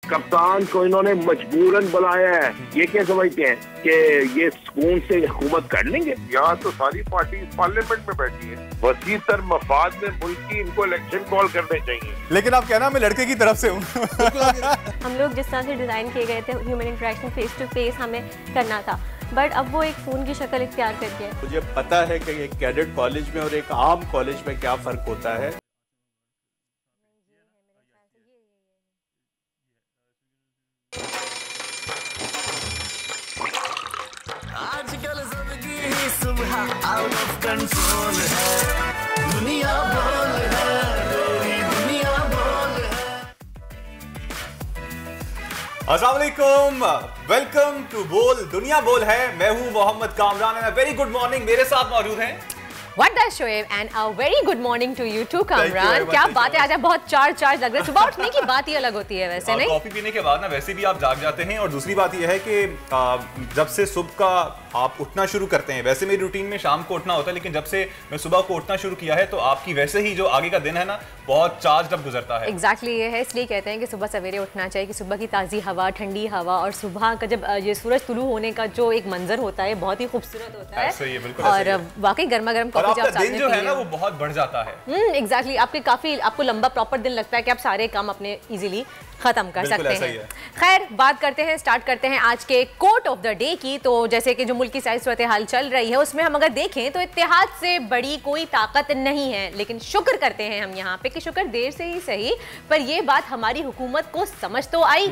कप्तान को इन्होंने मजबूरन बुलाया है। ये क्या समझते हैं कि ये सुकून से हुकूमत कर लेंगे? यहाँ तो सारी पार्टी पार्लियामेंट में बैठी है, वसी तर मफाद में मुल्क की इनको इलेक्शन कॉल करने चाहिए। लेकिन आप कहना मैं लड़के की तरफ से हूँ। हम लोग जिस तरह से डिजाइन किए गए थे, human interaction face to face हमें करना था, बट अब वो एक फोन की शक्ल इख्तियार कर गया है। मुझे पता है कि एक कैडेट कॉलेज में और एक आम कॉलेज में क्या फर्क होता है। आजकल जिंदगी ही सुबह आउट ऑफ कंट्रोल है, दुनिया बोल है, तेरी दुनिया बोल है। अस्सलाम वालेकुम, वेलकम टू बोल दुनिया बोल है। मैं हूं Mohammad Kamran and very good morning. मेरे साथ मौजूद हैं What does Shoaib and a very good morning to you too, Kamran. क्या बात है, आज आप बहुत चार्ज लग रहे हैं। सुबह उठने की बात ही अलग होती है वैसे, नहीं? कॉफी पीने के बाद ना वैसे भी आप जाग जाते हैं। और दूसरी बात यह है कि जब से सुबह का आप उठना शुरू करते हैं, वैसे मेरी रूटीन में शाम को उठना होता है, लेकिन जब से मैं सुबह को उठना शुरू किया है तो आपकी वैसे ही जो आगे का दिन है ना बहुत चार्ज अब गुजरता है। एग्जैक्टली ये है, इसलिए कहते हैं कि सुबह सवेरे उठना चाहिए, कि सुबह की ताज़ी हवा, ठंडी हवा और सुबह का जब ये सूरज तुलू होने का जो एक मंजर होता है बहुत ही खूबसूरत होता है। ऐसे ही, बिल्कुल और वाकई गर्मा गर्म कॉफी जब दिन जो है ना वो बहुत बढ़ जाता है। एग्जैक्टली, आपको लंबा प्रॉपर दिन लगता है कि आप सारे काम अपने इजीली खत्म कर सकते हैं। खैर, बात करते हैं, स्टार्ट करते हैं आज के कोट ऑफ द डे की। तो जैसे कि जो मुल्क की सारी सूरत हाल चल रही है उसमें हम अगर देखें तो इत्तेहाद से बड़ी कोई ताकत नहीं है, लेकिन शुक्र करते हैं हम यहाँ पे कि शुक्र देर से ही सही, पर ये बात हमारी हुकूमत को समझ तो आई।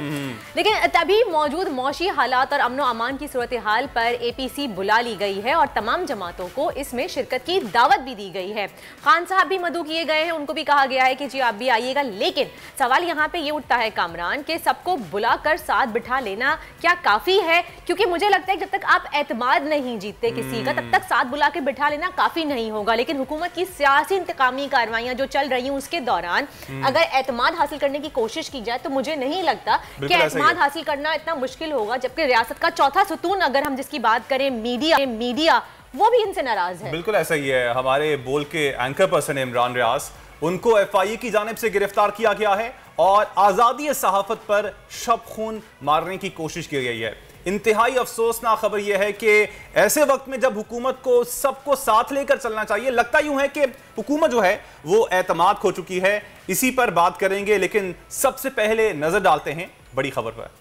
लेकिन तभी मौजूद मौशी हालात और अमनो अमान की सूरत हाल पर APC बुला ली गई है और तमाम जमातों को इसमें शिरकत की दावत भी दी गई है। खान साहब भी मदऊ किए गए हैं, उनको भी कहा गया है कि जी आप भी आइएगा। लेकिन सवाल यहाँ पे ये उठता है कामरान के सबको बुलाकर साथ बिठा लेना क्या काफी है? क्योंकि मुझे लगता है जब तक आप एतमाद नहीं जीतते किसी का, तब तक साथ बुला के बिठा लेना काफी नहीं होगा। लेकिन हुकूमत की सियासी इंतकामी कार्रवाइयां जो चल रही हैं उसके दौरान अगर एतमाद हासिल करने की कोशिश की जाए तो मुझे नहीं लगता कि एतमाद हासिल करना इतना मुश्किल होगा, जबकि रियासत का चौथा सुतून अगर हम जिसकी बात करें मीडिया वो भी इनसे नाराज है। बिल्कुल ऐसा ही है। हमारे बोल के एंकर पर्सन इमरान रियाज, उनको FIA की जानिब से गिरफ्तार किया गया है और आज़ादी सहाफत पर शब खून मारने की कोशिश की गई है। इंतहाई अफसोसनाक खबर यह है कि ऐसे वक्त में जब हुकूमत को सबको साथ लेकर चलना चाहिए, लगता यूं है कि हुकूमत जो है वो एतमाद खो चुकी है। इसी पर बात करेंगे, लेकिन सबसे पहले नजर डालते हैं बड़ी खबर पर।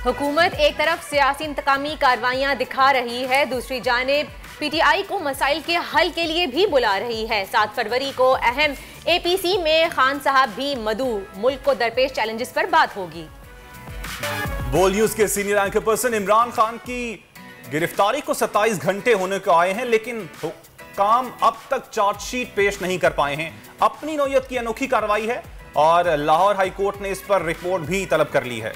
हुकूमत एक तरफ सियासी इंतकामी कार्रवाइयां दिखा रही है, दूसरी जानिब PTI को मसाइल के हल के लिए भी बुला रही है। 7 फरवरी को अहम APC में खान साहब भी मदऊ, मुल्क को दरपेश चैलेंजेस पर बात होगी। बोल न्यूज के senior anchor person Imran Khan की गिरफ्तारी को 27 घंटे होने को आए हैं, लेकिन काम अब तक चार्जशीट पेश नहीं कर पाए हैं। अपनी नौयत की अनोखी कार्रवाई है और लाहौर हाई कोर्ट ने इस पर रिपोर्ट भी तलब कर ली है।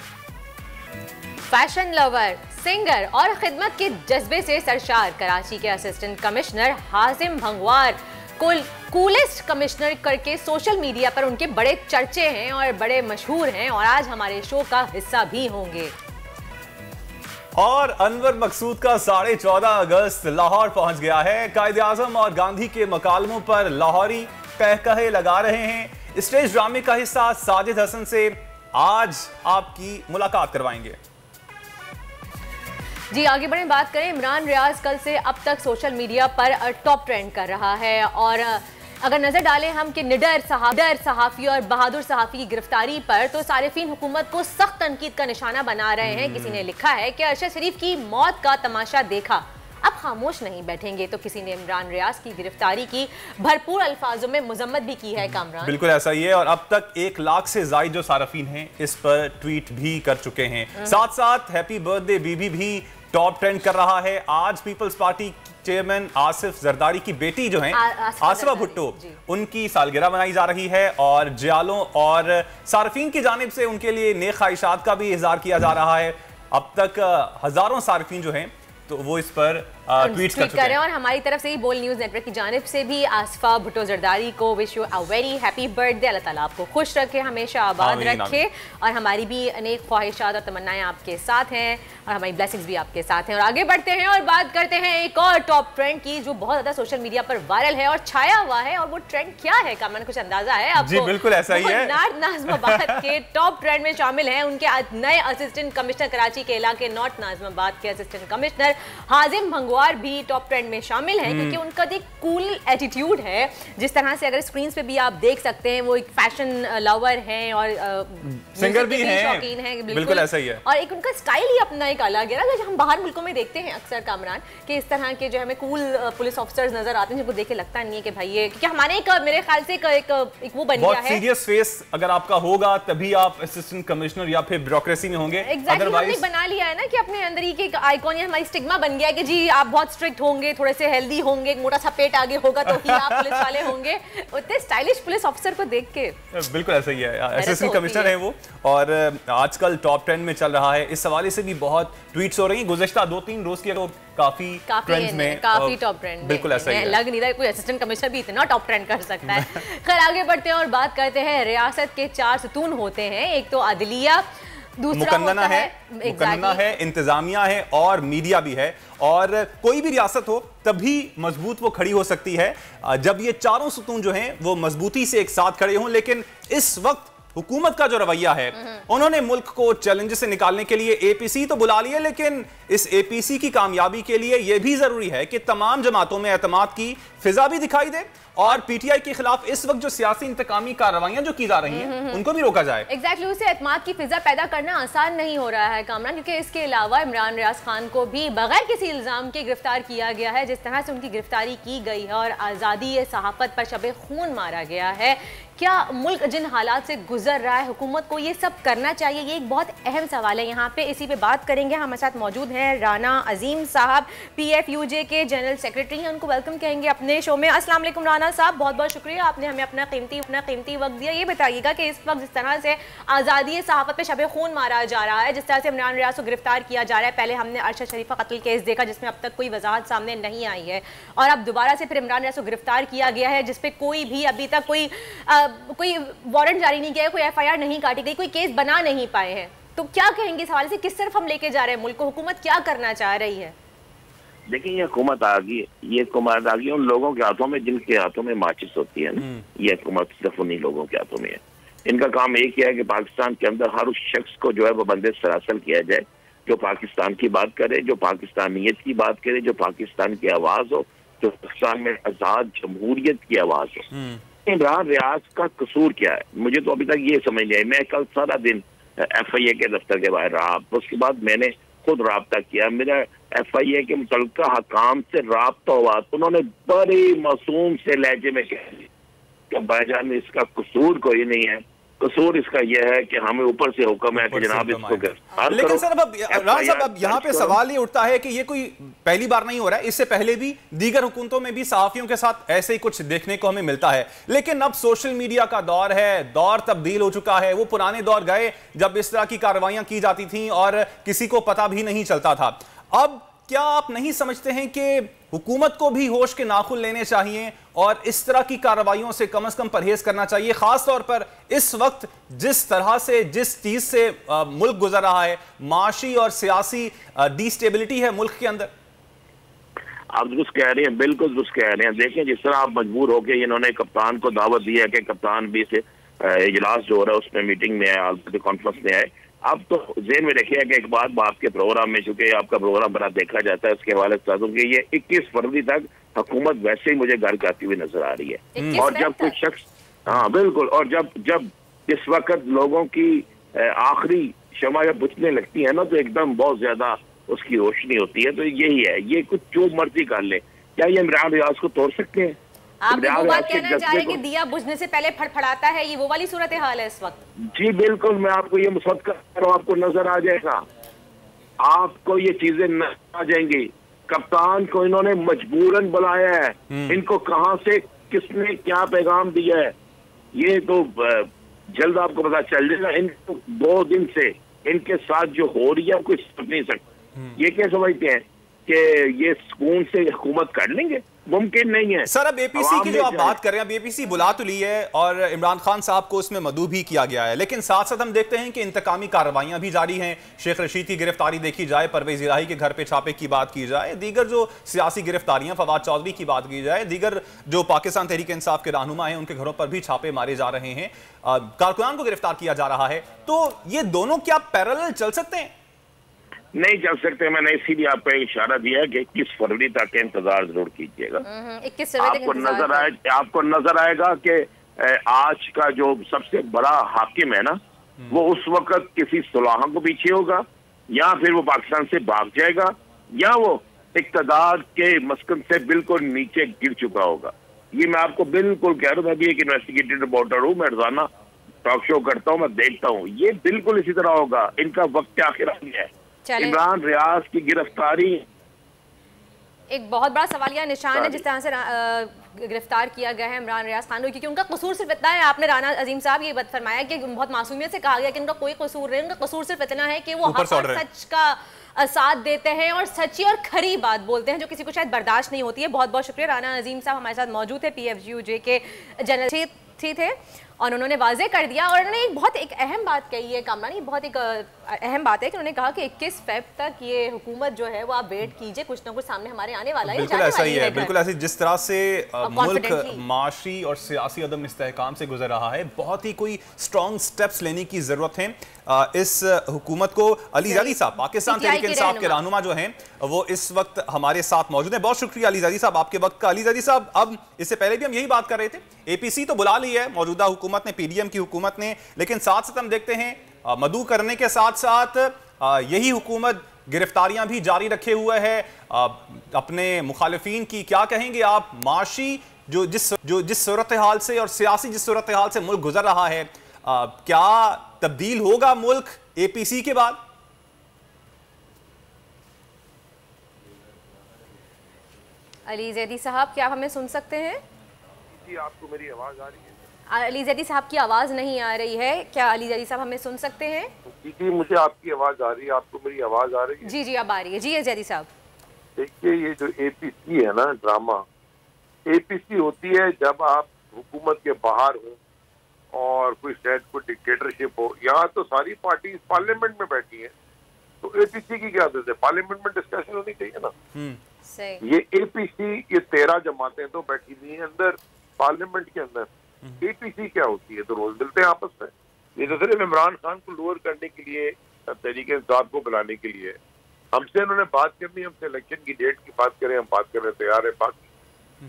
फैशन लवर, सिंगर और खिदमत के जज्बे से सरशार कराची के असिस्टेंट कमिश्नर हाजिम भंगवार कूलेस्ट कमिश्नर करके सोशल मीडिया पर उनके बड़े चर्चे हैं और बड़े मशहूर हैं और आज हमारे शो का हिस्सा भी होंगे। और अनवर मकसूद का 14.5 अगस्त लाहौर पहुंच गया है। कायदे आजम और गांधी के मकालमों पर लाहौरी कहकहे लगा रहे हैं। स्टेज ड्रामे का हिस्सा साजिद हसन से आज आपकी मुलाकात करवाएंगे। जी आगे बढ़े, बात करें। इमरान रियाज कल से अब तक सोशल मीडिया पर टॉप ट्रेंड कर रहा है और अगर नजर डालें हम कि निडर सहाफ़ी और बहादुर सहाफ़ी की गिरफ्तारी पर, तो सारिफीन हुकूमत को सख्त तनकीद का निशाना बना रहे हैं। किसी ने लिखा है कि अरशद शरीफ की मौत का तमाशा देखा, अब खामोश नहीं बैठेंगे। तो किसी ने इमरान रियाज की गिरफ्तारी की भरपूर अल्फाजों में मुजम्मत भी की है। कामरान, बिल्कुल ऐसा ही है और अब तक 1 लाख से ज्यादा जो सारिफीन हैं इस पर ट्वीट भी कर चुके हैं। साथ साथ हैप्पी बर्थडे बीबी भी टॉप ट्रेंड कर रहा है। आज Peoples Party chairman Asif Zardari की बेटी जो हैं आसिफा भुट्टो, उनकी सालगिरह मनाई जा रही है और जियालों और सार्फिन की जानिब से उनके लिए नेक ख्वाहिशात का भी इजहार किया जा रहा है। अब तक हजारों सार्फिन जो हैं तो वो इस पर ट्वीट कर रहे हैं। और हमारी तरफ से ही बोल न्यूज़ नेटवर्क की जानिब से भी आसफा भुट्टो जरदारी को wish you a very happy birthday. अल्लाह ताला आपको खुश रखे, हमेशा आबाद रखे, और हमारी भी अनेक ख्वाहिशात और तमन्नाएं आपके साथ हैं और हमारी ब्लेसिंग्स भी आपके साथ हैं। और आगे बढ़ते हैं और बात करते हैं एक और टॉप ट्रेंड की जो बहुत ज़्यादा सोशल मीडिया पर वायरल है और छाया हुआ है। और वो ट्रेंड क्या है, कामरान कुछ अंदाजा है आपको? जी बिल्कुल ऐसा ही है। नाज़िमाबाद के टॉप ट्रेंड में शामिल हैं उनके नए असिस्टेंट कमिश्नर कराची के इलाके नॉर्थ नाज़िमाबाद के असिस्टेंट कमिश्नर हाजिम भंगवार भी टॉप ट्रेंड में शामिल हैं, क्योंकि उनका एक कूल एटीट्यूड है। जिस तरह से अगर स्क्रीन पे भी आप देख सकते हैं, वो एक फैशन लवर हैं और सिंगर भी हैं, शौकीन हैं, बिल्कुल ऐसा ही है। और एक उनका स्टाइल ही अपना एक अलग है। अगर हम बाहर मुल्कों में देखते हैं अक्सर कामरान कि इस तरह के जो हमें कूल पुलिस ऑफिसर्स नजर आते हैं, जिनको देख के लगता नहीं है कि भाई ये, क्योंकि हमारे मेरे ख्याल से एक वो बन गया है, बहुत सीरियस फेस अगर आपका होगा तभी आप असिस्टेंट कमिश्नर या फिर ब्यूरोक्रेसी में होंगे। हमने बना लिया है ना कि अपने अंदर ही एक आइकॉन, हमारी स्टिग्मा बन गया है कि जी आप बहुत स्ट्रिक्ट होंगे, थोड़े से हेल्दी होंगे, मोटा सा पेट आगे होगा तो ही आप पुलिस वाले होंगे। उतने स्टाइलिश पुलिस ऑफिसर को देख के बिल्कुल ऐसा ही है। असिस्टेंट कमिश्नर है वो, और आजकल टॉप ट्रेंड में चल रहा है। इस हवाले से भी बहुत ट्वीट्स हो रही हैं गुज़श्ता 2-3 रोज की, काफी ट्रेंड्स में, काफी टॉप ट्रेंड में, बिल्कुल ऐसा ही है। लग नहीं रहा कोई असिस्टेंट कमिश्नर भी इतना टॉप ट्रेंड कर सकता है। खैर आगे बढ़ते हैं और बात करते हैं, रियासत के 4 सतून होते हैं, एक तो अदलिया, दूसरा मुकन्ना है, इंतजामिया है और मीडिया भी है। और कोई भी रियासत हो तभी मजबूत वो खड़ी हो सकती है जब ये चारों सतून जो हैं वो मजबूती से एक साथ खड़े हों। लेकिन इस वक्त हुकूमत का जो रवैया है, उन्होंने मुल्क को चैलेंज से निकालने के लिए एपीसी तो बुला लिए, लेकिन इस एपीसी की कामयाबी के लिए यह भी जरूरी है कि तमाम जमातों में एतमाद की फिजा भी दिखाई दे और पीटीआई के खिलाफ इस वक्त जो सियासी इंतकामी कार्रवाइयां जो की जा रही हैं उनको भी रोका जाए। एग्जैक्टली, उसे एतमाद की फिजा पैदा करना आसान नहीं हो रहा है कामरान, क्योंकि इसके अलावा इमरान रियाज खान को भी बगैर किसी इल्जाम के गिरफ्तार किया गया है। जिस तरह से उनकी गिरफ्तारी की गई है और आज़ादी सहाफत पर शबे खून मारा गया है, क्या मुल्क जिन हालात से गुजर रहा है हुकूमत को ये सब करना चाहिए? ये एक बहुत अहम सवाल है। यहाँ पे इसी पे बात करेंगे। हमारे साथ मौजूद हैं राना अजीम साहब, PFUJ के जनरल सेक्रेटरी हैं, उनको वेलकम कहेंगे अपने शो में। अस्सलाम वालेकुम राना साहब, बहुत बहुत शुक्रिया आपने हमें अपना कीमती वक्त दिया। ये बताइएगा कि इस वक्त जिस तरह से आज़ादी सहाफत पे शबे खून मारा जा रहा है, जिस तरह से इमरान रियाज को गिरफ्तार किया जा रहा है, पहले हमने अरशद शरीफा कत्ल केस देखा जिसमें अब तक कोई वजाहत सामने नहीं आई है, और अब दोबारा से फिर इमरान रियाज को गिरफ्तार किया गया है जिसपे कोई भी अभी तक कोई वारंट जारी नहीं किया है, कोई FIR नहीं काटी गई, कोई केस बना नहीं पाए हैं। तो क्या कहेंगे इस हवाले से, किस तरफ हम लेके जा रहे हैं मुल्क को, हुकूमत क्या करना चाह रही है? देखिए, ये हुकूमत आ गई उन लोगों के हाथों में जिनके हाथों में माचिस होती है ना। ये हुकूमत सिर्फ उन्हीं लोगों के हाथों में है। इनका काम एक ही है कि पाकिस्तान के अंदर हर उस शख्स को जो है वो बंदे सरासर किया जाए जो पाकिस्तान की बात करे, जो पाकिस्तानियत की बात करे, जो पाकिस्तान की आवाज हो, जो पाकिस्तान में आजाद जमहूरियत की आवाज हो। इमरान रियाज का कसूर क्या है, मुझे तो अभी तक ये समझ नहीं आई। मैं कल सारा दिन FIA के दफ्तर के बाहर रहा, उसके बाद मैंने खुद राब्ता किया, मेरा FIA के मुतल्लिका हकाम से राब्ता हुआ तो उन्होंने बड़े मासूम से लहजे में कह दिया कि भाईजान इसका कसूर कोई नहीं है, कसूर इसका यह है कि हमें ऊपर से हुक्म है कि जनाब इसको गिरफ्तार करो। लेकिन सर अब राना साहब, अब यहाँ पे सवाल ये उठता है कि ये कोई पहली बार नहीं हो रहा है, इससे पहले भी दीगर हुकूमतों में भी सहाफियों के साथ ऐसे ही कुछ देखने को हमें मिलता है। लेकिन अब सोशल मीडिया का दौर है, दौर तब्दील हो चुका है। वो पुराने दौर गए जब इस तरह की कार्रवाइयां की जाती थी और किसी को पता भी नहीं चलता था। अब क्या आप नहीं समझते हैं कि हुकूमत को भी होश के नाखून लेने चाहिए और इस तरह की कार्रवाइयों से कम परहेज करना चाहिए, खास तौर पर इस वक्त जिस तरह से जिस चीज से मुल्क गुजर रहा है, माशी और सियासी डिस्टेबिलिटी है मुल्क के अंदर? आप दुरुस्त कह रहे हैं, बिल्कुल दुरुस्त कह रहे हैं। देखें, जिस तरह आप मजबूर होकर इन्होंने कप्तान को दावत दी है कि कप्तान भी से इजलास जो हो रहा है उसमें मीटिंग में आए, कॉन्फ्रेंस में आए। आप तो जेहन में रखिए कि एक बात आपके प्रोग्राम में, चूंकि आपका प्रोग्राम बड़ा देखा जाता है, उसके हवाले से ये 21 फरवरी तक हुकूमत वैसे ही मुझे घर जाती हुई नजर आ रही है। और जब कुछ शख्स, हाँ बिल्कुल, और जब इस वक्त लोगों की आखिरी शमा जब बुझने लगती है ना, तो एकदम बहुत ज्यादा उसकी रोशनी होती है। तो यही है, ये कुछ जो मर्जी कर ले, क्या ये इमरान रियाज को तोड़ सकते हैं? आप वो बात कहना चाह रहे हैं कि दिया बुझने से पहले फड़फड़ाता है, ये वो वाली सूरत हाल है इस वक्त? जी बिल्कुल, मैं आपको ये मुसद्दक़ कर रहा हूं, आपको नजर आ जाएगा, आपको ये चीजें नजर आ जाएंगी। कप्तान को इन्होंने मजबूरन बुलाया है, इनको कहां से किसने क्या पैगाम दिया है ये तो जल्द आपको पता चल जाएगा। इनको 2 दिन से इनके साथ जो हो रही है कोई समझ नहीं सकता। ये क्या समझते हैं कि ये सुकून से हुकूमत कर लेंगे? मुमकिन नहीं है सर। अब एपीसी की जो आप बात कर रहे हैं, अब एपीसी बुला तो ली है और इमरान खान साहब को उसमें मदऊ भी किया गया है, लेकिन साथ साथ हम देखते हैं कि इंतकामी कार्रवाइयां भी जारी हैं। शेख रशीद की गिरफ्तारी देखी जाए, परवेज इलाही के घर पे छापे की बात की जाए, दीगर जो सियासी गिरफ्तारियां, फवाद चौधरी की बात की जाए, दीगर जो पाकिस्तान तहरीक इंसाफ के रहनुमा हैं उनके घरों पर भी छापे मारे जा रहे हैं, कारकुनान को गिरफ्तार किया जा रहा है, तो ये दोनों क्या पैरेलल चल सकते हैं? नहीं चल सकते। मैंने इसीलिए आपको इशारा दिया है कि 21 फरवरी तक का इंतजार जरूर कीजिएगा। 21 फरवरी आपको नजर आएगा कि आज का जो सबसे बड़ा हाकिम है ना, वो उस वक्त किसी सुलह को पीछे होगा, या फिर वो पाकिस्तान से भाग जाएगा, या वो इक़्तिदार के मस्कन से बिल्कुल नीचे गिर चुका होगा। ये मैं आपको बिल्कुल कह रहा हूँ। मैं भी एक इन्वेस्टिगेटिव रिपोर्टर हूँ, मैं रोजाना टॉक शो करता हूँ, मैं देखता हूँ। ये बिल्कुल इसी तरह होगा। इनका वक्त आखिर आ गया है। इमरान रियाज की गिरफ्तारी एक बहुत बड़ा सवालिया निशान है जिस तरह से गिरफ्तार किया गया है इमरान रियाज खान को, क्योंकि उनका कसूर सिर्फ इतना है। आपने राना अजीम साहब ये बात फरमाया कि बहुत मासूमियत से कहा गया कि उनका कोई कसूर नहीं, उनका कसूर सिर्फ इतना है कि वो हक और सच का साथ देते हैं और सच्ची और खरी बात बोलते हैं, जो किसी को शायद बर्दाश्त नहीं होती है। बहुत बहुत शुक्रिया। राना अजीम साहब हमारे साथ मौजूद थे, PFGUJ के जनरल थे, और उन्होंने वाजे कर दिया और उन्होंने एक अहम बात कही है कामरानी, बहुत एक अहम बात है कि उन्होंने कहा कि 21 फेब तक ये हुकूमत जो है वो आप वेट कीजिए, कुछ ना कुछ सामने हमारे आने वाला है। बिल्कुल ऐसा ही है, बिल्कुल ऐसे जिस तरह से मुल्क माशी और सियासी अदम इस्तेहकाम से गुजर रहा है, बहुत ही कोई स्ट्रॉन्ग स्टेप्स लेने की जरूरत है इस हुकूमत को। अली ज़ैदी साहब, पाकिस्तान तहरीक इंसाफ के रहनुमा जो हैं, वो इस वक्त हमारे साथ मौजूद हैं। बहुत शुक्रिया अली ज़ैदी साहब आपके वक्त का। अली ज़ैदी साहब, अब इससे पहले भी हम यही बात कर रहे थे, APC तो बुला ली है मौजूदा हुकूमत ने, PDM की हुकूमत ने, लेकिन साथ साथ हम देखते हैं मदऊ करने के साथ साथ यही हुकूमत गिरफ्तारियां भी जारी रखे हुए है अपने मुखालिफिन की। क्या कहेंगे आप, माशी जिस सूरत हाल से और सियासी जिस सूरत हाल से मुल्क गुजर रहा है, क्या तब्दील होगा मुल्क APC के बाद? अली ज़ैदी साहब, क्या हमें सुन सकते हैं? जी, आपको मेरी आवाज आ रही है? अली ज़ैदी साहब की आवाज़ नहीं आ रही है। क्या अली ज़ैदी साहब हमें सुन सकते हैं? जी, मुझे आपकी आवाज़ आ रही है। आपको मेरी आवाज़ आ रही है? जी, अब आ रही है। जी ज़ैदी साहब, देखिए, ये जो APC है ना ड्रामा, APC होती है जब आप हुकूमत के बाहर हो और कोई शायद कोई डिक्टेटरशिप हो। यहाँ तो सारी पार्टी पार्लियामेंट में बैठी है, तो APC की क्या आदत है? पार्लियामेंट में डिस्कशन होनी चाहिए ना। सही। ये APC, ये 13 जमातें तो बैठी हुई हैं अंदर पार्लियामेंट के अंदर। APC क्या होती है? तो रोज मिलते हैं आपस में। ये तो सिर्फ इमरान खान को लोअर करने के लिए, तहरीक इंसाफ को बुलाने के लिए। हमसे उन्होंने बात करनी, हमसे इलेक्शन की डेट की बात करें, हम बात करने तैयार है।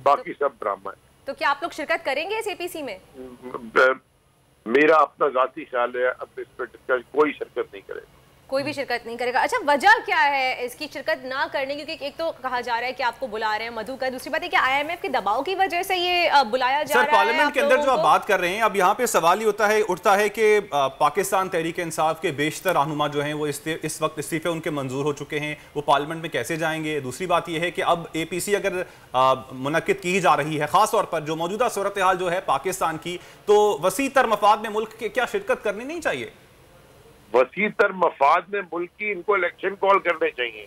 बाकी सब ड्रामा है। तो क्या आप लोग शिरकत करेंगे इस APC में? मेरा अपना जाती ख्याल है, अब इस पर डिस्कशन कोई शिरकत नहीं करेगा। कोई भी शिरकत नहीं करेगा। अच्छा, वजह क्या है इसकी शिरकत ना करने की? क्योंकि एक तो कहा जा रहा है कि आपको बुला रहे हैं मधु का, दूसरी बात है कि IMF के दबाव की वजह से ये बुलाया जा रहा है। सर, पार्लियामेंट के अंदर जो आप बात कर रहे हैं, अब यहाँ पे सवाल ही उठता है कि पाकिस्तान तहरीक इंसाफ के बेशतर रहनुमा जो हैं वो इस वक्त इस्तीफे उनके मंजूर हो चुके हैं, वो पार्लियामेंट में कैसे जाएंगे? दूसरी बात यह है कि अब APC अगर मुनक्किद की जा रही है, खासतौर पर जो मौजूदा सूरत हाल जो है पाकिस्तान की, तो वसी तर मफाद में मुल्क के क्या शिरकत करनी नहीं चाहिए? वसी तर मफाद में मुल्क की इनको इलेक्शन कॉल करने चाहिए।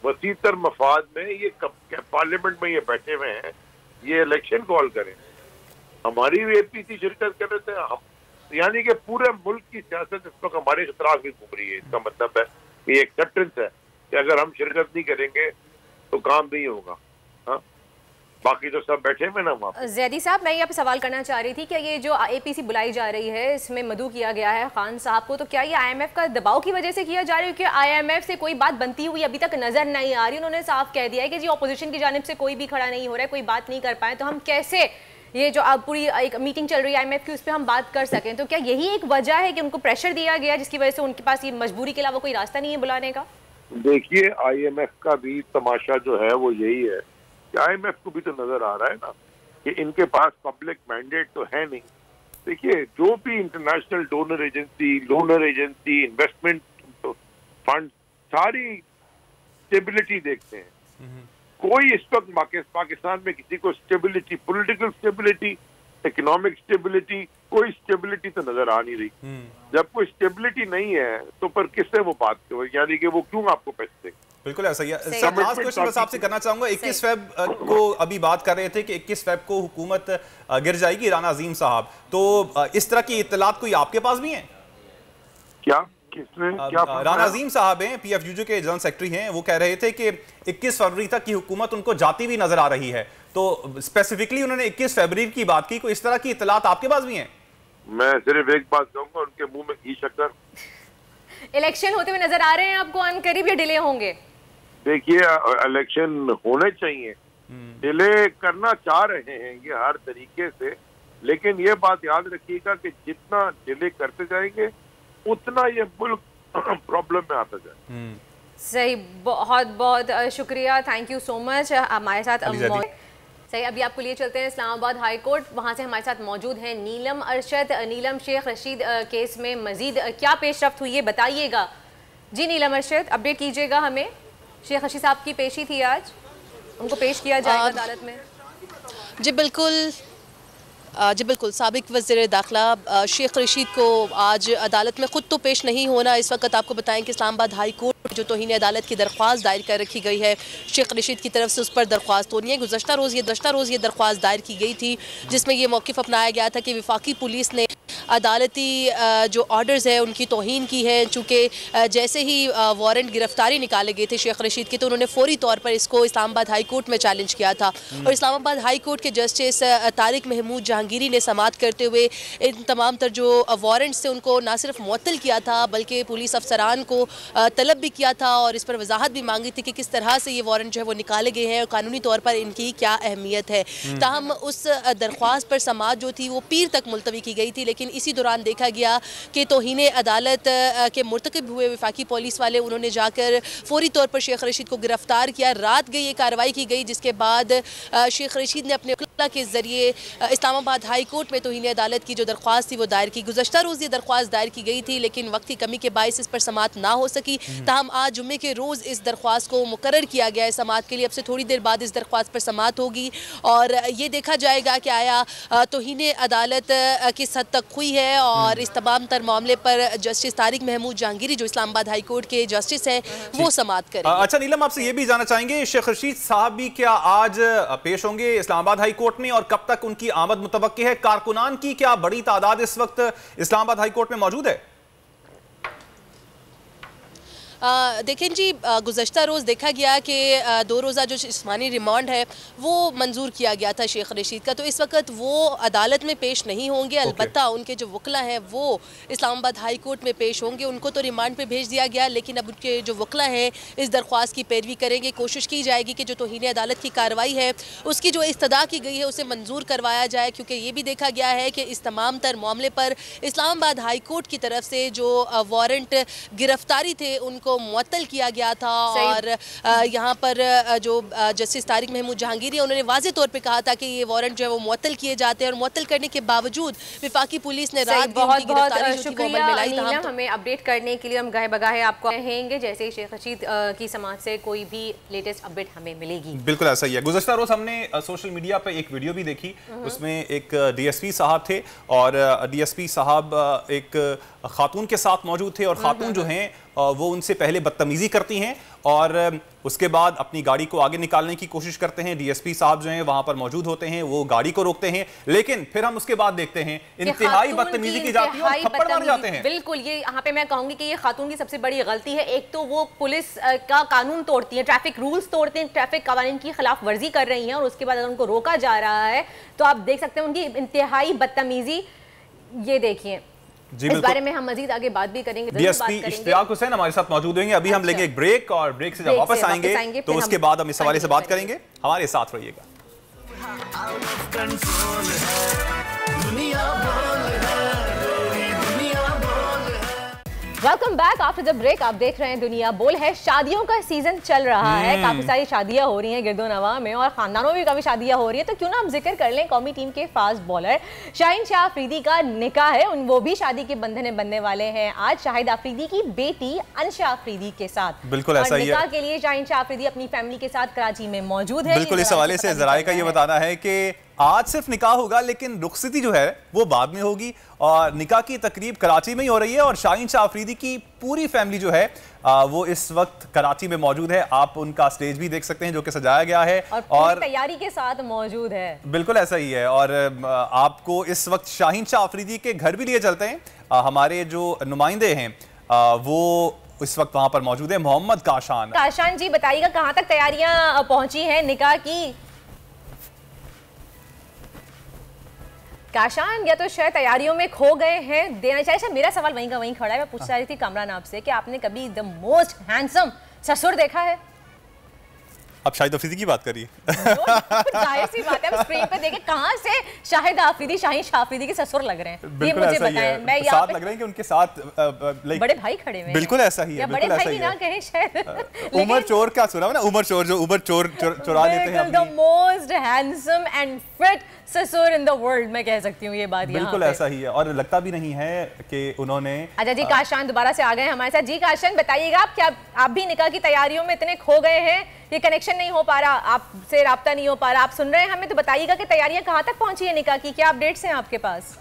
वसी तर मफाद में ये पार्लियामेंट में ये बैठे हुए हैं, ये इलेक्शन कॉल करें। हमारी भी APC शिरकत कर रहे थे हम, यानी कि पूरे मुल्क की सियासत इस वक्त हमारे खिलाफ भी घूम रही है। इसका मतलब है कि एक्सेप्टेंस है कि अगर हम शिरकत नहीं करेंगे तो काम नहीं होगा। हाँ, बाकी तो सब बैठे हुए ना वहाँ। ज़ैदी साहब, मैं ये आपसे सवाल करना चाह रही थी कि ये जो APC बुलाई जा रही है, इसमें मदऊ किया गया है खान साहब को, तो क्या ये IMF का दबाव की वजह से किया जा रहा है? क्योंकि IMF से कोई बात बनती हुई अभी तक नजर नहीं आ रही। उन्होंने साफ कह दिया है कि जी ऑपोजिशन की जानिब से कोई भी खड़ा नहीं हो रहा है, कोई बात नहीं कर पाए, तो हम कैसे ये जो अब पूरी एक मीटिंग चल रही है IMF की, उस पर हम बात कर सकें? तो क्या यही एक वजह है कि उनको प्रेशर दिया गया जिसकी वजह से उनके पास ये मजबूरी के अलावा कोई रास्ता नहीं है बुलाने का? देखिए, IMF का भी तमाशा जो है वो यही है कि IMF को भी तो नजर आ रहा है ना कि इनके पास पब्लिक मैंडेट तो है नहीं। देखिए, जो भी international donor agency, investment fund, सारी स्टेबिलिटी देखते हैं। कोई इस वक्त पाकिस्तान में किसी को stability, political stability, economic stability, कोई स्टेबिलिटी तो नजर आ नहीं रही। जब कोई स्टेबिलिटी नहीं है तो पर किससे वो बात करें? यानी कि वो क्यों आपको पैसे दें? बिल्कुल ऐसा ही है। लास्ट क्वेश्चन बस आपसे करना चाहूंगा, 21 फेब को अभी बात कर रहे थे कि 21 फेब को हुकूमत गिर जाएगी, राना अजीम साहब, तो इस तरह की इत्तलात कोई आपके पास भी हैं? क्या किसने क्या? राना अजीम साहब हैं, PFUJ के जनरल सेक्रेटरी हैं, वो कह रहे थे कि 21 फरवरी तक की हुकूमत उनको जाती हुई नजर आ रही है, तो स्पेसिफिकली उन्होंने 21 फरवरी की बात की। कोई इस तरह की इत्तलात आपके पास भी हैं? मैं सिर्फ एक बात कहूंगा, उनके मुंह में घी शक्कर। इलेक्शन होते हुए नजर आ रहे हैं आपको अन करीब या डिले होंगे? देखिए, इलेक्शन होने चाहिए, डिले करना चाह रहे हैं ये हर तरीके से, लेकिन ये बात याद रखिएगा कि जितना डिले करते जाएंगे उतना ये मुल्क प्रॉब्लम में आता जाए। सही, बहुत बहुत शुक्रिया, थैंक यू सो मच हमारे साथ। सही, अभी आपको लिए चलते हैं इस्लामाबाद हाई कोर्ट, वहाँ से हमारे साथ मौजूद हैं नीलम अरशद। नीलम, शेख रशीद केस में मजीद क्या पेशरफ्त हुई है बताइएगा। जी नीलम अरशद, अपडेट कीजिएगा हमें। शेख रशीद साहब की पेशी थी आज, उनको पेश किया जाएगा अदालत में? जी बिल्कुल, साबिक वज़ीर दाखिला शेख रशीद को आज अदालत में ख़ुद तो पेश नहीं होना। इस वक्त आपको बताएं कि इस्लामाबाद हाई कोर्ट जो तौहीन अदालत की दरख्वास्त दायर कर रखी गई है, शेख रशीद की तरफ से उस पर दरख्वास्त होनी है। गुज़श्ता रोज़ ये दरख्वास्त दायर की गई थी, जिसमें यह मौक़िफ़ अपनाया गया था कि वफाकी पुलिस ने अदालती जो ऑर्डर्स है उनकी तौहीन की है। चूँकि जैसे ही वारंट गिरफ्तारी निकाले गए थे शेख रशीद के, तो उन्होंने फौरी तौर पर इसको इस्लामाबाद हाई कोर्ट में चैलेंज किया था, और इस्लामाबाद हाई कोर्ट के जस्टिस तारिक महमूद जहांगीरी ने समाअत करते हुए इन तमाम तर जो वारंट से उनको ना सिर्फ मुअत्तल किया था, बल्कि पुलिस अफसरान को तलब भी किया था, और इस पर वजाहत भी मांगी थी कि किस तरह से ये वारंट जो है वो निकाले गए हैं और कानूनी तौर पर इनकी क्या अहमियत है। ताहम उस दरख्वास्त पर समाअत जो थी वो पीर तक मुलतवी की गई थी, लेकिन इसी दौरान देखा गया कि तौहीन अदालत के मुर्तकिब हुए वफाकी पुलिस वाले, उन्होंने जाकर फौरी तौर पर शेख रशीद को गिरफ्तार किया। रात गई ये कार्रवाई की गई, जिसके बाद शेख रशीद ने अपने वकील के जरिए इस्लामाबाद हाई कोर्ट में तौहीन अदालत की जो दरख्वास्त थी वो दायर की। गुज़श्ता रोज़ ये दरख्वास्त दायर की गई थी, लेकिन वक्त की कमी के बायस इस पर समाअत ना हो सकी। ताहम आज जुम्मे के रोज़ इस दरख्वास्त को मुकर्रर किया गया है समाअत के लिए। अब से थोड़ी देर बाद इस दरख्वास्त पर समाअत होगी और ये देखा जाएगा कि आया तौहीन अदालत किस हद तक हुई है, और इस तमाम तर मामले पर जस्टिस तारिक महमूद जहांगीरी जो इस्लामाबाद हाई कोर्ट के जस्टिस हैं वो समाअत करेंगे। अच्छा नीलम, आपसे ये भी जानना चाहेंगे, शेख रशीद साहब भी क्या आज पेश होंगे इस्लामाबाद हाई कोर्ट में, और कब तक उनकी आमद मुतवक्की है? कारकुनान की क्या बड़ी तादाद इस वक्त इस्लामाबाद हाई कोर्ट में मौजूद है? देखें जी, गुज़श्ता रोज़ देखा गया कि 2 रोज़ा जो जिस्मानी रिमांड है वो मंजूर किया गया था शेख रशीद का, तो इस वक्त वो अदालत में पेश नहीं होंगे। अलबत्ता उनके जो वकला हैं वो इस्लामाबाद हाई कोर्ट में पेश होंगे। उनको तो रिमांड पे भेज दिया गया, लेकिन अब उनके जो वकला हैं इस दरख्वास्त की पैरवी करेंगे। कोशिश की जाएगी कि जो तौहीन अदालत की कार्रवाई है उसकी जो इस्तदा की गई है उसे मंजूर करवाया जाए, क्योंकि ये भी देखा गया है कि इस तमाम तर मामले पर इस्लामाबाद हाई कोर्ट की तरफ से जो वारंट गिरफ्तारी थे उनको मुअत्तल किया गया था, और यहाँ पर जो जस्टिस तारिक महमूद जहांगीरी उन्होंने वाज़े तौर पे कहा था कि ये वारंट जो है वो मुअत्तल किए जाते हैं, और मुअत्तल करने के बावजूद वफाकी पुलिस ने रात बहुत बहुत शुक्रिया हमें अपडेट करने के लिए। हम गाहे बगाहे आपको कहेंगे जैसे ही शेख रशीद की समाअत से कोई भी लेटेस्ट अपडेट हमें मिलेगी। बिल्कुल ऐसा ही है। गुज़श्ता रोज हमने सोशल मीडिया पर एक वीडियो भी देखी, उसमें एक DSP साहब थे, और DSP साहब एक खातून के साथ मौजूद थे, और खातून जो हैं वो उनसे पहले बदतमीजी करती हैं और उसके बाद अपनी गाड़ी को आगे निकालने की कोशिश करते हैं। DSP साहब जो हैं वहां पर मौजूद होते हैं, वो गाड़ी को रोकते हैं, लेकिन फिर हम उसके बाद देखते हैं इंतहाई बदतमीजी की जाती है और थप्पड़ मारे जाते हैं। बिल्कुल, ये यहाँ पे मैं कहूंगी कि ये खातून की सबसे बड़ी गलती है। एक तो वो पुलिस का कानून तोड़ती है, ट्रैफिक रूल्स तोड़ते हैं, ट्रैफिक कानून की खिलाफ वर्जी कर रही हैं, और उसके बाद अगर उनको रोका जा रहा है तो आप देख सकते हैं उनकी इंतहाई बदतमीजी। ये देखिए, इस बारे में हम मजीद आगे बात भी करेंगे। DSP इश्तियाक हुसैन हमारे साथ मौजूद होंगे। अभी हम लेंगे एक ब्रेक, और ब्रेक से जब वापस आएंगे तो उसके बाद हम इस हवाले से बात करेंगे। हमारे साथ रहिएगा। Welcome back after the break. आप देख रहे हैं दुनिया बोल है। शादियों का सीजन चल रहा है, काफी सारी शादियां हो रही हैं गिरदो नवा में, और खानदानों में भी काफी शादियां हो रही है। तो क्यों ना हम जिक्र कर लें कौमी टीम के फास्ट बॉलर शाहीन शाह अफरीदी का निकाह है, वो भी शादी के बंधन में बनने वाले हैं आज शाहिद अफरीदी की बेटी अंशा अफरीदी के साथ। बिल्कुल ऐसा ही है। निकाह के लिए शाहीन शाह अफरीदी अपनी फैमिली के साथ कराची में मौजूद है। बिल्कुल इस हवाले से जराए का ये बताना है कि आज सिर्फ निकाह होगा, लेकिन रुखसती जो है वो बाद में होगी और निकाह की तकरीब कराची में ही हो रही है और शाहीन शाह अफरीदी की पूरी फैमिली जो है वो इस वक्त कराची में मौजूद है। आप उनका स्टेज भी देख सकते हैं जो कि सजाया गया है और तैयारी के साथ मौजूद है। बिल्कुल ऐसा ही है। और आपको इस वक्त शाहीन शाह अफरीदी के घर भी लिए चलते हैं। हमारे जो नुमाइंदे हैं वो इस वक्त वहां पर मौजूद है। मोहम्मद काशान। काशान जी बताइएगा कहां तक तैयारियां पहुंची हैं निकाह की? काशान या तो शायद तैयारियों में खो गए हैं, देना चाहिए। अच्छा, मेरा सवाल वहीं का वहीं खड़ा है। मैं पूछ रही थी कामरान आपसे कि आपने कभी द मोस्ट हैंडसम ससुर देखा है? अब शाहिद अफरीदी की बात करिए। जाहिर सी बात है, हम स्क्रीन पे देखें कहां से शाहिद अफरीदी शाहीन शाह अफरीदी के ससुर लग रहे हैं, ये मुझे बताएं। मैं यहाँ साथ लग रहे हैं कि उनके साथ बड़े भाई खड़े हुए। बिल्कुल ऐसा ही है। बड़े भाई भी ना कहें शायद। उमर चोर का सुना ना, उमर चोर जो उमर चोर चुरा लेते हैं। The most handsome and fit ससुर इन द वर्ल्ड, मैं कह सकती हूँ ये बात। बिल्कुल ऐसा ही है और लगता भी नहीं है कि उन्होंने। अच्छा जी, काशान दोबारा से आ गए हमारे साथ। जी काशान बताइएगा, आप क्या आप भी निकाह की तैयारियों में इतने खो गए हैं, ये कनेक्शन नहीं हो पा रहा, आपसे राब्ता नहीं हो पा रहा, आप सुन रहे हैं हमें, तो बताइएगा कि तैयारियां कहां तक पहुंची है निकाह की, क्या अपडेट्स हैं आपके पास?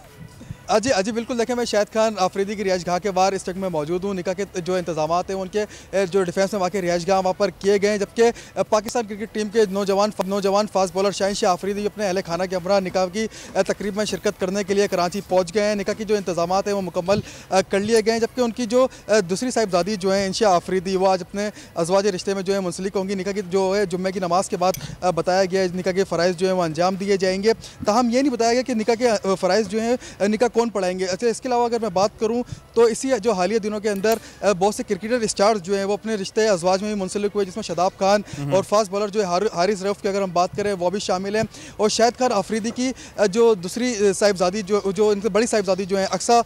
अजी बिल्कुल देखें, मैं शाहिद खान अफरीदी की रिहाइशगाह के बाहर इस वक्त में मौजूद हूँ। निकाह के जो इंतजाम हैं उनके जो डिफेंस में वाक़ रिहाइशगाह वहाँ पर किए गए हैं, जबकि पाकिस्तान क्रिकेट टीम के नौजवान फास्ट बॉलर शाहीन शाह अफरीदी अपने अहले खाना के हमरा निकाह की तकरीब में शिरकत करने के लिए कराची पहुँच गए हैं। निकाह की जो इंतजाम हैं वो मुकम्मल कर लिए गए हैं, जबकि उनकी जो दूसरी साहिबजादी जो है इंशा अफरीदी, वो आज अपने अज़वाज रिश्ते में जो है मुंसलिक होंगी। निकाह की जो है जुम्मे की नमाज़ के बाद बताया गया है निकाह के फ़राइज़ जो है वो अंजाम दिए जाएंगे। ताहम ये नहीं बताया गया कि निकाह के फ़राइज़ जो हैं निकाह कौन पढ़ाएंगे। अच्छा, इसके अलावा अगर मैं बात करूं तो इसी जो हालिया दिनों के अंदर बहुत से क्रिकेटर स्टार्स जो हैं वो अपने रिश्ते अज़वाज में भी मुंसलिक हुए, जिसमें शादाब खान और फास्ट बॉलर जो है हारिस रऊफ़ की अगर हम बात करें वो भी शामिल हैं। और शाहिद खान अफरीदी की जो दूसरी साहिबजादी जो इनसे बड़ी साहिबजादी जो है अक्सा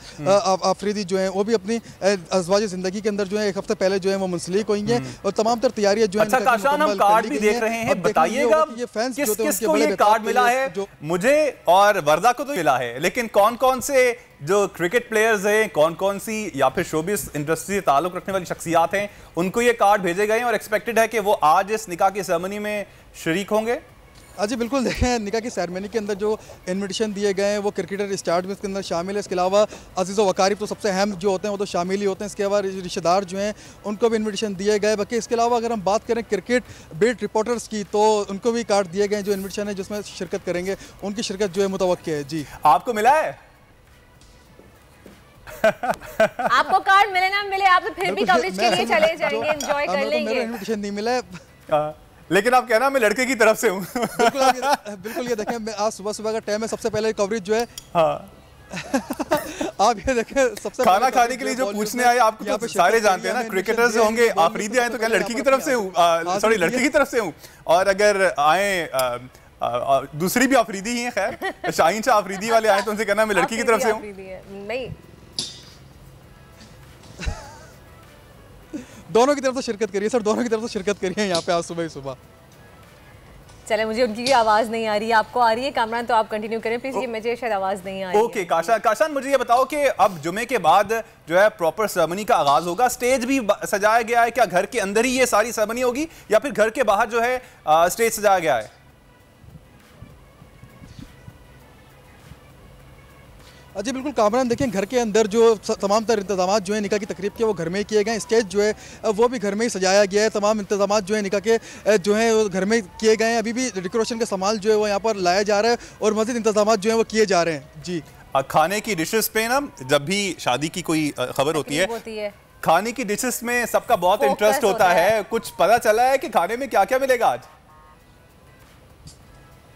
अफरीदी जो है वो भी अपनी अज़वाज ज़िंदगी के अंदर जो है एक हफ्ते पहले जो है वो मुंसलिक हुई हैं और तमाम तर तैयारियां जो है। अच्छा काशान, हम कार्ड भी देख रहे हैं, बताइएगा किसको ये कार्ड मिला है? मुझे और वर्दा को तो मिला है, लेकिन कौन कौन से जो क्रिकेट प्लेयर्स हैं, कौन कौन सी या फिर शोबिस इंडस्ट्री से ताल्लुक रखने वाली शख्सियात हैं, उनको ये कार्ड भेजे गए हैं और एक्सपेक्टेड है कि वो आज इस निकाह की सेरेमनी में शरीक होंगे? जी बिल्कुल देखें, निकाह की सेरेमनी के अंदर जो इन्विटेशन दिए गए हैं वो क्रिकेटर स्टार्स में इसके अंदर शामिल है। इसके अलावा अजीज़ व वकारिब तो सबसे अहम जो होते हैं वो तो शामिल ही होते हैं। इसके अलावा रिश्तेदार जो हैं उनको भी इन्विटेशन दिए गए। बाकी इसके अलावा अगर हम बात करें क्रिकेट बीट रिपोर्टर्स की तो उनको भी कार्ड दिए गए हैं जो इन्विटेशन है जिसमें शिरकत करेंगे, उनकी शिरकत जो है मुतवक्की है। जी आपको मिला है? आपको कार्ड मिले ना मिले, आप तो फिर भी कवरेज के लिए चले जाएंगे, एंजॉय कर लेंगे। मेरा इन्विटेशन नहीं मिला है, लेकिन आप कहना मैं लड़के की तरफ से हूँ। बिल्कुल ये देखें, मैं आज सुबह का टाइम है, सबसे पहले कवरेज जो है। हाँ आप ये देखें, सबसे खाना खाने के लिए जो पूछने आए आपको तो सारे जानते हैं ना, क्रिकेटर्स होंगे, आफरीदी आए तो क्या लड़की की तरफ से हूँ, सॉरी लड़की की तरफ से हूँ। और अगर आए दूसरी भी आफरीदी ही है, खैर शाहीन शाह अफरीदी वाले आए तो उनसे कहना मैं लड़की की तरफ से हूँ। दोनों की तरफ से शिरकत करिए सर, दोनों की तरफ से शिरकत करिए यहाँ पे आज सुबह ही सुबह। चले, मुझे उनकी आवाज़ नहीं आ रही है, आपको आ रही है कामरान, तो आप कंटिन्यू करें प्लीज, ये मुझे शायद आवाज़ नहीं आ रही है। ओके काशान, मुझे ये बताओ कि अब जुमे के बाद जो है प्रॉपर सेरेमनी का आगाज होगा, स्टेज भी सजाया गया है, क्या घर के अंदर ही ये सारी सेरेमनी होगी या फिर घर के बाहर जो है स्टेज सजाया गया है? जी बिल्कुल कामरान, देखें घर के अंदर जो तमाम तर इंतजाम जो है निकाह की तकरीब के वो घर में ही किए गए। स्टेज जो है वो भी घर में ही सजाया गया है। तमाम इंतजाम जो है निकाह के जो है वो घर में किए गए हैं। अभी भी डेकोरेशन का सामान जो है वो यहाँ पर लाया जा रहा है और मज़ीद इंतजाम जो है वो किए जा रहे हैं। जी खाने की डिशेस पे ना, जब भी शादी की कोई खबर होती है खाने की डिशेस में सबका बहुत इंटरेस्ट होता है। कुछ पता चला है कि खाने में क्या क्या मिलेगा आज?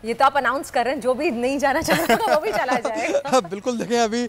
ये तो आप अनाउंस कर रहे हैं, जो भी नहीं जाना चाह रहा वो भी चला जाएगा। बिल्कुल देखें, अभी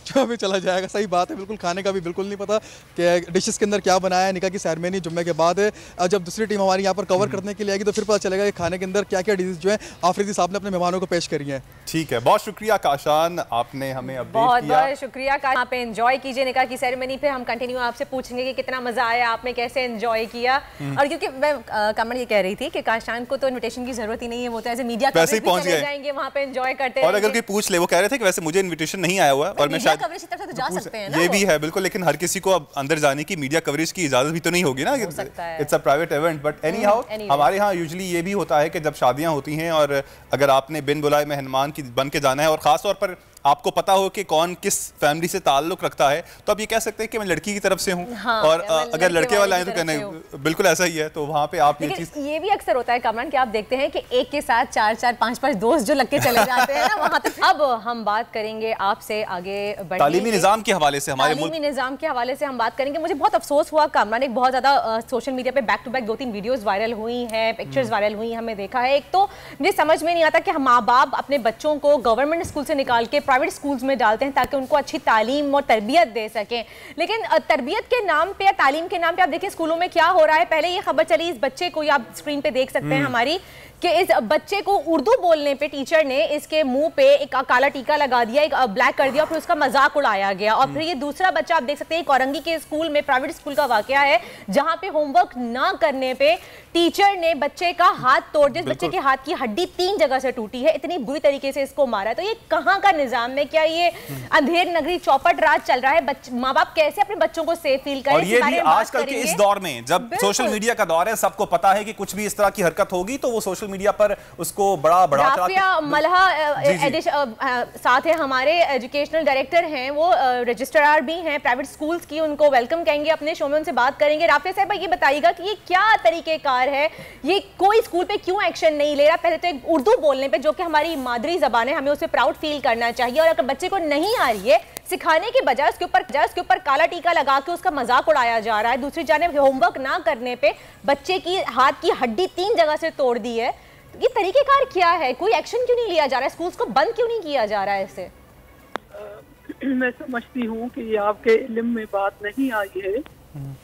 जो अभी चला जाएगा, सही बात है। बिल्कुल खाने का भी बिल्कुल नहीं पता कि डिशेस के अंदर क्या बनाया है। निकाह की सेरेमनी जुम्मे के बाद है, जब दूसरी टीम हमारी यहाँ पर कवर करने के लिए आएगी तो फिर पता चलेगा कि खाने के अंदर क्या क्या डिशेस जो है आफरीदी साहब ने अपने मेहमानों को पेश करी हैं। ठीक है, बहुत शुक्रिया काशान, आपने हमें अपडेट किया। बहुत शुक्रिया काशान, आप एंजॉय कीजिए निकाह की सेरेमनी। फिर हम कंटिन्यू आपसे पूछेंगे कि कितना मजा आया, आपने कैसे एंजॉय किया। और क्योंकि मैं कमर ये कह रही थी कि काशान को तो इन्विटेशन की जरूरत ही नहीं है, वो तो ऐसे मीडिया कवरेज भी चले जाएंगे वहाँ पे एंजॉय करते हैं। और अगर कोई पूछ ले, वो कह रहे थे कि वैसे मुझे इन्विटेशन नहीं आया हुआ है और मैं शायद कवरेज की तरफ से जा सकते हैं ना, ये भी है बिल्कुल, लेकिन हर किसी को अब अंदर जाने की मीडिया कवरेज की इजाजत भी तो नहीं होगी ना, it's a private event. But any how हमारे यहाँ यूजुअली ये भी होता है कि जब शादियाँ होती हैं और अगर आपने बिन बुलाए मेहमान की बन के जाना है और खास तौर पर आपको पता हो कि कौन किस फैमिली से ताल्लुक रखता है, तो आप ये कह सकते हैं कि मैं लड़की की तरफ से हूँ। हाँ, और अगर लड़के वाला है तो कहने बिल्कुल ऐसा ही है, तो वहाँ पे आप ये चीज, ये भी अक्सर होता है कमरान कि आप देखते हैं कि एक के साथ 4-4, 5-5 दोस्त जो लग के चले जाते हैं ना वहाँ तक। अब हम बात करेंगे आपसे आगे तालीमी निज़ाम के हवाले से, हमारे तालीमी निज़ाम के हवाले से हम बात करेंगे। मुझे बहुत अफसोस हुआ कमरान, एक बहुत ज्यादा सोशल मीडिया पे back to back 2-3 videos viral हुई हैं, पिक्चर्स वायरल हुई, हमें देखा है। एक तो मुझे समझ में नहीं आता कि माँ बाप अपने बच्चों को गवर्नमेंट स्कूल से निकाल के प्राइवेट स्कूल्स में डालते हैं ताकि उनको अच्छी तालीम और तरबियत दे सकें, लेकिन तरबियत के नाम पे या तालीम के नाम पे आप देखिए स्कूलों में क्या हो रहा है। पहले ये खबर चली, इस बच्चे को आप स्क्रीन पे देख सकते हैं हमारी, कि इस बच्चे को उर्दू बोलने पे टीचर ने इसके मुंह पे एक काला टीका लगा दिया, एक ब्लैक कर दिया, फिर उसका मजाक उड़ाया गया। और फिर ये दूसरा बच्चा आप देख सकते हैं औरंगी के स्कूल में, प्राइवेट स्कूल का वाकया है, जहां पे होमवर्क ना करने पे टीचर ने बच्चे का हाथ तोड़ दिया, बच्चे के हाथ की हड्डी 3 जगह से टूटी है, इतनी बुरी तरीके से इसको मारा है। तो ये कहाँ का निजाम है? क्या ये अंधेर नगरी चौपट राज चल रहा है? माँ बाप कैसे अपने बच्चों को सेफ फील करें? और ये भी आजकल के इस दौर में जब सोशल मीडिया का दौर है, सबको पता है कि कुछ भी इस तरह की हरकत होगी तो वो सोशल मीडिया पर उसको बड़ा मलहा साथ है, हमारे एजुकेशनल डायरेक्टर हैं, वो रजिस्ट्रार भी हैं प्राइवेट स्कूल्स की, उनको वेलकम कहेंगे अपने शो में, उनसे बात करेंगे। राफिया साहब ये बताइएगा कि ये क्या तरीकेकार है, ये कोई स्कूल पे क्यों एक्शन नहीं ले रहा? पहले तो एक उर्दू बोलने पे, जो कि हमारी मादरी जबान है, हमें उस पर प्राउड फील करना चाहिए, और अगर बच्चे को नहीं आ रही है सिखाने के बजाय उसके ऊपर काला टीका लगा के उसका मजाक उड़ाया जा रहा है। दूसरी जानिब होमवर्क ना करने पे बच्चे की हाथ की हड्डी 3 जगह से तोड़ दी है। ये तरीकेकार क्या है? कोई एक्शन क्यों नहीं लिया जा रहा है? स्कूल्स को बंद क्यों नहीं किया जा रहा है इससे? मैं समझती हूँ कि ये आपके इल्म में बात नहीं आई है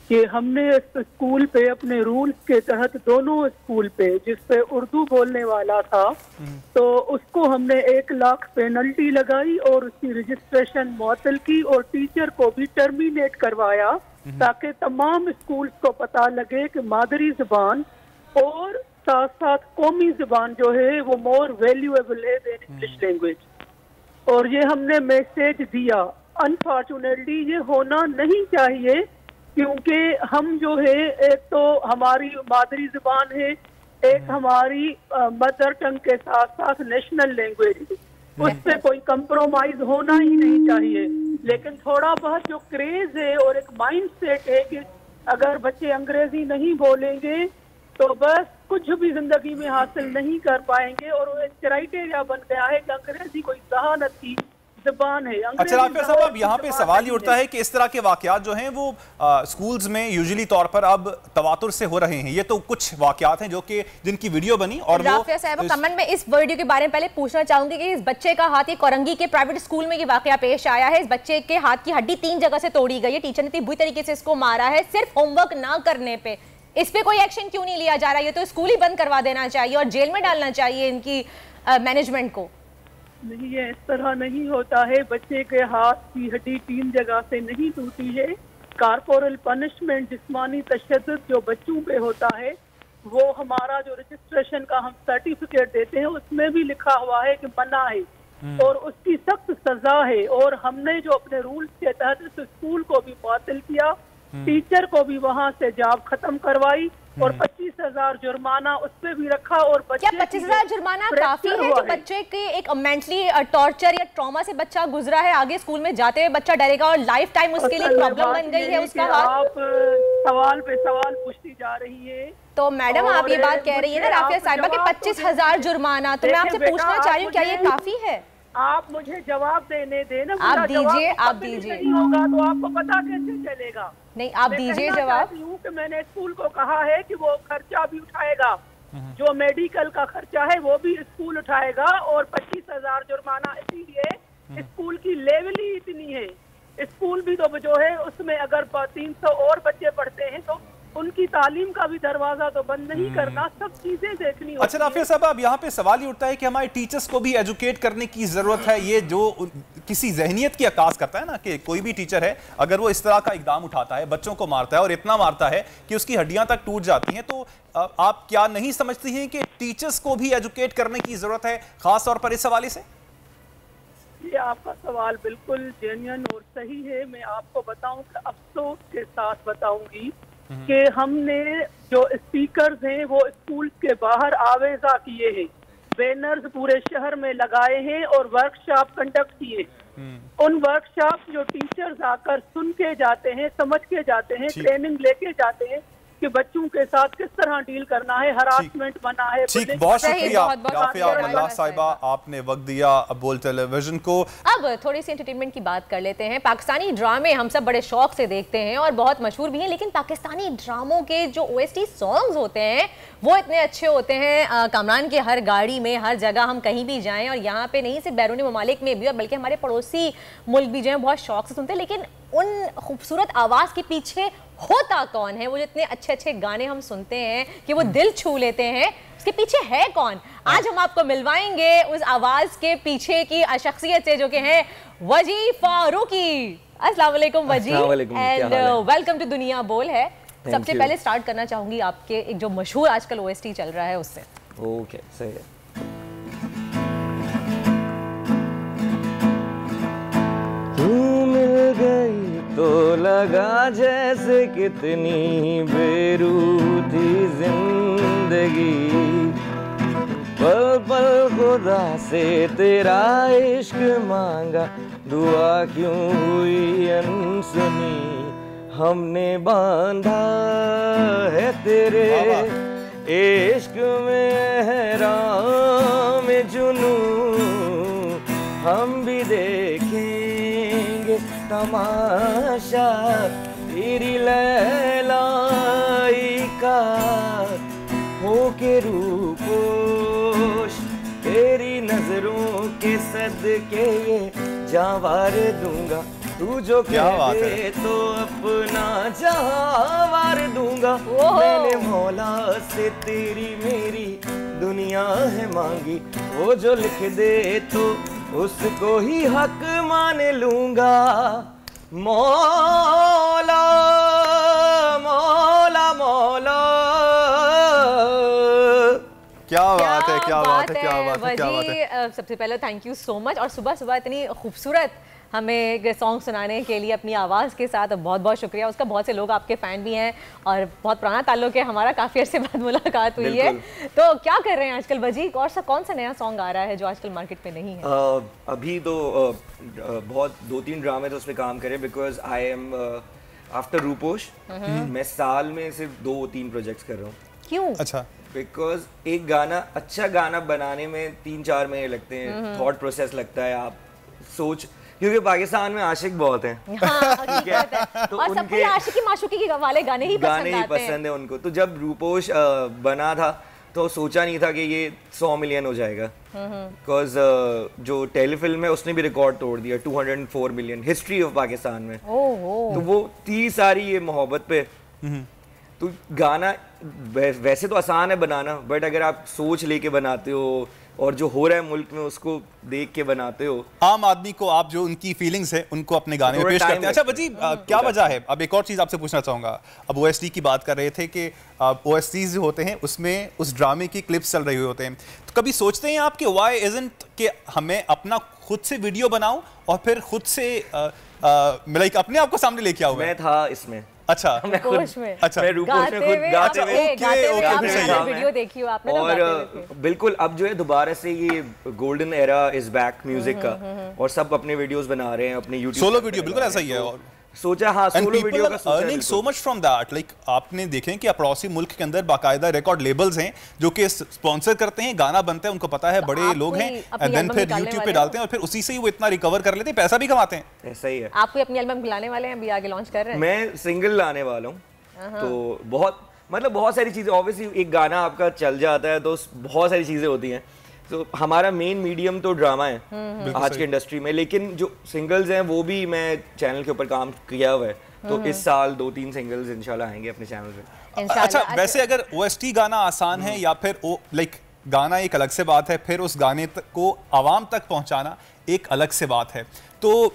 कि हमने स्कूल पे अपने रूल्स के तहत दोनों स्कूल पे जिस पे उर्दू बोलने वाला था तो उसको हमने 1 लाख पेनल्टी लगाई और उसकी रजिस्ट्रेशन मुअत्तल की और टीचर को भी टर्मिनेट करवाया, ताकि तमाम स्कूल्स को पता लगे कि मादरी जुबान और साथ साथ कौमी जुबान जो है वो मोर वैल्यूएबल है देन इंग्लिश लैंग्वेज। और ये हमने मैसेज दिया। अनफॉर्चुनेटली ये होना नहीं चाहिए, क्योंकि हम जो है एक तो हमारी मादरी जुबान है, एक हमारी मदर टंग के साथ साथ नेशनल लैंग्वेज है, उस पर कोई कंप्रोमाइज होना ही नहीं चाहिए। लेकिन थोड़ा बहुत जो क्रेज है और एक माइंड सेट है कि अगर बच्चे अंग्रेजी नहीं बोलेंगे तो बस कुछ भी जिंदगी में हासिल नहीं कर पाएंगे, और वो एक क्राइटेरिया बन गया है कि अंग्रेजी कोई जहानत की ज़बान है। अच्छा राफिया साहब, अब यहाँ पे सवाल ये उठता है कि इस तरह के वाकयात जो हैं वो स्कूल्स में यूजुअली तौर पर अब तवातुर से हो रहे हैं। ये तो कुछ वाकयात हैं जो कि जिनकी वीडियो बनी, और राफिया साहब कमेंट में इस वीडियो के बारे में पहले पूछना चाहूंगी कि इस बच्चे का हाथ, एक औरंगी के प्राइवेट स्कूल में ये वाकया पेश आया है, इस बच्चे के हाथ की हड्डी 3 जगह से तोड़ी गई है, टीचर ने इतनी बुरी तरीके से इसको मारा है सिर्फ होमवर्क ना करने पे। इस पे कोई एक्शन क्यों नहीं लिया जा रहा? ये तो स्कूल ही बंद करवा देना चाहिए और जेल में डालना चाहिए इनकी मैनेजमेंट को। नहीं, ये इस तरह नहीं होता है। बच्चे के हाथ की हड्डी 3 जगह से नहीं टूटी है। कॉर्पोरल पनिशमेंट, जिस्मानी तशद्दुद जो बच्चों पे होता है, वो हमारा जो रजिस्ट्रेशन का हम सर्टिफिकेट देते हैं उसमें भी लिखा हुआ है कि मना है और उसकी सख्त सजा है। और हमने जो अपने रूल्स के तहत इस स्कूल को भी मुअत्तल किया, टीचर को भी वहाँ से जॉब खत्म करवाई और 25,000 जुर्माना उस पर भी रखा। और क्या 25,000 जुर्माना काफी है? जो बच्चे के एक मेंटली टॉर्चर या ट्रॉमा से बच्चा गुजरा है, आगे स्कूल में जाते हुए बच्चा डरेगा और लाइफ टाइम उसके लिए प्रॉब्लम बन गई है उसका हाथ। आप सवाल पे सवाल पूछती जा रही है। तो मैडम आप ये बात कह रही है ना राफिया साहिबा कि 25,000 जुर्माना, तो मैं आपसे पूछना चाह रही हूँ क्या ये काफी है? आप मुझे जवाब देने देना। आप दीजिए, आप दीजिए। नहीं होगा तो आपको पता कैसे चलेगा? नहीं, आप दीजिए जवाब। कि मैंने स्कूल को कहा है कि वो खर्चा भी उठाएगा, जो मेडिकल का खर्चा है वो भी स्कूल उठाएगा और 25,000 जुर्माना। इसीलिए स्कूल की लेवल ही इतनी है। स्कूल भी तो जो है उसमें अगर 300 और बच्चे पढ़ते हैं तो उनकी तालीम का भी दरवाजा तो बंद नहीं करना, सब चीजें देखनी होती। अच्छा राफिया साहब, अब यहाँ पे सवाल ये उठता है कि हमारे टीचर्स को भी एजुकेट करने की जरूरत है। ये जो किसी जहनियत की अक्कास करता है ना कि कोई भी टीचर है अगर वो इस तरह का इकदाम उठाता है, बच्चों को मारता है और इतना मारता है कि उसकी हड्डियां तक टूट जाती हैं, तो आप क्या नहीं समझती हैं कि टीचर्स को भी एजुकेट करने की जरूरत है, खास तौर पर इस हवाले से? ये आपका सवाल बिल्कुल जेन्युइन और सही है। मैं आपको बताऊं कि अफसोस के साथ बताऊंगी कि हमने जो स्पीकर्स हैं वो स्कूल के बाहर आवेजा किए हैं, बैनर्स पूरे शहर में लगाए हैं और वर्कशॉप कंडक्ट किए। उन वर्कशॉप जो टीचर्स आकर सुन के जाते हैं, समझ के जाते हैं, ट्रेनिंग लेके जाते हैं कि बच्चों के साथ किस तरह डील करना है, हरासमेंट बना है। ठीक, बहुत शुक्रिया राफिया मल्लाह साहिबा, आपने वक्त दिया बोल टेलीविजन को। अब थोड़ी सी एंटरटेनमेंट की बात कर लेते हैं। पाकिस्तानी ड्रामे हम सब बड़े शौक से देखते हैं और बहुत मशहूर भी हैं, लेकिन पाकिस्तानी ड्रामों के जो OST सॉन्ग्स होते हैं वो इतने अच्छे होते हैं। कामरान के हर गाड़ी में, हर जगह हम कहीं भी जाएं, और यहाँ पे नहीं सिर्फ बैरूनी ममालिक में भी, बल्कि हमारे पड़ोसी मुल्क भी जो है बहुत शौक से सुनते हैं। लेकिन उन खूबसूरत आवाज़ के पीछे होता कौन है? वो जितने अच्छे अच्छे गाने हम सुनते हैं कि वो दिल छू लेते हैं, उसके पीछे है कौन? आज हम आपको मिलवाएंगे उस आवाज के पीछे की शख्सियत से, जो कि है वजी फारूकी। अस्सलाम वालेकुम वजी, एंड वेलकम टू दुनिया बोल है। सबसे पहले स्टार्ट करना चाहूंगी आपके एक जो मशहूर आजकल OST चल रहा है उससे। ओके, सही है। तू मिल गई तो लगा जैसे कितनी बेरूठी जिंदगी, पल पल खुदा से तेरा इश्क मांगा, दुआ क्यों हुई अनसुनी, हमने बांधा है तेरे इश्क में हैरान में जुनू, हम भी देखेंगे तमाशा तेरी लैलाई का, हो के रूपोश तेरी नजरों के सदके ये जावार दूंगा, तू जो कहे तो अपना जहावार दूंगा। मैंने मौला से तेरी मेरी दुनिया है मांगी, वो जो लिख दे तो उसको ही हक मान लूंगा। मौला मौला मौला। क्या बात है, क्या बात है, क्या बात है, क्या बात है। सबसे पहले थैंक यू सो मच, और सुबह सुबह इतनी खूबसूरत हमें सॉन्ग सुनाने के लिए अपनी आवाज़ के साथ बहुत बहुत शुक्रिया। उसका बहुत से लोग आपके फ़ैन भी हैं और बहुत पुराना ताल्लुक है हमारा, काफ़ी अर्से बाद मुलाकात हुई है। तो क्या कर रहे हैं आजकल वजी, और सा कौन सा नया सॉन्ग आ रहा है जो आजकल मार्केट में नहीं है? अभी तो बहुत 2-3 ड्रामे तो उस पर काम करें, because I am after Ruposh मैं साल में सिर्फ 2-3 प्रोजेक्ट्स कर रहा हूँ। क्यों? अच्छा, बिकॉज एक गाना, अच्छा गाना बनाने में 3-4 महीने लगते हैं, थॉट प्रोसेस लगता है, आप सोच, क्योंकि पाकिस्तान में आशिक बहुत हैं। ठीक है, तो और उनके आशिकी माशूकी के वाले गाने ही पसंद है उनको। तो जब रूपोश बना था तो सोचा नहीं था कि ये 100 मिलियन हो जाएगा, बिकॉज जो टेलीफिल्म है उसने भी रिकॉर्ड तोड़ दिया, 204 मिलियन हिस्ट्री ऑफ पाकिस्तान में। तो वो थी सारी ये मोहब्बत पे। तो गाना वैसे तो आसान है बनाना, बट अगर आप सोच लेके बनाते हो और जो हो रहा है मुल्क में उसको देख के बनाते हो, आम आदमी को आप जो उनकी फीलिंग्स है उनको अपने गाने में पेश करते हैं। अच्छा वजी, क्या वजह है? अब एक और चीज़ आपसे पूछना चाहूँगा। अब OST की बात कर रहे थे कि OSTs जो होते हैं उसमें उस ड्रामे की क्लिप्स चल रहे हुए होते हैं, तो कभी सोचते हैं आप कि वाई इजंट कि हमें अपना खुद से वीडियो बनाऊं और फिर खुद से लाइक अपने आप को सामने लेके आऊं? मैं था इसमें। अच्छा, मैं रूपोश में खुद गाते हुए वीडियो देखी हो आपने? और बिल्कुल अब जो है दोबारा से ये golden era is back music का, और सब अपने वीडियोस बना रहे हैं अपने यूट्यूब सोलो वीडियो, बिल्कुल ऐसा ही है। और सोचा हाँ सोलो वीडियो का सोचा, earning so much from that. Like आपने देखें कि पड़ोसी मुल्क के अंदर बाकायदा रिकॉर्ड लेबल्स हैं जो कि स्पॉन्सर करते हैं, गाना बनता है, उनको पता है बड़े लोग हैं, एंड देन फिर यूट्यूब पे डालते हैं और फिर उसी से ही वो इतना रिकवर कर लेते हैं, पैसा भी कमाते हैं। ऐसा ही है। आप कोई अपनी एल्बम लाने वाले हैं, अभी आगे लॉन्च कर रहे हैं? मैं सिंगल लाने वाला हूँ, तो बहुत सारी चीजें, ऑब्वियसली एक गाना आपका चल जाता है तो बहुत सारी चीजें होती हैं। तो हमारा मेन मीडियम तो ड्रामा है आज की इंडस्ट्री में, लेकिन जो सिंगल्स हैं वो भी मैं चैनल के ऊपर काम किया हुआ है, तो इस साल 2-3 सिंगल्स इंशाल्लाह आएंगे अपने चैनल पे। अच्छा, वैसे अगर OST गाना आसान है या फिर लाइक गाना एक अलग से बात है, फिर उस गाने को आवाम तक पहुंचाना एक अलग से बात है, तो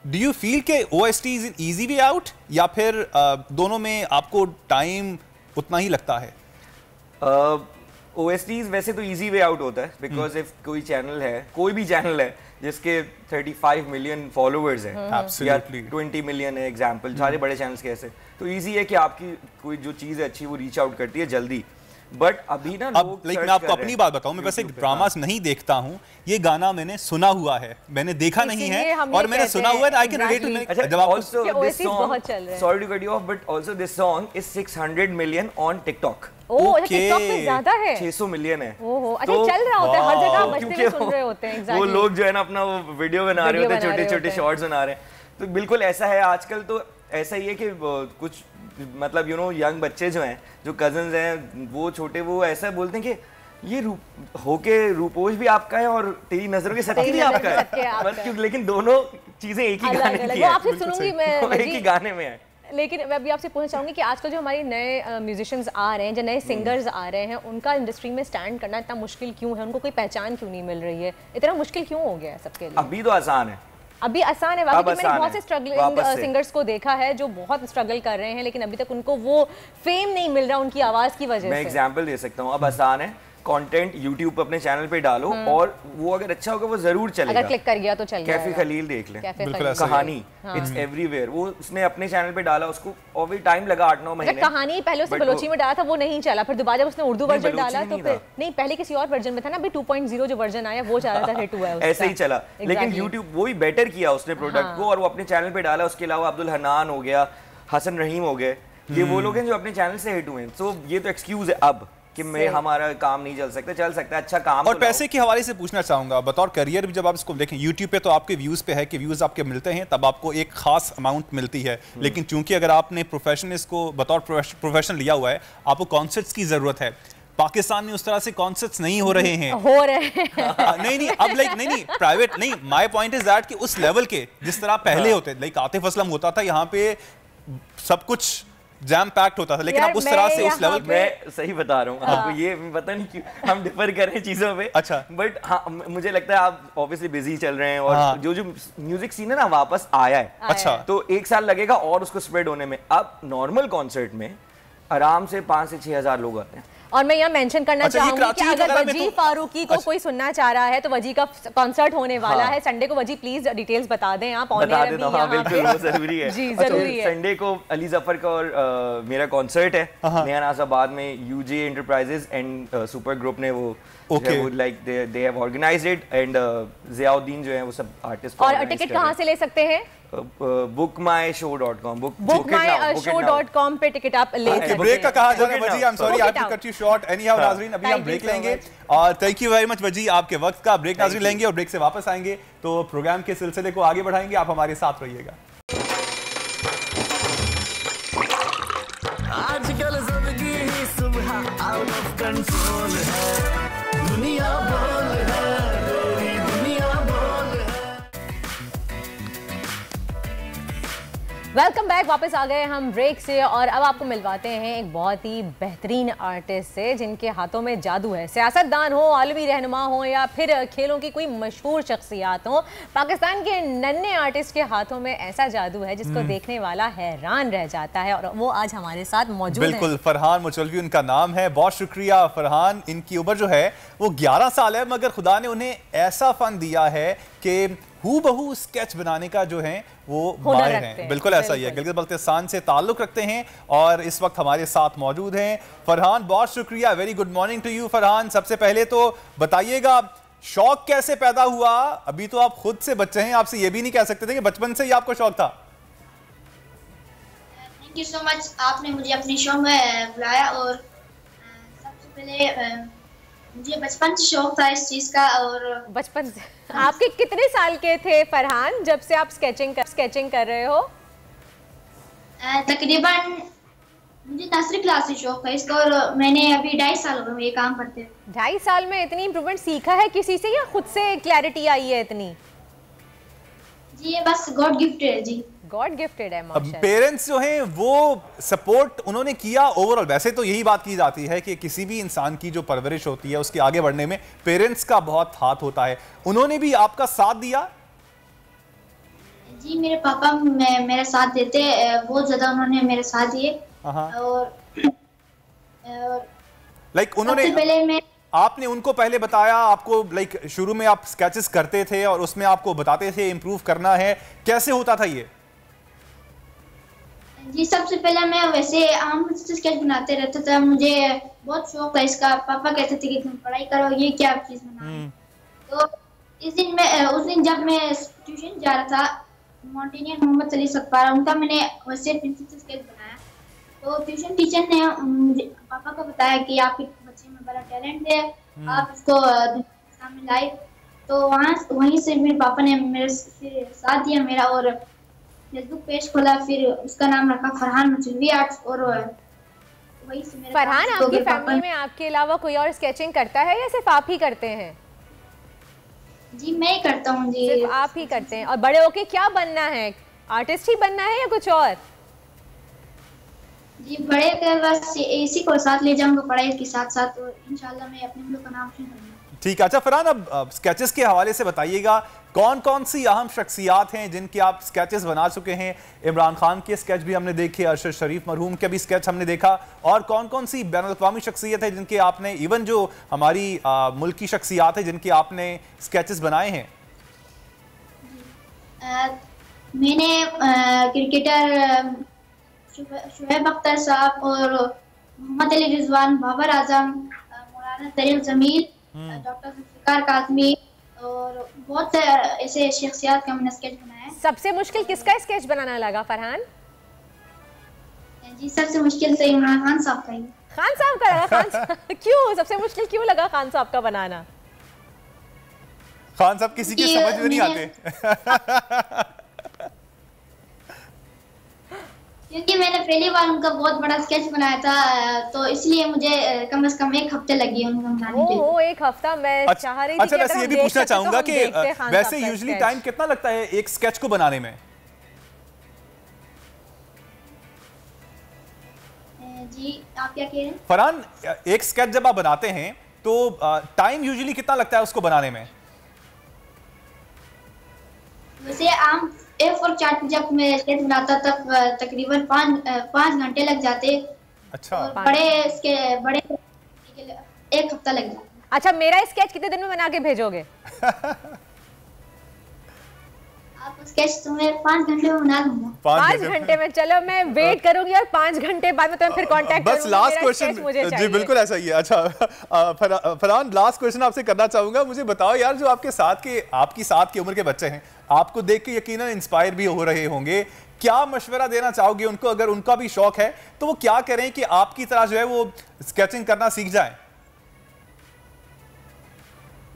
डू यू फील के OST is easy way out या फिर दोनों में आपको टाइम उतना ही लगता है? OSTs वैसे तो इजी वे आउट होता है, बिकॉज इफ कोई चैनल है, कोई भी चैनल है जिसके 35 मिलियन फॉलोअर्स हैं या 20 मिलियन है एग्जाम्पल, सारे बड़े चैनल्स के ऐसे, तो इजी है कि आपकी कोई जो चीज़ है अच्छी वो रीच आउट करती है जल्दी। बट अभी ना लोग लाइक मैं आपको अपनी बात बताऊं, मैं वैसे ड्रामास नहीं देखता हूं, ये गाना मैंने सुना हुआ है, मैंने देखा नहीं है और मैंने सुना हुआ है, आई कैन रिलेट टू। जब also this song, sorry to cut you off, but also this song is 600 million on TikTok. TikTok पे ज्यादा है, 600 मिलियन है। अच्छा, चल रहा होता है हर जगह, बजते हुए सुन रहे होते हैं। वो लोग जो है ना अपना वो वीडियो बना रहे होते हैं, छोटे छोटे शॉर्ट्स बना रहे हैं, तो बिल्कुल ऐसा है आजकल। तो ऐसा ही है कि कुछ मतलब यंग बच्चे जो हैं, जो कजन्स हैं, वो छोटे, वो ऐसा बोलते हैं कि ये होके रूपोश भी आपका है और तेरी नजरों के सत्य भी आपका है, लेकिन दोनों चीजें एक ही गाने की है, आपसे सुनूंगी मैं, एक ही गाने में है। लेकिन मैं भी आपसे पूछना चाहूंगी कि आजकल जो हमारे नए म्यूजिशियंस आ रहे हैं, जो नए सिंगर्स आ रहे हैं, उनका इंडस्ट्री में स्टैंड करना इतना मुश्किल क्यों है? उनको कोई पहचान क्यों नहीं मिल रही है? इतना मुश्किल क्यों हो गया है सबके लिए? अभी तो आसान है, अभी आसान है वाकई। मैंने बहुत से स्ट्रगलिंग सिंगर्स को देखा है जो बहुत स्ट्रगल कर रहे हैं, लेकिन अभी तक उनको वो फेम नहीं मिल रहा उनकी आवाज की वजह से। मैं एग्जांपल दे सकता हूँ, अब आसान है, कंटेंट YouTube अपने चैनल पे डालो और वो अगर अच्छा होगा वो जरूर चलेगा। अगर क्लिक कर गया तो चल गया। कैफे खलील देख ले, कहानी इट्स एवरीवेयर, वो उसने अपने चैनल पे डाला, उसको और भी टाइम लगा 8-9 महीने। कहानी पहले उसने बलोची में डाला था, वो नहीं चला, फिर दोबारा जब उसने उर्दू वर्जन डाला तो फिर नहीं, पहले किसी और वर्जन में था ना, अभी 2.0 जो वर्जन आया वो ज्यादा हिट हुआ है, ऐसे ही चला। लेकिन YouTube वो भी बेटर किया उसने प्रोडक्ट को, और वो अपने चैनल पे डाला। उसके अलावा अब्दुल हन्नान हो गया, हसन रहीम हो गए, ये वो लोग हैं जो अपने चैनल से हिट हुए हैं। तो ये तो एक्सक्यूज है अब कि मैं हमारा काम नहीं चल सकता, चल सकता है अच्छा काम। और पैसे के हवाले से पूछना चाहूंगा, बतौर करियर भी जब आप इसको देखें, YouTube पे तो आपके व्यूज पे है कि व्यूज आपके मिलते हैं, तब आपको एक खास अमाउंट मिलती है, लेकिन चूंकि अगर आपने प्रोफेशन इसको बतौर प्रोफेशन लिया हुआ है, आपको कॉन्सर्ट्स की जरूरत है। पाकिस्तान में उस तरह से कॉन्सर्ट्स नहीं हो रहे हैं, नहीं अब लाइक नहीं प्राइवेट नहीं, माय पॉइंट इज दैट कि उस लेवल के जिस तरह पहले होते, लाइक आतिफ असलम होता था यहाँ पे, सब कुछ जैम पैक्ड होता था, लेकिन अब उस तरह से उस लेवल पे। मैं सही बता रहा हूँ आपको, ये पता नहीं क्यों हम डिफर कर रहे हैं चीजों पे। अच्छा, बट हाँ, मुझे लगता है आप ऑब्वियसली बिजी चल रहे हैं, और जो म्यूजिक सीन है ना वापस आया है। अच्छा, तो 1 साल लगेगा और उसको स्प्रेड होने में। अब नॉर्मल कॉन्सर्ट में आराम से 5 से 6 हज़ार लोग आते हैं। और मैं यहाँ मेंशन करना चाहूंगी कि अगर वजी फारूकी को कोई सुनना चाह रहा है तो वजी का कॉन्सर्ट होने वाला है संडे को। वजी प्लीज डिटेल्स बता दें आप, बता देना। हाँ बिल्कुल, वो जरूरी है। जी जरूरी है। संडे को अली जफर का और मेरा कॉन्सर्ट है नया नाजाबाद में, UJ enterprises and super group ने वो like they have organised it, and Ziauddin जो है वो सब आर्टिस्ट। और टिकट कहाँ से ले सकते हैं? bookmyshow.com bookmyshow.com पे टिकट आप ले सकते हैं। ब्रेक का कहा जा रहा है Waji, I am sorry I have to cut you short. Anyhow नाज़रीन, अभी हम ब्रेक लेंगे और थैंक यू वेरी मच वजी आपके वक्त का। ब्रेक नाज़रीन लेंगे और ब्रेक से वापस आएंगे तो प्रोग्राम के सिलसिले को आगे बढ़ाएंगे, आप हमारे साथ रहिएगा। आजकल जिंदगी ही सुबह आउट ऑफ कंट्रोल है, दुनिया बोल है, तेरी दुनिया बोल है। वेलकम बैक, वापस आ गए हम ब्रेक से और अब आपको मिलवाते हैं एक बहुत ही बेहतरीन आर्टिस्ट से जिनके हाथों में जादू है। सियासतदान हो, आलमी रहनुमा हो या फिर खेलों की कोई मशहूर शख्सियात हो, पाकिस्तान के नन्हे आर्टिस्ट के हाथों में ऐसा जादू है जिसको देखने वाला हैरान रह जाता है, और वो आज हमारे साथ मौजूद है। बिल्कुल, फरहान मुचलवी उनका नाम है। बहुत शुक्रिया फरहान। इनकी उम्र जो है वो 11 साल है, मगर खुदा ने उन्हें ऐसा फन दिया है कि हूबहू स्केच बनाने का जो है वो माहिर हैं। बिल्कुल ऐसा ही है, गिलगित बल्तिस्तान से ताल्लुक रखते हैं और इस वक्त हमारे साथ मौजूद हैं फरहान। बहुत शुक्रिया, very good morning to you Farhan. सबसे पहले तो बताइएगा शौक कैसे पैदा हुआ? अभी तो आप खुद से बच्चे हैं, आपसे ये भी नहीं कह सकते थे कि बचपन से ही आपको शौक था। थैंक यू सो मच, आपने मुझे अपने शो में बुलाया। और सबसे पहले मुझे बचपन से शौक था इस चीज का। और बचपन से आपके कितने साल के थे फरहान जब से आप स्केचिंग कर रहे हो? तकरीबन मुझे 10वीं क्लास से शौक है इसका, और मैंने अभी 2.5 साल हो गए ये काम करते हैं। 2.5 साल में इतनी इम्प्रूवमेंट सीखा है किसी से या खुद से क्लैरिटी आई है इतनी? जी ये बस गॉड गिफ्ट है जी। गॉड गिफ्टेड है माशाल्लाह। पेरेंट्स जो हैं वो सपोर्ट उन्होंने किया ओवरऑल। वैसे तो यही बात की जाती है कि किसी भी इंसान की जो परवरिश होती है उसके आगे बढ़ने में पेरेंट्स का बहुत हाथ होता है। उन्होंने भी आपका साथ दिया? जी मेरे पापा मेरा साथ देते, बहुत ज्यादा उन्होंने मेरे साथ दिए। और लाइक उन्होंने पहले आपने उनको पहले बताया, आपको लाइक शुरू में आप स्केचेस करते थे और उसमें आपको बताते थे इम्प्रूव करना है, कैसे होता था ये? जी सबसे पहले मैं वैसे आम स्केच बनाते रहता था, मुझे बहुत शौक था इसका। पापा कहते थे कि तुम पढ़ाई करो, ये क्या चीज बना। तो उस दिन जब मैं ट्यूशन जा रहा था, माउंटेनियर मोहम्मद अली सतपारा, उनका मैंने वैसे पेंसिल स्केच बनाया। तो ट्यूशन टीचर ने मुझे पापा को बताया कि आपके बच्चे में बड़ा टैलेंट है, आप इसको सामने लाए। तो वहीं से मेरे पापा ने मेरे साथ दिया मेरा, और फेसबुक पेज खोला, फिर उसका नाम रखा फरहान मचलवी आर्ट्स। और वही से मेरे फरहान, आपकी फैमिली में आपके अलावा कोई और स्केचिंग करता है या सिर्फ आप ही करते हैं? जी मैं ही करता हूँ जी, सिर्फ आप ही करते हैं। और बड़े होके क्या बनना है? आर्टिस्ट ही बनना है या कुछ और? जी बड़े के बस इसी को साथ ले जाऊंगा पढ़ाई के साथ साथ, तो इंशाल्लाह मैं अपने मुल्क का नाम रोशन करूंगा। ठीक है। अच्छा फरहान, अब स्केचेस के हवाले से बताइएगा, कौन कौन सी अहम शख्सियात हैं जिनके आप स्केचेस बना चुके हैं? इमरान खान के स्केच भी हमने देखे, अरशद शरीफ मरहूम के भी स्केच हमने देखा, और कौन कौन सी बैनुल-अक़वामी शख्सियत है जिनके आपने, इवन जो हमारी मुल्क की शख्सियात है जिनके आपने स्केचेस बनाए हैं? मैंने क्रिकेटर शुएब अख्तर साहब और मोहम्मद अली रिजवान, बाबर आजम, मौलाना तरीक़ जमील, डॉक्टर ज़ुल्फ़िकार काज़मी और बहुत ऐसे शख्सियत का मैंने स्केच बनाया है। सबसे मुश्किल किसका स्केच बनाना लगा फरहान? जी सबसे मुश्किल तो इमरान खान साहब का ही। खान साहब का लगा? खान साहब क्यों सबसे मुश्किल क्यों लगा खान साहब का बनाना? खान साहब किसी की समझ में नहीं आते। क्योंकि मैंने पहली बार उनका बहुत बड़ा स्केच बनाया था, तो इसलिए मुझे कम से कम 1 हफ्ते लगे उनको बनाने के लिए। 1 हफ्ता मैं चाह रही थी। अच्छा, वैसे ये भी पूछना चाहूंगा कि वैसे यूजुअली टाइम कितना लगता है एक स्केच को बनाने में? जी आप क्या कह रहे हैं? फरहान, एक स्केच जब आप बनाते हैं तो टाइम यूजुअली कितना लगता है उसको बनाने में? वैसे आम A4 चार्ट जब मैं स्केच बनाता तब तकरीबन 5 घंटे लग जाते। अच्छा। और बड़े 1 हफ्ता लग जाता। अच्छा, मेरा स्केच कितने दिन में बना के भेजोगे? आप स्केच तुम्हें 5 घंटे में बना दूंगा। 5 घंटे में? चलो मैं वेट करूंगी और 5 घंटे बाद में तुम्हें फिर कांटेक्ट करूंगी। बस लास्ट क्वेश्चन। जी बिल्कुल ऐसा ही है। अच्छा फरहान, लास्ट क्वेश्चन आपसे करना चाहूंगा, मुझे बताओ यार, जो आपके आपकी साथ की उम्र के बच्चे हैं, आपको देख के यकीनन इंस्पायर भी हो रहे होंगे, क्या मशवरा देना चाहोगे उनको? अगर उनका भी शौक है तो वो क्या करें कि आपकी तरह जो है वो स्केचिंग करना सीख जाएं?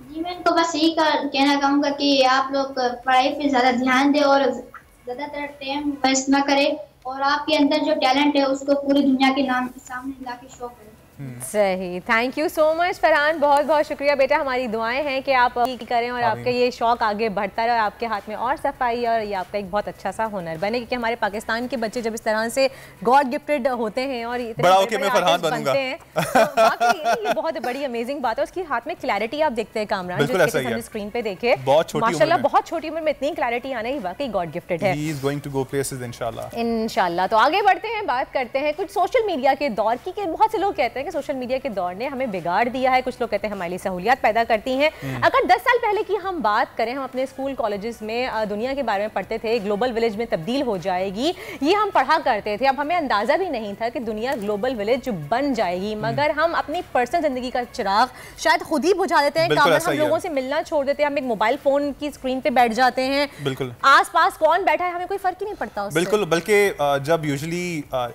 जी मैं इनको बस यही कहना चाहूंगा कि आप लोग पढ़ाई पे ज्यादा ध्यान दें और ज्यादातर टाइम वेस्ट ना करें, और आपके अंदर जो टैलेंट है उसको पूरी दुनिया के सामने ला के शो करें। सही, thank you so much Farhan, बहुत बहुत शुक्रिया बेटा। हमारी दुआएं हैं कि आप करें और आपका ये शौक आगे बढ़ता रहे और आपके हाथ में और सफाई और ये आपका एक बहुत अच्छा सा हुनर बने, क्योंकि हमारे पाकिस्तान के बच्चे जब इस तरह से गॉड गिफ्टेड होते हैं और इतने बनते हैं तो ये बहुत बड़ी अमेजिंग बात है। उसके हाथ में क्लैरिटी आप देखते हैं कामरान, जो हमने स्क्रीन पे देखे, माशाल्लाह बहुत छोटी उम्र में इतनी क्लैरिटी आना ही वाकई गॉड गिफ्टेड है। He is going to go places इंशाल्लाह। तो आगे बढ़ते हैं, बात करते हैं कुछ सोशल मीडिया के दौर की। बहुत से लोग कहते हैं कि सोशल मीडिया के दौर ने हमें बिगाड़ दिया है, कुछ लोग कहते हैं हमारी सहूलियत पैदा करती हैं। अगर 10 साल पहले की हम बात करें, हम अपने स्कूल कॉलेजेस में दुनिया के बारे में पढ़ते थे, ग्लोबल विलेज में तब्दील हो जाएगी, ये हम पढ़ा करते थे। अब हमें अंदाजा भी नहीं था कि दुनिया ग्लोबल विलेज बन जाएगी, मगर हम अपनी पर्सनल जिंदगी का चिराग शायद खुद ही बुझा देते हैं। हम लोगों से मिलना छोड़ देते हैं, हम एक मोबाइल फोन की स्क्रीन पे बैठ जाते हैं, बिल्कुल आस पास कौन बैठा है हमें कोई फर्क ही नहीं पड़ता उससे। बिल्कुल, बल्कि जब यूजुअली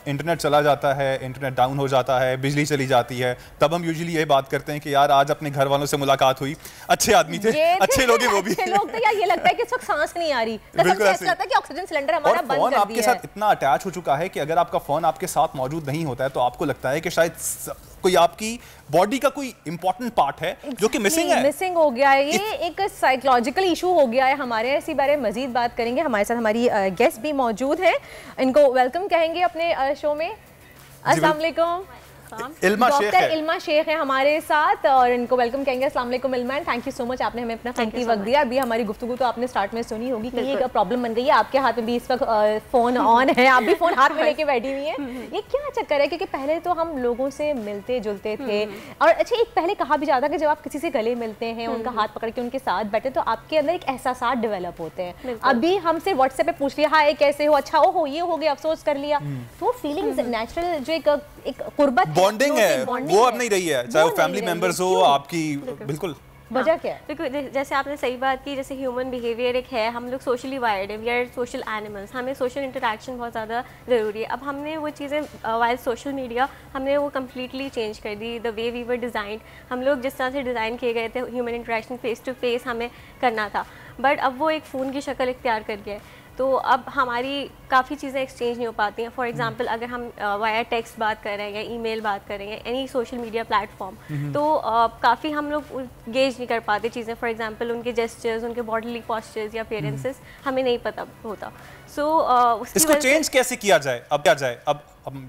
इंटरनेट चला जाता है, इंटरनेट डाउन हो जाता है, बिजली चली जाती है, तब हम यूजुअली ये बात करते हैं कि यार आज अपने घर वालों से मुलाकात हुई, अच्छे आदमी थे, अच्छे लोग हैं वो भी, अच्छे लोग थे यार, ये लगता है कि इस वक्त सांस नहीं आ रही, बिल्कुल ऐसा लगता है कि ऑक्सीजन सिलेंडर हमारा बंद कर दिया है। आपके साथ इतना अटैच हो चुका है कि अगर आपका फोन आपके साथ मौजूद नहीं होता है तो आपको लगता है कि शायद कोई आपकी बॉडी का कोई इंपॉर्टेंट पार्ट है जो कि मिसिंग है, मिसिंग हो गया है। ये एक साइकोलॉजिकल इशू हो गया है हमारे। इसी बारे में मजीद बात करेंगे। हमारे साथ हमारी गेस्ट भी मौजूद हैं, इनको वेलकम कहेंगे अपने शो में। अस्सलाम वालेकुम। डॉक्टर इल्मा शेख है हमारे साथ और इनको वेलकम कहेंगे। अस्सलाम वालेकुम इल्मा, थैंक यू सो मच, आपने हमें अपना कीमती वक्त दिया। अभी हमारी गुफ्तगू तो आपने स्टार्ट में सुनी होगी कि ये एक प्रॉब्लम बन गई है। आपके हाथ में भी इस वक्त फोन ऑन है, आप भी फोन हाथ में लेके बैठी हुई हैं। ये क्या चक्कर है? क्योंकि पहले तो हम लोगों से मिलते जुलते थे और अच्छा, एक पहले कहा भी जाता कि जब आप किसी से गले मिलते हैं, उनका हाथ पकड़ के उनके साथ बैठे तो आपके अंदर एक एहसास डेवलप होते हैं। अभी हमसे व्हाट्सएप पे पूछ लिया, हाय कैसे हो, अच्छा हो ये हो गया, अफसोस कर लिया, तो फीलिंग्स नेचुरल जो एक कुर्बत बॉन्डिंग है वो अब नहीं रही है, चाहे वो फैमिली मेंबर्स हो आपकी। बिल्कुल वजह क्या है? देखो जैसे आपने सही बात की, जैसे ह्यूमन बिहेवियर एक है, हम लोग सोशली वायर्ड है, वी आर सोशल एनिमल्स, हमें सोशल इंटरेक्शन बहुत ज़्यादा ज़रूरी है। अब हमने वो चीज़ें वाइल सोशल मीडिया हमने वो कम्प्लीटली चेंज कर दी। The way we were designed, हम लोग जिस तरह से डिज़ाइन किए गए थे human interaction face to face हमें करना था, बट अब वो एक फ़ोन की शक्ल इख्तियार कर गया है। तो अब हमारी काफ़ी चीज़ें एक्सचेंज नहीं हो पाती हैं। फॉर एग्जांपल अगर हम वाया टेक्स्ट बात कर रहे हैं या ईमेल बात कर रहे हैं, एनी सोशल मीडिया प्लेटफॉर्म, तो काफ़ी हम लोग गेज नहीं कर पाते चीज़ें। फॉर एग्जांपल उनके जेस्चर्स, उनके बॉडीली पोस्चर्स या अपीयरेंसेस हमें नहीं पता होता। इसको चेंज कैसे किया जाए? अब क्या जाए? अब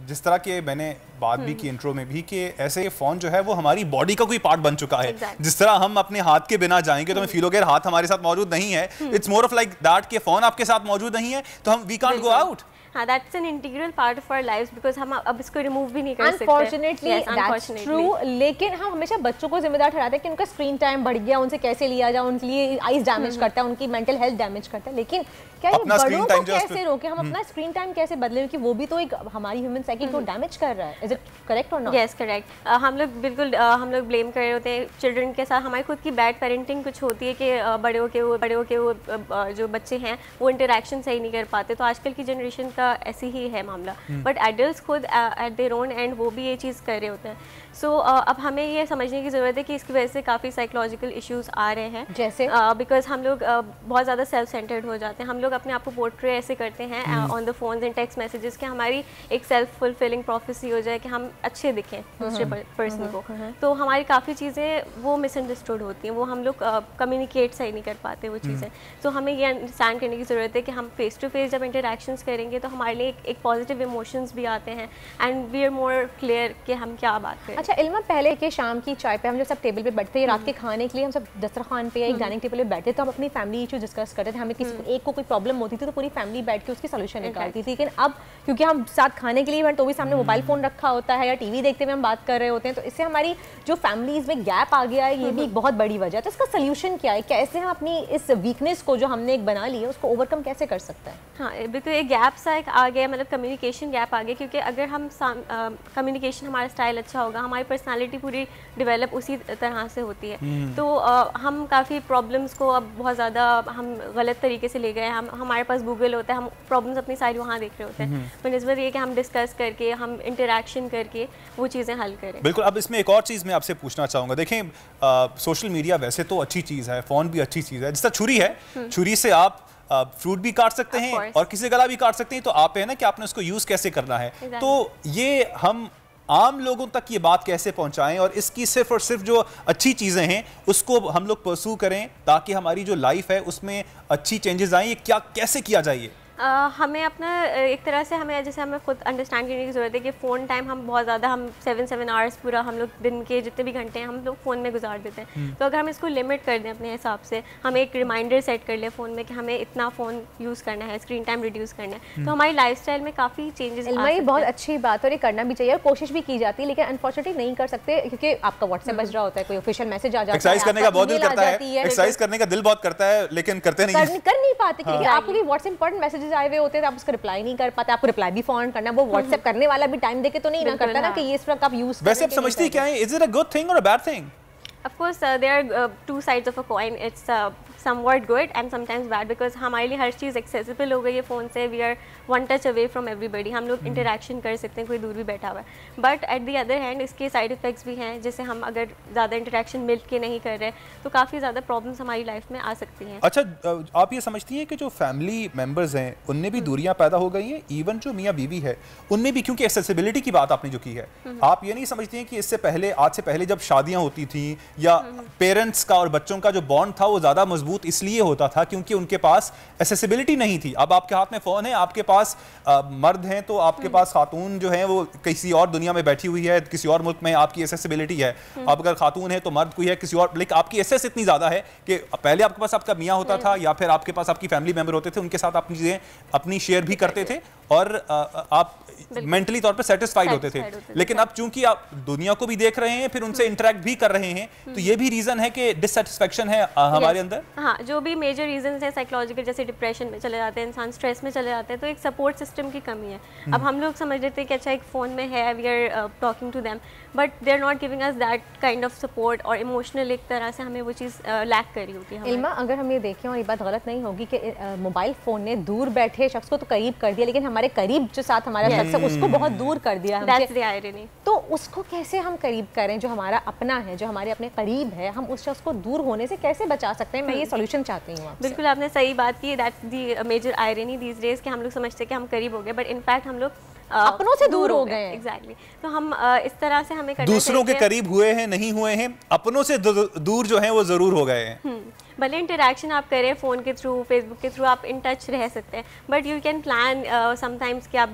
जिस तरह के मैंने बात भी की इंट्रो में भी कि ऐसे ये फोन जो है वो हमारी बॉडी का कोई पार्ट बन चुका है। जिस तरह हम अपने हाथ के बिना जाएंगे तो हमें फील होगा हाथ हमारे साथ मौजूद नहीं है। It's more of like that कि फोन आपके साथ मौजूद नहीं है तो हम वी कांट गो आउट। हाँ, that's an integral part of our lives because हम अब इसको रिमूव भी नहीं कर सकते। Unfortunately that's true. लेकिन हम हमेशा बच्चों को जिम्मेदार ठहराते हैं कि उनका स्क्रीन टाइम बढ़ गया, उनसे कैसे लिया जाए, उनके लिए आईज डैमेज करता है, उनकी मेंटल हेल्थ डैमेज करता है। लेकिन क्या ये बड़ों को कैसे रोके? हम अपना स्क्रीन टाइम कैसे बदले? क्योंकि वो भी तो एक हमारी ह्यूमन साइकिल को डैमेज कर रहा है। इज इट करेक्ट और नॉट? Yes correct. हम लोग बिल्कुल हम लोग ब्लेम कर रहे होते हैं चिल्ड्रन के साथ। हमारी खुद की बैड पेरेंटिंग कुछ होती है कि बड़े के वो जो बच्चे हैं वो इंटरेक्शन सही नहीं कर पाते। तो आजकल की जनरेशन का ऐसी ही है मामला, बट एडल्ट्स खुद एट देयर ओन एंड वो भी ये चीज़ कर रहे होते हैं। सो अब हमें ये समझने की ज़रूरत है कि इसकी वजह से काफ़ी साइकोलॉजिकल इश्यूज आ रहे हैं। जैसे बिकॉज हम लोग बहुत ज़्यादा सेल्फ सेंटर्ड हो जाते हैं। हम लोग अपने आप को पोर्ट्रे ऐसे करते हैं on the phones and text messages कि हमारी एक सेल्फ फुलफिलिंग प्रोफेसी हो जाए कि हम अच्छे दिखें दूसरे पर्सन को। तो हमारी काफ़ी चीज़ें वो मिसअंडरस्टूड होती हैं, वो हम लोग कम्युनिकेट सही नहीं कर पाते वो चीज़ें। तो हमें ये अंडरस्टैंड करने की ज़रूरत है कि हम फेस टू फेस जब इंटरेक्शंस करेंगे तो हमारे लिए एक पॉजिटिव इमोशंस भी आते हैं and we are more clear कि हम क्या बात करें। अच्छा इल्मा, पहले के शाम की चाय पे हम जब सब टेबल पे बैठते थे, रात के खाने के लिए हम सब दस्तरखान पे या एक डाइनिंग टेबल पे बैठते तो हम अपनी फैमिली इशू डिस्कस करते थे। हमें किसी एक को कोई प्रॉब्लम होती थी तो पूरी फैमिली बैठ के उसकी सोल्यूशन निकालती थी। लेकिन अब क्योंकि हम साथ खाने के लिए बैठे तो भी सामने मोबाइल फोन रखा होता है या टीवी देखते हुए हम बात कर रहे होते हैं, तो इससे हमारी जो फैमिलीज में गैप आ गया है, ये भी एक बहुत बड़ी वजह है। तो इसका सोल्यूशन क्या है? कैसे हम अपनी इस वीकनेस को जो हमने एक बना ली है उसको ओवरकम कैसे कर सकते हैं? हाँ बिल्कुल, एक गैप सा एक आ गया, मतलब कम्युनिकेशन गैप आ गया। क्योंकि अगर हम कम्युनिकेशन हमारा स्टाइल अच्छा होगा, हमारी पर्सनालिटी पूरी डेवलप उसी तरह से होती है, तो हम काफ़ी प्रॉब्लम्स को अब बहुत ज़्यादा हम गलत तरीके से ले गए। हम हमारे पास गूगल होता है, हम प्रॉब्लम्स अपनी सारी वहाँ देख रहे होते हैं, बनस्बत ये कि हम डिस्कस करके, हम इंटरेक्शन करके वो चीज़ें हल करें। बिल्कुल। अब इसमें एक और चीज़ मैं आपसे पूछना चाहूँगा। देखें, सोशल मीडिया वैसे तो अच्छी चीज़ है, फ़ोन भी अच्छी चीज़ है। जिस तरह छुरी है, छुरी से आप फ्रूट भी काट सकते हैं और किसी गला भी काट सकते हैं। तो आप है ना कि आपने उसको यूज़ कैसे करना है। तो ये हम आम लोगों तक ये बात कैसे पहुंचाएं और इसकी सिर्फ और सिर्फ जो अच्छी चीज़ें हैं उसको हम लोग परस्यू करें ताकि हमारी जो लाइफ है उसमें अच्छी चेंजेस आएँ। ये क्या कैसे किया जाए? हमें अपना एक तरह से हमें जैसे हमें खुद अंडरस्टैंड करने की ज़रूरत है कि फ़ोन टाइम हम बहुत ज़्यादा हम 7 आवर्स पूरा हम लोग दिन के जितने भी घंटे हैं हम लोग फ़ोन में गुजार देते हैं। तो अगर हम इसको लिमिट कर दें अपने हिसाब से, हम एक रिमाइंडर सेट कर लें फ़ोन में कि हमें इतना फ़ोन यूज़ करना है, स्क्रीन टाइम रिड्यूस करना है, तो हमारी लाइफस्टाइल में काफ़ी चेंजेस। ये बहुत अच्छी बात है और ये करना भी चाहिए और कोशिश भी की जाती है, लेकिन अनफॉर्चुनेटली नहीं कर सकते क्योंकि आपका व्हाट्सएप बज रहा होता है, कोई ऑफिशियल मैसेज आ जाता है, एक्सरसाइज करने का बहुत दिल करता है, एक्सरसाइज करने का दिल बहुत करता है लेकिन करते नहीं, कर नहीं पाते क्योंकि आपको भी व्हाट्सएप इंपॉर्टेंट मैसेजेस आए हुए होते हैं, आप उसका रिप्लाई नहीं कर पाते। आपको रिप्लाई भी फॉरवर्ड करना है, वो व्हाट्सएप करने वाला भी टाइम देके तो नहीं ना करता ना कि ये इस वक्त आप यूज कर। वैसे आप समझती हैं क्या है, is it a good thing और a bad thing? Of course, there are two sides of a coin. It's somewhat good and sometimes bad, because हमारे लिए हर चीज़ एक्सेसिबल हो गई है फ़ोन से. We are one touch away from everybody. हम लोग interaction कर सकते हैं, कोई दूर भी बैठा हुआ है. But at the other hand इसके साइड इफ़ेक्ट्स भी हैं. जैसे हम अगर ज़्यादा इंटरेक्शन मिल के नहीं कर रहे तो काफ़ी ज़्यादा प्रॉब्लम्स हमारी लाइफ में आ सकती हैं. अच्छा, आप ये समझती हैं कि जो फैमिली मेम्बर्स हैं उनमें भी दूरियां पैदा हो गई हैं? इवन जो मियाँ बीवी है उनमें भी, क्योंकि एक्सेसिबिलिटी की बात आपने जो की है, आप ये नहीं समझती हैं कि इससे पहले, आज से पहले जब शादियां होती थी या पेरेंट्स का और बच्चों का जो बॉन्ड था वो ज़्यादा मजबूत इसलिए होता था क्योंकि उनके पास एक्सेसिबिलिटी नहीं थी. अब आपके हाथ में फ़ोन है, आपके पास मर्द हैं तो आपके पास खातून जो है वो किसी और दुनिया में बैठी हुई है, किसी और मुल्क में, आपकी एक्सेसिबिलिटी है. अब अगर खातून है तो मर्द कोई है किसी और, लेकिन आपकी एक्सेस इतनी ज़्यादा है कि पहले आपके पास आपका मियाँ होता था या फिर आपके पास आपकी फैमिली मेम्बर होते थे, उनके साथ आप चीज़ें अपनी शेयर भी करते थे और आप मेंटली तौर पे सेटिस्फाइड होते थे. लेकिन अब चूंकि आप दुनिया को भी देख रहे हैं, फिर उनसे इंटरेक्ट भी कर रहे हैं, तो ये भी रीजन है कि डिससेटिस्फैक्शन है हमारे अंदर. हाँ, जो भी मेजर रीजंस हैं साइकोलॉजिकल, जैसे डिप्रेशन में चले जाते हैं इंसान, स्ट्रेस में चले जाते हैं, तो एक सपोर्ट सिस्टम की कमी है. अब हम लोग समझ लेते हैं कि अच्छा एक फ़ोन में है, we are talking to them, but they are not giving us that kind of support, और इमोशनल एक तरह से हमें वो चीज़ लैक कर रही होती है. इल्मा, अगर हम ये देखें और ये बात गलत नहीं होगी कि मोबाइल फ़ोन ने दूर बैठे शख्स को तो करीब कर दिया, लेकिन हमारे करीब जो साथ हमारा शख्स है उसको बहुत दूर कर दिया. That's the irony. तो उसको कैसे हम करीब करें? जो हमारा अपना है, जो हमारे अपने करीब है, हम उस शख्स को दूर होने से कैसे बचा सकते हैं? मैं ये सॉल्यूशन चाहती हूँ आपसे. बिल्कुल, आपने सही बात की. That's the major irony these days कि हम लोग समझते हैं कि हम करीब हो गए, बट इनफैक्ट हम लोग अपनों से दूर हो गए. एग्जैक्टली. तो हम इस तरह से हमें दूसरों के करीब हुए हैं, नहीं हुए हैं, अपनों से दूर जो हैं वो जरूर हो गए हैं. भले इंटरेक्शन आप करें फ़ोन के थ्रू, फेसबुक के थ्रू, आप इन टच रह सकते हैं, but you can plan sometimes कि आप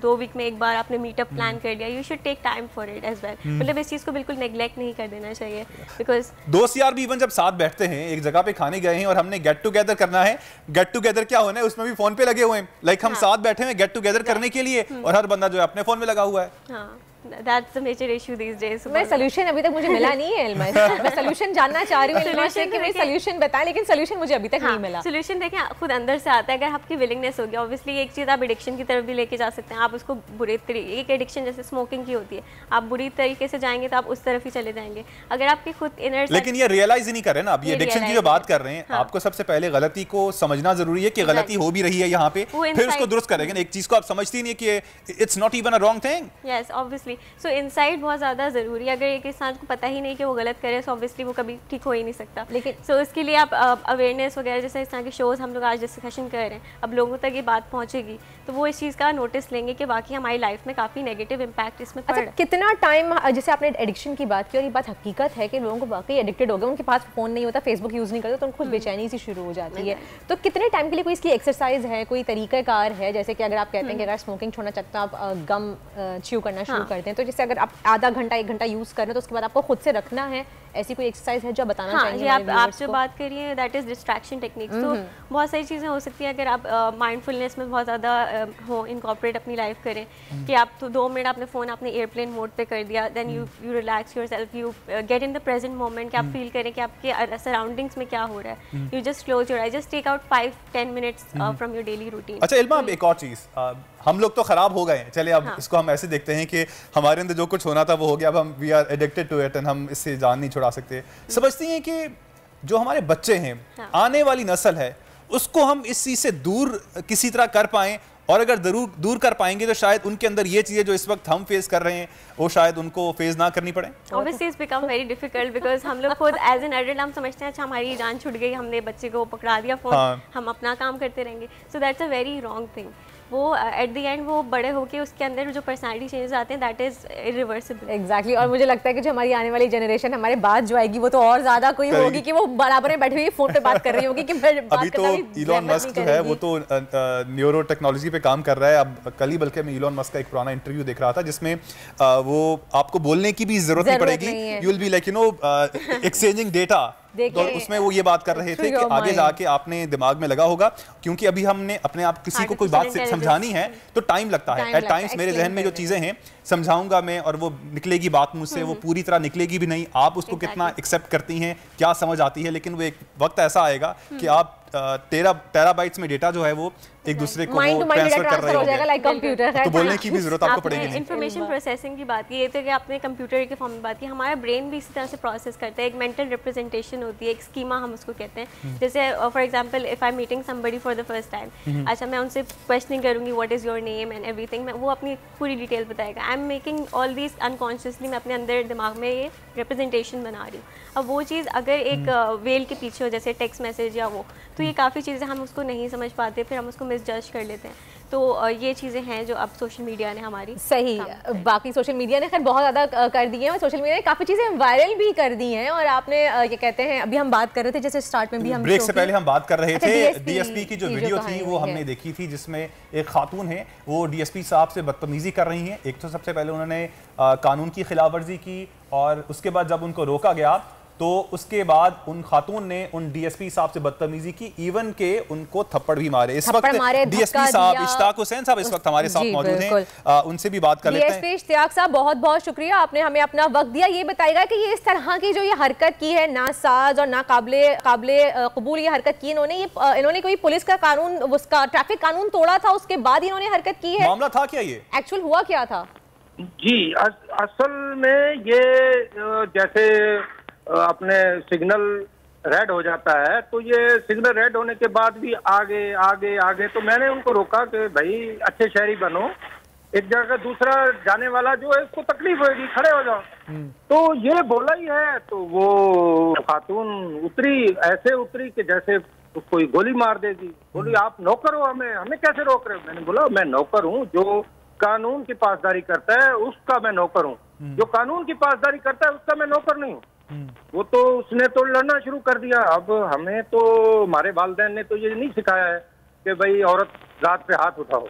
2 वीक में एक बार आपने मीटअप प्लान कर लिया. You should take time for it as well. मतलब इस चीज़ को बिल्कुल नेग्लेक्ट नहीं कर देना चाहिए, बिकॉज दोस्त यार भी इवन जब साथ बैठते हैं, एक जगह पे खाने गए हैं और हमने गेट टुगेदर करना है, गेट टुगेदर क्या होना है उसमें भी फ़ोन पे लगे हुए हैं. लाइक हम साथ बैठे हैं गेट टुगेदर करने के लिए और हर बंदा जो है अपने फ़ोन में लगा हुआ है. That's the major issue these days. मैं सॉल्यूशन अभी तक मुझे मिला नहीं है इल्मा. मैं सॉल्यूशन जानना चाह रही हूँ इल्मा से कि मैं सॉल्यूशन बताएं, लेकिन सॉल्यूशन मुझे अभी तक नहीं मिला. सॉल्यूशन देखें, खुद अंदर से आता है. अगर आपकी विलिंगनेस होगी, ऑब्वियसली एक चीज़ आप एडिक्शन की तरफ भी लेके जा सकते हैं. आप उसको बुरे तरीके, एक एडिक्शन जैसे स्मोकिंग की होती है, आप बुरी तरीके से जाएंगे तो आप उस तरफ ही चले जाएंगे. अगर आपकी खुद इनर, लेकिन ये रियलाइज ही नहीं कर रहे ना. अब ये एडिक्शन की जो बात कर रहे हैं, आपको सबसे पहले गलती को समझना जरूरी है कि गलती हो भी रही है यहाँ पे, फिर उसको दुरुस्त करेंगे. एक चीज को आप समझती नहीं कि it's not even a wrong thing. Yes, obviously. So inside बहुत ज़्यादा ज़रूरी है. अगर एक इंसान को पता ही नहीं कि वो गलत करे, तो ऑब्वियसली वो कभी ठीक हो ही नहीं सकता. लेकिन सो इसके लिए आप अवेयरनेस वगैरह, जैसे इस तरह के शोज़ हम लोग आज डिस्कशन कर रहे हैं, अब लोगों तक ये बात पहुंचेगी तो वो इस चीज़ का नोटिस लेंगे कि वाकई हमारी लाइफ में काफ़ी नेगेटिव इम्पैक्ट इसमें पड़ रहा है. कितना टाइम, जैसे आपने एडिक्शन की बात की और ये बात हकीकत है कि लोगों को वाकई एडिक्टेड हो गए, उनके पास फ़ोन नहीं होता, फेसबुक यूज़ नहीं करते, तो उनको बेचैनी सी शुरू हो जाती है. तो कितने टाइम के लिए कोई इसकी एक्सरसाइज है, कोई तरीक़ाकार है? जैसे कि अगर आप कहते हैं कि अगर स्मोकिंग छोड़ना चाहते हैं, आप गम च्यू करना शुरू करते हैं, तो जैसे अगर आप आधा घंटा 1 घंटा यूज़ कर रहे हैं तो उसके बाद आपको खुद से रखना है, ऐसी कोई एक्सरसाइज है जो बताना चाहिए? आप जो बात कर रही हैं दैट इज़ डिस्ट्रैक्शन टेक्निक्स. तो बहुत सारी चीज़ें हो सकती हैं अगर आप माइंडफुलनेस में बहुत ज़्यादा हो इनकॉर्पोरेट अपनी लाइफ करें, कि आप तो 2 मिनट अपने फ़ोन आपने एयरप्लेन मोड पे कर दिया, then you relax yourself, you get in the present moment, कि आप फील करें कि आपके सराउंडिंग्स में क्या हो रहा है. You just close your eye, just take out 5-10 minutes from your daily routine. अच्छा इल्मा, अब एक और चीज़, हम लोग तो खराब हो गए हैं, चले अब इसको हम ऐसे देखते हैं कि हमारे अंदर जो कुछ होना था वो हो गया, अब हम we are addicted to it and हम इससे जान नहीं छुड़ा सकते. समझती हैं कि जो हमारे बच्चे हैं, आने वाली नस्ल है, उसको हम इस चीज़ से दूर किसी तरह कर पाएं, और अगर दूर कर पाएंगे तो शायद उनके अंदर ये चीज़ें जो इस वक्त हम फेस कर रहे हैं वो शायद उनको फेस ना करनी पड़े. Obviously it's become very difficult because हम लोग खुद एज एन एडल्ट हम समझते हैं अच्छा हमारी जान छूट गई, हमने बच्चे को पकड़ा दिया फ़ोन, हम अपना काम करते रहेंगे. So that's a very wrong thing. वो एट द एंड वो बड़े होके उसके अंदर जो पर्सनालिटी चेंजेस आते हैं दैट इज इरिवर्सिबल. एग्जैक्टली. और मुझे लगता है कि जो हमारी आने वाली जनरेशन हमारे बाद जो आएगी वो तो और ज्यादा कोई होगी कि वो बराबर में बैठी हुई फोन पे बात कर रही होगी कि अभी तो इलॉन मस्क जो है वो तो न्यूरो टेक्नोलॉजी पे काम कर रहा है. अब कल ही बल्कि मैं इलॉन मस्क का एक पुराना इंटरव्यू देख रहा था जिसमें वो आपको बोलने की भी जरूरत नहीं पड़ेगी, you will be like you know exchanging data. तो उसमें वो ये बात कर रहे थे कि आगे जाके आपने दिमाग में लगा होगा, क्योंकि अभी हमने अपने आप किसी को कोई बात समझानी है तो टाइम लगता है. एट टाइम्स मेरे जहन में जो चीज़ें हैं समझाऊंगा मैं और वो निकलेगी बात मुझसे, वो पूरी तरह निकलेगी भी नहीं. आप उसको कितना एक्सेप्ट करती हैं, क्या समझ आती है, लेकिन वो एक वक्त ऐसा आएगा कि आप टेराबाइट्स में डेटा जो है वो एक दूसरे को ट्रांसफर कर रहे होंगे, लाइक कंप्यूटर, तो बोलने की भी जरूरत आपको पड़ेगी। इंफॉर्मेशन प्रोसेसिंग की बात की, ये तो कि आपने कंप्यूटर के फॉर्म में बात की, हमारा ब्रेन भी इसी तरह से प्रोसेस करता है। एक मेंटल रिप्रेजेंटेशन होती है, एक स्कीमा हम उसको कहते हैं। जैसे for example if I meeting somebody for the first time, अच्छा मैं उनसे क्वेश्चनिंग करूंगी what is your name and everything, वो अपनी पूरी डिटेल बताएगा। I am making all these unconsciously, मैं अपने अंदर दिमाग में ये रिप्रेजेंटेशन बना रही हूँ। अब वो चीज़ अगर एक वेल के पीछे हो, जैसे टेक्स्ट मैसेज या वो, तो ये काफ़ी चीज़ें हम उसको नहीं समझ पाते, फिर हम उसको मिसजज कर लेते हैं। तो ये चीज़ें हैं जो अब सोशल मीडिया ने हमारी सही, बाकी सोशल मीडिया ने खैर बहुत ज़्यादा कर दी है, और सोशल मीडिया ने काफ़ी चीज़ें वायरल भी कर दी हैं। और आपने ये कहते हैं, अभी हम बात कर रहे थे, जैसे स्टार्ट में भी हम ब्रेक से पहले हम बात कर रहे थे, डीएसपी की जो वीडियो थी वो हमने देखी थी, जिसमें एक खातून है वो डीएसपी साहब से बदतमीजी कर रही हैं। एक तो सबसे पहले उन्होंने कानून की खिलाफवर्जी की, और उसके बाद जब उनको रोका गया तो उसके बाद उन खातून ने उन डीएसपी साहब से बदतमीजी की, इवन के उनको थप्पड़ भी मारे। इस वक्त डीएसपी साहब इश्तियाक हुसैन साहब इस वक्त हमारे साथ मौजूद हैं, उनसे भी बात कर लेते हैं। डीएसपी इश्तियाक साहब, बहुत बहुत शुक्रिया, आपने हमें अपना वक्त दिया। ये बताइएगा कि ये इस तरह की जो ये हरकत की है, ना साज और ना काबिले कबूल ये हरकत की इन्होंने कोई पुलिस का कानून, उसका ट्रैफिक कानून तोड़ा था, उसके बाद इन्होंने हरकत की है? मामला था क्या, ये एक्चुअल हुआ क्या था? जी असल में ये जैसे अपने सिग्नल रेड हो जाता है, तो ये सिग्नल रेड होने के बाद भी आगे आगे आगे, तो मैंने उनको रोका कि भाई अच्छे शहरी बनो, एक जगह दूसरा जाने वाला जो है उसको तकलीफ होगी, खड़े हो जाओ। तो ये बोला ही है, तो वो खातून उतरी, ऐसे उतरी कि जैसे कोई गोली मार देगी। बोली आप नौकर हो, हमें कैसे रोक रहे हो? मैंने बोला मैं नौकर हूँ, जो कानून की पासदारी करता है उसका मैं नौकर हूँ, जो कानून की पासदारी करता है उसका मैं नौकर नहीं हूँ। वो तो उसने तो लड़ना शुरू कर दिया। अब हमें तो, हमारे वालिदैन ने तो ये नहीं सिखाया है कि भाई औरत जात पे हाथ उठाओ,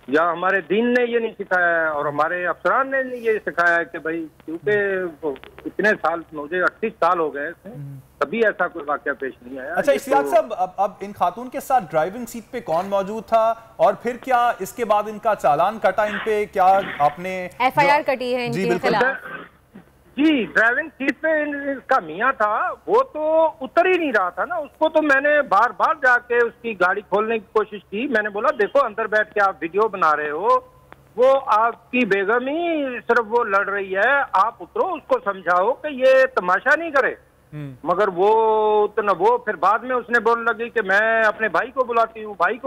या हमारे दीन ने ये नहीं सिखाया है, और हमारे अफसरान ने ये सिखाया है कि भाई, क्योंकि इतने साल, मुझे 38 साल हो गए, तभी ऐसा कोई वाकया पेश नहीं आया। अच्छा इश्तियाक साहब, अब इन खातून के साथ ड्राइविंग सीट पे कौन मौजूद था, और फिर क्या इसके बाद इनका चालान कटा, इन पे क्या आपने FIR कटी है इनके खिलाफ? जी ड्राइविंग सीट पे इसका मियाँ था, वो तो उतर ही नहीं रहा था ना, उसको तो मैंने बार बार जाके उसकी गाड़ी खोलने की कोशिश की। मैंने बोला देखो अंदर बैठ के आप वीडियो बना रहे हो, वो आपकी बेगम ही सिर्फ वो लड़ रही है, आप उतरो, उसको समझाओ कि ये तमाशा नहीं करे। मगर वो तो वो फिर बाद में उसने बोलने लगी कि मैं अपने भाई को बुलाती हूँ, भाई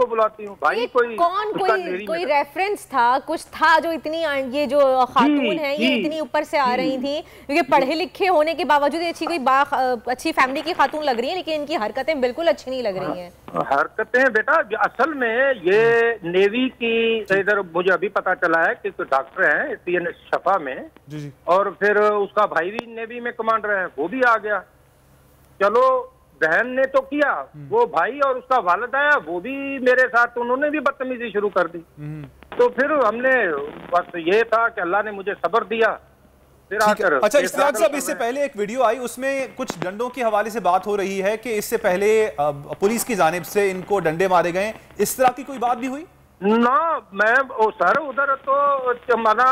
कोई रेफरेंस था, कुछ था जो इतनी, ये जो खातून है ये इतनी ऊपर से आ रही थी, क्योंकि पढ़े लिखे होने के बावजूद अच्छी अच्छी फैमिली की खातून लग रही है, लेकिन इनकी हरकतें बिल्कुल अच्छी नहीं लग रही हैं। हरकतें बेटा असल में ये नेवी की, इधर मुझे अभी पता चला है कि डॉक्टर हैं CN शफा में, और फिर उसका भाई भी नेवी में कमांडर है, वो भी आ गया। चलो बहन ने तो किया, वो भाई और उसका वालिद आया, वो भी मेरे साथ, उन्होंने भी बदतमीजी शुरू कर दी। तो फिर हमने, बस ये था कि अल्लाह ने मुझे सब्र दिया। फिर आकर अच्छा इश्तियाक साहब, इससे पहले एक वीडियो आई, उसमें कुछ डंडों के हवाले से बात हो रही है कि इससे पहले पुलिस की जानिब से इनको डंडे मारे गए, इस तरह की कोई बात भी हुई? ना मैं सर, उधर तो हमारा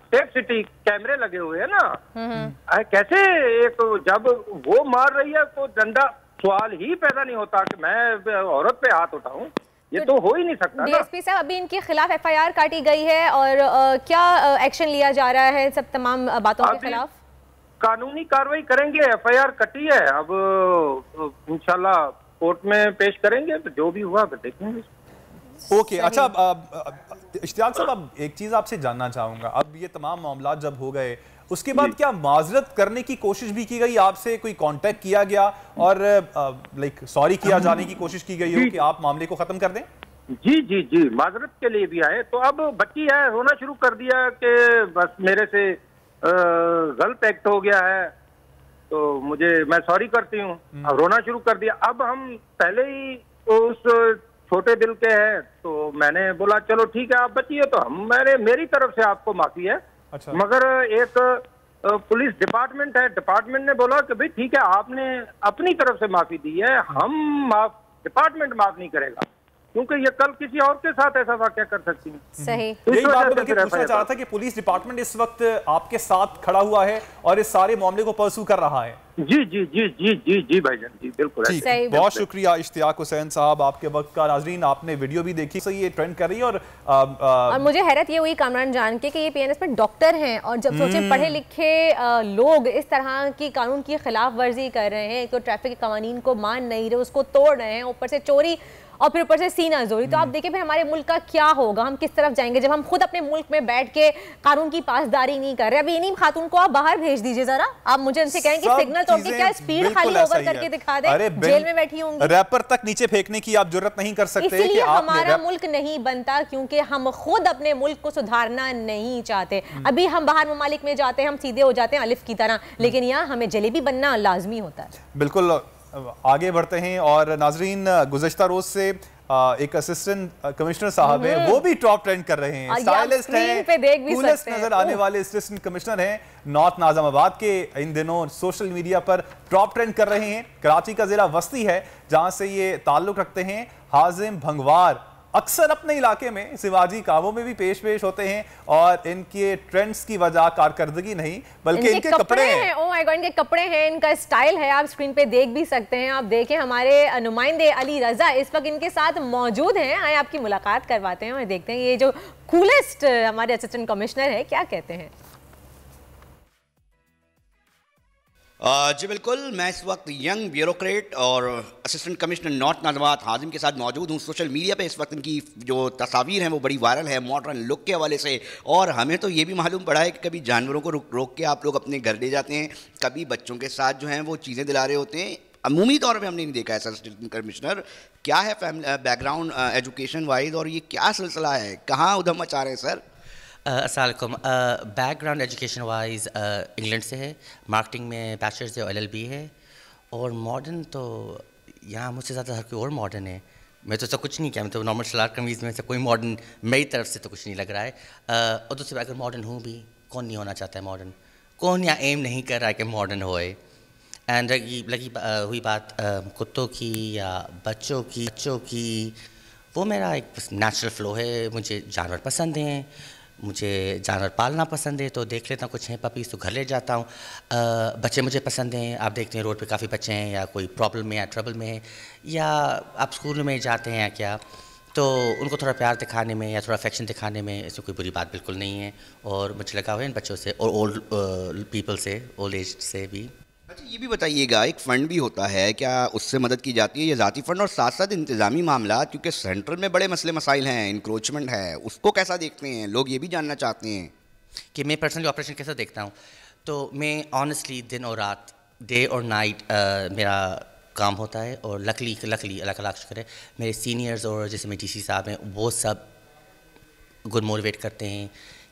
सेफ सिटी कैमरे लगे हुए हैं ना, कैसे एक जब वो मार रही है तो डंडा, सवाल ही पैदा नहीं होता कि मैं औरत पे हाथ उठाऊं, ये तो हो ही नहीं सकता। डीएसपी साहब, अभी इनके खिलाफ FIR काटी गई है, और क्या एक्शन लिया जा रहा है सब तमाम बातों के खिलाफ? कानूनी कार्रवाई करेंगे, FIR कटी है, अब इंशाल्लाह कोर्ट में पेश करेंगे, तो जो भी हुआ देखेंगे। ओके अच्छा इश्तियाक साहब, अब एक चीज आपसे जानना चाहूंगा, अब ये तमाम मामला जब हो गए उसके बाद क्या माजरत करने की कोशिश भी की गई आपसे, कोई कांटेक्ट किया गया और लाइक सॉरी किया जाने की कोशिश की गई हो कि आप मामले को खत्म कर दें? जी जी जी, माजरत के लिए भी आए, तो अब बच्ची है, रोना शुरू कर दिया कि बस मेरे से गलत एक्ट हो गया है, तो मैं सॉरी करती हूँ, रोना शुरू कर दिया। अब हम पहले ही उस छोटे दिल के हैं, तो मैंने बोला चलो ठीक है आप बचिए, तो मेरी तरफ से आपको माफी है। अच्छा। मगर एक पुलिस डिपार्टमेंट है, डिपार्टमेंट ने बोला कि भाई ठीक है आपने अपनी तरफ से माफी दी है, हम डिपार्टमेंट माफ नहीं करेगा। क्योंकि ये कल किसी और के साथ ऐसा वाकया कर सकती है। सही। यही बात मैं पूछना चाह रहा था कि पुलिस डिपार्टमेंट इस वक्त आपके साथ खड़ा हुआ है और इस सारे मामले को परसू कर रहा है। जी जी जी जी जी जी भाईजान जी बिल्कुल। बहुत शुक्रिया इश्तियाक हुसैन साहब आपके वक्त का। नाजरीन आपने वीडियो भी देखी, सही ये ट्रेंड कर रही है। और मुझे हैरत ये हुई कामरान जान के कि ये पीएनएस में डॉक्टर हैं और जब सोचे पढ़े लिखे लोग इस तरह की कानून की खिलाफ वर्जी कर रहे हैं, तो ट्रैफिक के कानून को मान नहीं रहे, उसको तोड़ रहे हैं, ऊपर से चोरी और फिर ऊपर से सीना जोरी। तो आप देखिए फिर हमारे मुल्क का क्या होगा, हम किस तरफ जाएंगे जब हम खुद अपने मुल्क में बैठ के कानून की पासदारी नहीं कर रहे। अभी इन्हीं खातून को आप बाहर भेज दीजिए जरा, आप मुझे उनसे कहें कि सिग्नल तोड़ के क्या स्पीड खाली ओवर करके दिखा दें, जेल में बैठी होंगी। रैपर तक नीचे फेंकने की आप जरूरत नहीं कर सकते। इसलिए हमारा मुल्क नहीं बनता क्योंकि हम खुद अपने मुल्क को सुधारना नहीं चाहते। अभी हम बाहर ममालिक में जाते हैं, हम सीधे हो जाते हैं अलिफ की तरह, लेकिन यहाँ हमें जलेबी बनना लाजमी होता है। बिल्कुल आगे बढ़ते हैं। और नाजरीन गुज़श्ता रोज से एक असिस्टेंट कमिश्नर साहब हैं, वो भी टॉप ट्रेंड कर रहे हैं, स्टाइलिस्ट हैं, कूलेस्ट नजर आने वाले असिस्टेंट कमिश्नर हैं नॉर्थ नाज़िमाबाद के। इन दिनों सोशल मीडिया पर टॉप ट्रेंड कर रहे हैं। कराची का जिला वस्ती है जहां से ये ताल्लुक रखते हैं। हाजिम भंगवार अक्सर अपने इलाके में सिवाजी कामों में भी पेश होते हैं और इनके ट्रेंड्स की वजह कारकर्दगी नहीं बल्कि इनके कपड़े हैं। ओह माय गॉड, इनके कपड़े हैं, इनका स्टाइल है, आप स्क्रीन पे देख भी सकते हैं। आप देखें हमारे नुमाइंदे अली रजा इस वक्त इनके साथ मौजूद हैं। आए आपकी मुलाकात करवाते हैं और देखते हैं ये जो कूलेस्ट हमारे असिस्टेंट कमिश्नर है क्या कहते हैं। जी बिल्कुल, मैं इस वक्त यंग ब्यूरोक्रेट और असिस्टेंट कमिश्नर नॉर्थ नाज़िमाबाद हाजिम के साथ मौजूद हूँ। सोशल मीडिया पे इस वक्त इनकी जो तस्वीर हैं वो बड़ी वायरल है मॉडर्न लुक के हवाले से, और हमें तो ये भी मालूम पड़ा है कि कभी जानवरों को रोक के आप लोग अपने घर ले जाते हैं, कभी बच्चों के साथ जो हैं वो चीज़ें दिला रहे होते हैं। अमूमी तौर पर हमने नहीं देखा है असिस्टेंट कमिश्नर। क्या है बैकग्राउंड एजुकेशन वाइज और ये क्या सिलसिला है, कहाँ उधम मचा रहे हैं सर? अस्सलामुअलैकुम। बैकग्राउंड एजुकेशन वाइज इंग्लैंड से है, मार्केटिंग में बैचलर्स है, LLB है, और मॉडर्न तो यहाँ मुझसे ज़्यादा हर कोई और मॉडर्न है। मैं तो सब कुछ नहीं किया, मैं तो नॉर्मल सलार कमीज़ में से कोई मॉडर्न मेरी तरफ से तो कुछ नहीं लग रहा है। और दूसरी बात, अगर मॉडर्न हूँ भी, कौन नहीं होना चाहता है मॉडर्न, कौन यहाँ एम नहीं कर रहा है कि मॉडर्न होए। एंड हुई बात कुत्तों की या बच्चों की, वो मेरा एक नेचुरल फ़्लो है। मुझे जानवर पसंद हैं, मुझे जानवर पालना पसंद है, तो देख लेता हूँ कुछ हैं पपीज़ तो घर ले जाता हूँ। बच्चे मुझे पसंद हैं, आप देखते हैं रोड पे काफ़ी बच्चे हैं या कोई प्रॉब्लम में या ट्रबल में है, या आप स्कूल में जाते हैं या क्या, तो उनको थोड़ा प्यार दिखाने में या थोड़ा अफेक्शन दिखाने में इसमें कोई बुरी बात बिल्कुल नहीं है। और मुझे लगा हुआ है इन बच्चों से और ओल्ड पीपल से, ओल्ड एज से भी। अच्छा ये भी बताइएगा, एक फ़ंड भी होता है, क्या उससे मदद की जाती है, ये ज़ाती फ़ंड और साथ साथ इंतज़ामी मामला, क्योंकि सेंट्रल में बड़े मसले मसाइल हैं, इंक्रोचमेंट है, उसको कैसा देखते हैं लोग, ये भी जानना चाहते हैं कि मैं पर्सनली ऑपरेशन कैसे देखता हूँ। तो मैं ऑनेस्टली दिन और रात, डे और नाइट मेरा काम होता है, और लकली अल्लाह का लाख शुक्र है मेरे सीनियर्स और जैसे मेरे DC साहब हैं वो सब गुड मोटिवेट करते हैं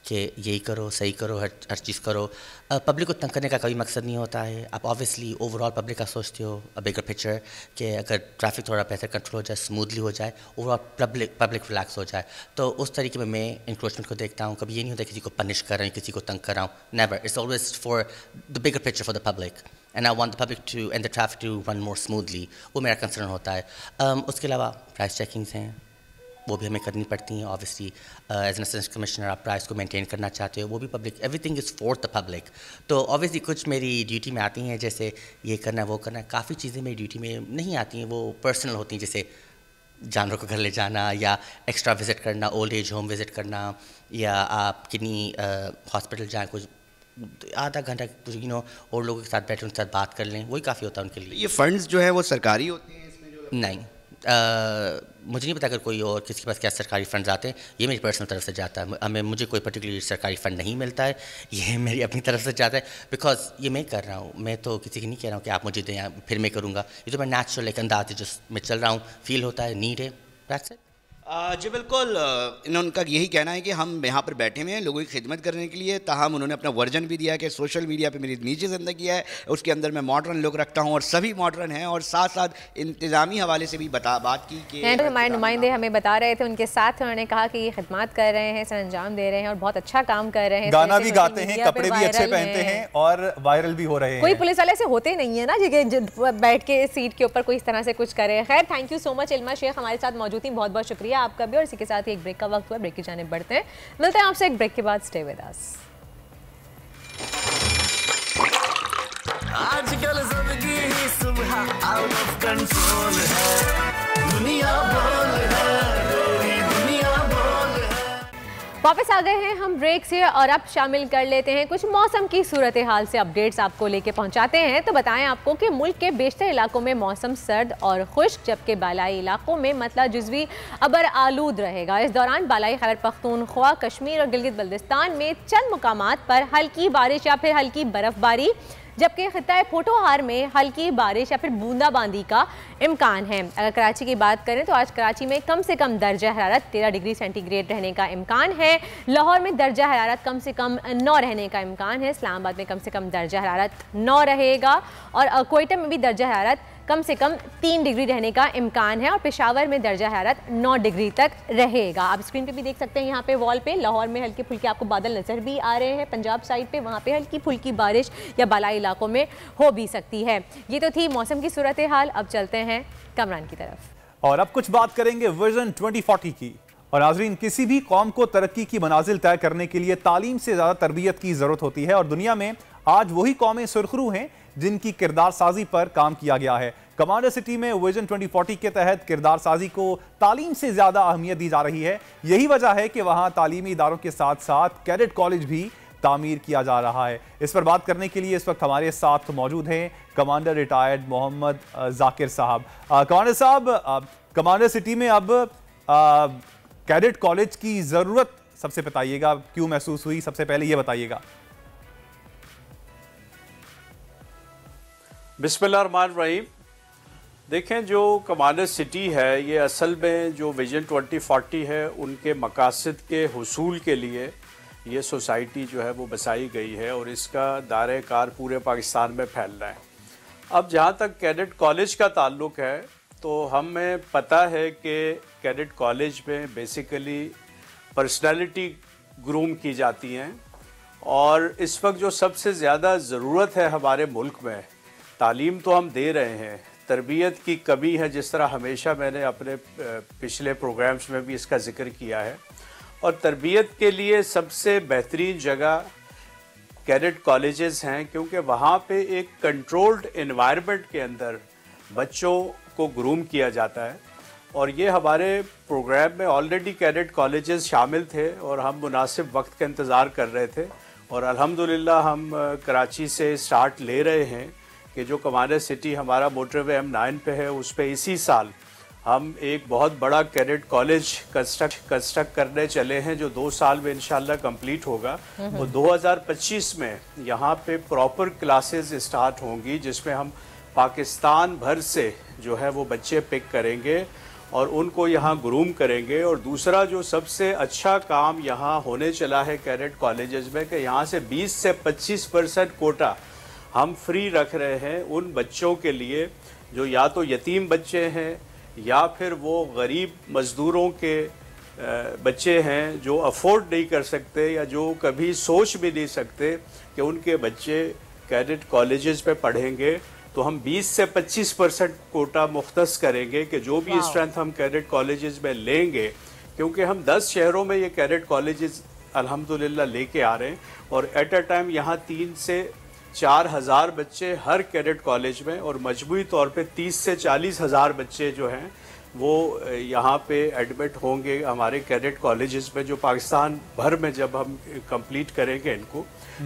कि यही करो, सही करो, हर चीज़ करो। पब्लिक को तंग करने का कोई मकसद नहीं होता है। आप ऑब्वियसली ओवरऑल पब्लिक का सोचते हो, अ बिगर पिक्चर, कि अगर ट्रैफिक थोड़ा बेहतर कंट्रोल हो जाए, स्मूथली हो जाए, ओवरऑल पब्लिक रिलैक्स हो जाए, तो उस तरीके में मैं इंक्रोचमेंट को देखता हूँ। कभी ये नहीं होता किसी को पनिश कर रहा हूँ, किसी को तंग कर रहा हूँ, never. It's always for the bigger picture, for the public, and I want the public to and the traffic to run more smoothly. वो मेरा कंसर्न होता है। उसके अलावा प्राइस चेकिंग्स हैं, वो भी हमें करनी पड़ती हैं। Obviously as an assistant commissioner आप प्राइस को मेंटेन करना चाहते हो, वो भी public, everything is for the public. तो ऑब्वियसली कुछ मेरी ड्यूटी में आती हैं, जैसे ये करना है वो करना है। काफ़ी चीज़ें मेरी ड्यूटी में नहीं आती हैं, वो पर्सनल होती हैं, जैसे जानवरों को घर ले जाना या एक्स्ट्रा विज़िट करना, ओल्ड एज होम विज़िट करना, या आप किन्हीं हॉस्पिटल जाएँ, कुछ आधा घंटा और लोगों के साथ बैठे उनके साथ बात कर लें, वही काफ़ी होता है उनके लिए। ये फंड्स जो है वो सरकारी होते हैं इसमें जो? नहीं, मुझे नहीं पता अगर कोई और किसी के पास क्या सरकारी फ़ंड्स आते हैं, ये मेरी पर्सनल तरफ से जाता है। मुझे कोई पर्टिकुलर सरकारी फ़ंड नहीं मिलता है, ये मेरी अपनी तरफ से जाता है, बिकॉज ये मैं कर रहा हूँ। मैं तो किसी की नहीं कह रहा हूँ कि आप मुझे दें या फिर मैं करूँगा, ये तो मैं नेचुरल एक अंदाज है जो मैं चल रहा हूँ, फील होता है, नीड है, दैट्स इट। जी बिल्कुल, इनका यही कहना है कि हम यहाँ पर बैठे हुए हैं लोगों की खिदमत करने के लिए। ताहम उन्होंने अपना वर्जन भी दिया कि सोशल मीडिया पे मेरी निजी ज़िंदगी है, उसके अंदर मैं मॉडर्न लुक रखता हूँ और सभी मॉडर्न हैं, और साथ साथ इंतज़ामी हवाले से भी बात की कि हमारे नुमाइंदे हमें बता रहे थे, उनके साथ उन्होंने कहा कि ये खिदमत कर रहे हैं, सर अंजाम दे रहे हैं और बहुत अच्छा काम कर रहे हैं, गाना भी गाते हैं, कपड़े भी अच्छे पहनते हैं और वायरल भी हो रहे हैं। कोई पुलिस वाले से होते नहीं है ना जी बैठ के सीट के ऊपर कोई इस तरह से कुछ करे। खैर, thank you so much Ilma Shaikh हमारे साथ मौजूद थी, बहुत बहुत शुक्रिया आपका भी। और इसी के साथ ही एक ब्रेक का वक्त हुआ, ब्रेक की जानिब बढ़ते हैं, मिलते हैं आपसे एक ब्रेक के बाद। Stay with us. आजकल जिंदगी ही सुबह आउट ऑफ कंट्रोल है, दुनिया बोल है, तेरी दुनिया बोल है। वापस आ गए हैं हम ब्रेक से और अब शामिल कर लेते हैं कुछ मौसम की सूरत हाल से अपडेट्स आपको लेके पहुंचाते हैं। तो बताएं आपको कि मुल्क के बेशतर इलाकों में मौसम सर्द और खुश्क, जबकि बालाई इलाकों में मतलब जुज़वी अबर आलूद रहेगा। इस दौरान बालाई खैबर पख्तूनख्वा, कश्मीर और गिलगित बल्तिस्तान में चंद मुकामात पर हल्की बारिश या फिर हल्की बर्फबारी, जबकि खित्ता पोटोहार में हल्की बारिश या फिर बूंदाबांदी का इम्कान है। अगर कराची की बात करें तो आज कराची में कम से कम दर्जा हरारत 13 डिग्री सेंटीग्रेड रहने का इम्कान है। लाहौर में दर्जा हरारत कम से कम 9 रहने का इम्कान है। इस्लामाबाद में कम से कम दर्जा हरारत 9 रहेगा और कोयटा में भी दर्जा हरारत कम से कम 3 डिग्री रहने का इम्कान है और पेशावर में दर्जा हरारत 9 डिग्री तक रहेगा। आप स्क्रीन पे भी देख सकते हैं, यहाँ पे वॉल पे लाहौर में हल्के फुल्के आपको बादल नजर भी आ रहे हैं। पंजाब साइड पे वहाँ पे हल्की फुल्की बारिश या बालाई इलाकों में हो भी सकती है। ये तो थी मौसम की सूरत हाल। अब चलते हैं कमरान की तरफ और अब कुछ बात करेंगे विजन 2040 की। और नाज़रीन, किसी भी कौम को तरक्की की मनाजिल तय करने के लिए तालीम से ज़्यादा तरबियत की ज़रूरत होती है और दुनिया में आज वही कौमें सुरखरू हैं जिनकी किरदार साजी पर काम किया गया है। कमांडर सिटी में विजन 2040 के तहत किरदार साजी को तालीम से ज़्यादा अहमियत दी जा रही है। यही वजह है कि वहाँ तालीमी इदारों के साथ साथ कैडेट कॉलेज भी तामीर किया जा रहा है। इस पर बात करने के लिए इस वक्त हमारे साथ मौजूद हैं कमांडर रिटायर्ड मोहम्मद जाकिर साहब। कमांडर साहब, कमांडर सिटी में अब कैडेट कॉलेज की ज़रूरत सबसे बताइएगा, क्यों महसूस हुई, सबसे पहले ये बताइएगा। बिस्मिल्लाहिर्रहमानिर्रहीम। देखें, जो कमांडर सिटी है ये असल में जो विजन 2040 है उनके मकासद के हुसूल के लिए ये सोसाइटी जो है वो बसाई गई है और इसका दायरे कार पूरे पाकिस्तान में फैलना है। अब जहाँ तक कैडेट कॉलेज का ताल्लुक है तो हमें पता है कि कैडेट कॉलेज में बेसिकली पर्सनालिटी ग्रूम की जाती हैं और इस वक्त जो सबसे ज़्यादा ज़रूरत है हमारे मुल्क में, तालीम तो हम दे रहे हैं, तरबियत की कमी है, जिस तरह हमेशा मैंने अपने पिछले प्रोग्राम्स में भी इसका जिक्र किया है। और तरबियत के लिए सबसे बेहतरीन जगह कैडेट कॉलेजेस हैं, क्योंकि वहाँ पे एक कंट्रोल्ड एनवायरनमेंट के अंदर बच्चों को ग्रूम किया जाता है। और ये हमारे प्रोग्राम में ऑलरेडी कैडेट कॉलेजेस शामिल थे और हम मुनासिब वक्त का इंतज़ार कर रहे थे और अल्हम्दुलिल्लाह हम कराची से स्टार्ट ले रहे हैं कि जो कमांडर सिटी हमारा मोटरवे M9 पे है उस पे इसी साल हम एक बहुत बड़ा कैडेट कॉलेज कंस्ट्रक्ट करने चले हैं जो 2 साल में इंशाल्लाह कंप्लीट होगा। और 2025 में यहाँ पे प्रॉपर क्लासेस स्टार्ट होंगी जिसमें हम पाकिस्तान भर से जो है वो बच्चे पिक करेंगे और उनको यहाँ ग्रूम करेंगे। और दूसरा जो सबसे अच्छा काम यहाँ होने चला है कैडेट कॉलेजेस में कि यहाँ से 20 से 25% कोटा हम फ्री रख रहे हैं उन बच्चों के लिए जो या तो यतीम बच्चे हैं या फिर वो गरीब मज़दूरों के बच्चे हैं जो अफोर्ड नहीं कर सकते या जो कभी सोच भी नहीं सकते कि उनके बच्चे कैडेट कॉलेजेस में पढ़ेंगे। तो हम 20 से 25% कोटा मुख्तस करेंगे कि जो भी स्ट्रेंथ हम कैडेट कॉलेजेस में लेंगे, क्योंकि हम 10 शहरों में ये कैडेट कॉलेजेस अल्हम्दुलिल्लाह लेके आ रहे हैं और एट अ टाइम यहाँ 3 से 4 हज़ार बच्चे हर कैडेट कॉलेज में और मजमूई तौर पे 30 से 40 हज़ार बच्चे जो हैं वो यहाँ पे एडमिट होंगे हमारे कैडेट कॉलेजेस में, जो पाकिस्तान भर में जब हम कंप्लीट करेंगे इनको।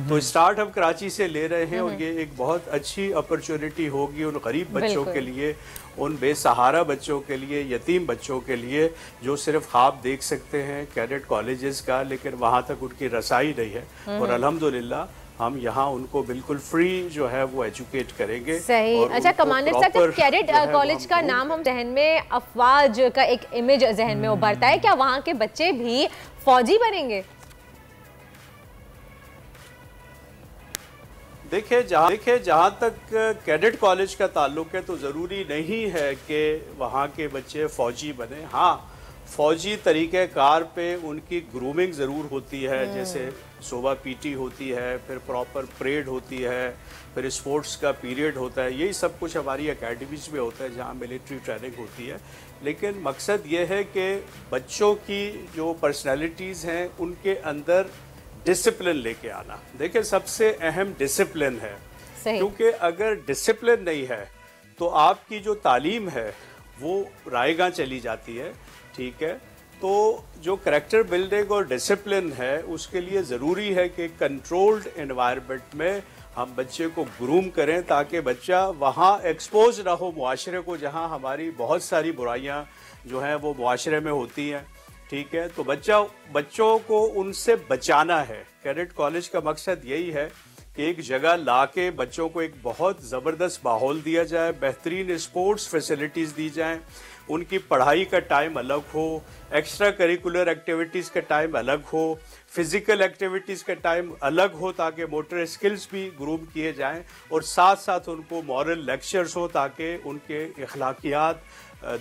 तो स्टार्ट हम कराची से ले रहे हैं और ये एक बहुत अच्छी अपॉर्चुनिटी होगी उन गरीब बच्चों के लिए, उन बेसहारा बच्चों के लिए, यतीम बच्चों के लिए जो सिर्फ ख्वाब देख सकते हैं कैडेट कॉलेजेस का, लेकिन वहाँ तक उनकी रसाई नहीं है। और अल्हम्दुलिल्लाह हम यहाँ उनको बिल्कुल फ्री जो है वो एजुकेट करेंगे। सही। अच्छा कमांडर साहब, जब कैडेट कॉलेज का नाम हम जहन में अफवाज का एक इमेज जहन में उभरता है, क्या वहाँ के बच्चे भी फौजी बनेंगे? देखिए जहाँ तक कैडेट कॉलेज का ताल्लुक है तो ज़रूरी नहीं है कि वहाँ के बच्चे फ़ौजी बने। हाँ, फ़ौजी तरीक़ेकार पे उनकी ग्रूमिंग ज़रूर होती है, जैसे सुबह पीटी होती है, फिर प्रॉपर परेड होती है, फिर स्पोर्ट्स का पीरियड होता है, यही सब कुछ हमारी एकेडमीज़ में होता है जहाँ मिलिट्री ट्रेनिंग होती है। लेकिन मकसद ये है कि बच्चों की जो पर्सनैलिटीज़ हैं उनके अंदर डिसिप्लिन लेके आना। देखिए सबसे अहम डिसिप्लिन है, क्योंकि अगर डिसिप्लिन नहीं है तो आपकी जो तालीम है वो रायगां चली जाती है। ठीक है, तो जो करैक्टर बिल्डिंग और डिसिप्लिन है उसके लिए ज़रूरी है कि कंट्रोल्ड एनवायरनमेंट में हम बच्चे को ग्रूम करें ताकि बच्चा वहाँ एक्सपोज ना हो मुआशरे को, जहाँ हमारी बहुत सारी बुराइयाँ जो हैं वो मुआशरे में होती हैं। ठीक है, तो बच्चों को उनसे बचाना है। कैडेट कॉलेज का मकसद यही है कि एक जगह ला के बच्चों को एक बहुत ज़बरदस्त माहौल दिया जाए, बेहतरीन स्पोर्ट्स फैसिलिटीज़ दी जाएं, उनकी पढ़ाई का टाइम अलग हो, एक्स्ट्रा करिकुलर एक्टिविटीज़ का टाइम अलग हो, फिज़िकल एक्टिविटीज़ का टाइम अलग हो ताकि मोटर स्किल्स भी ग्रूम किए जाएं, और साथ साथ उनको मॉरल लेक्चर्स हो ताकि उनके अखलाकियात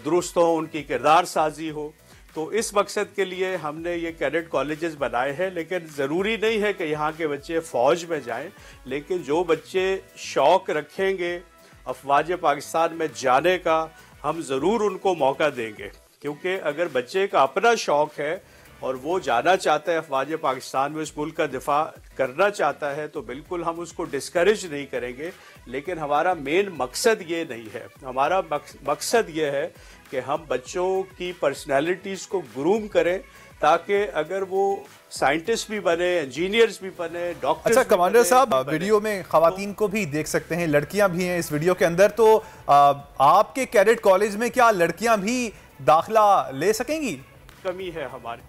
दुरुस्त हों, उनकी किरदार साजी हो। तो इस मकसद के लिए हमने ये कैडेट कॉलेजेस बनाए हैं। लेकिन ज़रूरी नहीं है कि यहाँ के बच्चे फ़ौज में जाएं, लेकिन जो बच्चे शौक़ रखेंगे अफवाज पाकिस्तान में जाने का, हम ज़रूर उनको मौका देंगे। क्योंकि अगर बच्चे का अपना शौक़ है और वो जाना चाहता है अफवाज पाकिस्तान में, उस मुल्क का दिफा करना चाहता है, तो बिल्कुल हम उसको डिस्करेज नहीं करेंगे। लेकिन हमारा मेन मकसद ये नहीं है। हमारा मकसद ये है कि हम बच्चों की पर्सनैलिटीज़ को ग्रूम करें ताकि अगर वो साइंटिस्ट भी बने, इंजीनियर्स भी बने, डॉक्टर्स। अच्छा कमांडर साहब, वीडियो में खवातीन को भी देख सकते हैं, लड़कियां भी हैं इस वीडियो के अंदर, तो आपके कैडेट कॉलेज में क्या लड़कियां भी दाखिला ले सकेंगी? कमी है हमारी।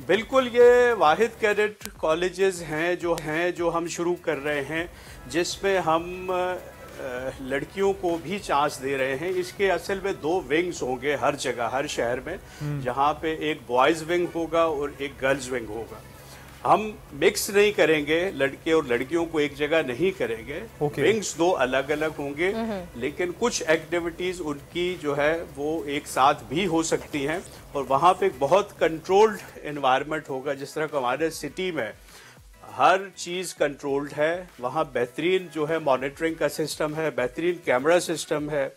बिल्कुल, ये वाहिद कैडेट कॉलेजेस हैं जो हम शुरू कर रहे हैं, जिसमें हम लड़कियों को भी चांस दे रहे हैं। इसके असल में 2 विंग्स होंगे हर जगह, हर शहर में, जहाँ पे एक बॉयज़ विंग होगा और एक गर्ल्स विंग होगा। हम मिक्स नहीं करेंगे, लड़के और लड़कियों को एक जगह नहीं करेंगे। विंग्स 2 अलग अलग होंगे, लेकिन कुछ एक्टिविटीज़ उनकी जो है वो एक साथ भी हो सकती हैं, और वहाँ पे एक बहुत कंट्रोल्ड एनवायरनमेंट होगा। जिस तरह हमारे सिटी में हर चीज़ कंट्रोल्ड है, वहाँ बेहतरीन जो है मॉनिटरिंग का सिस्टम है, बेहतरीन कैमरा सिस्टम है।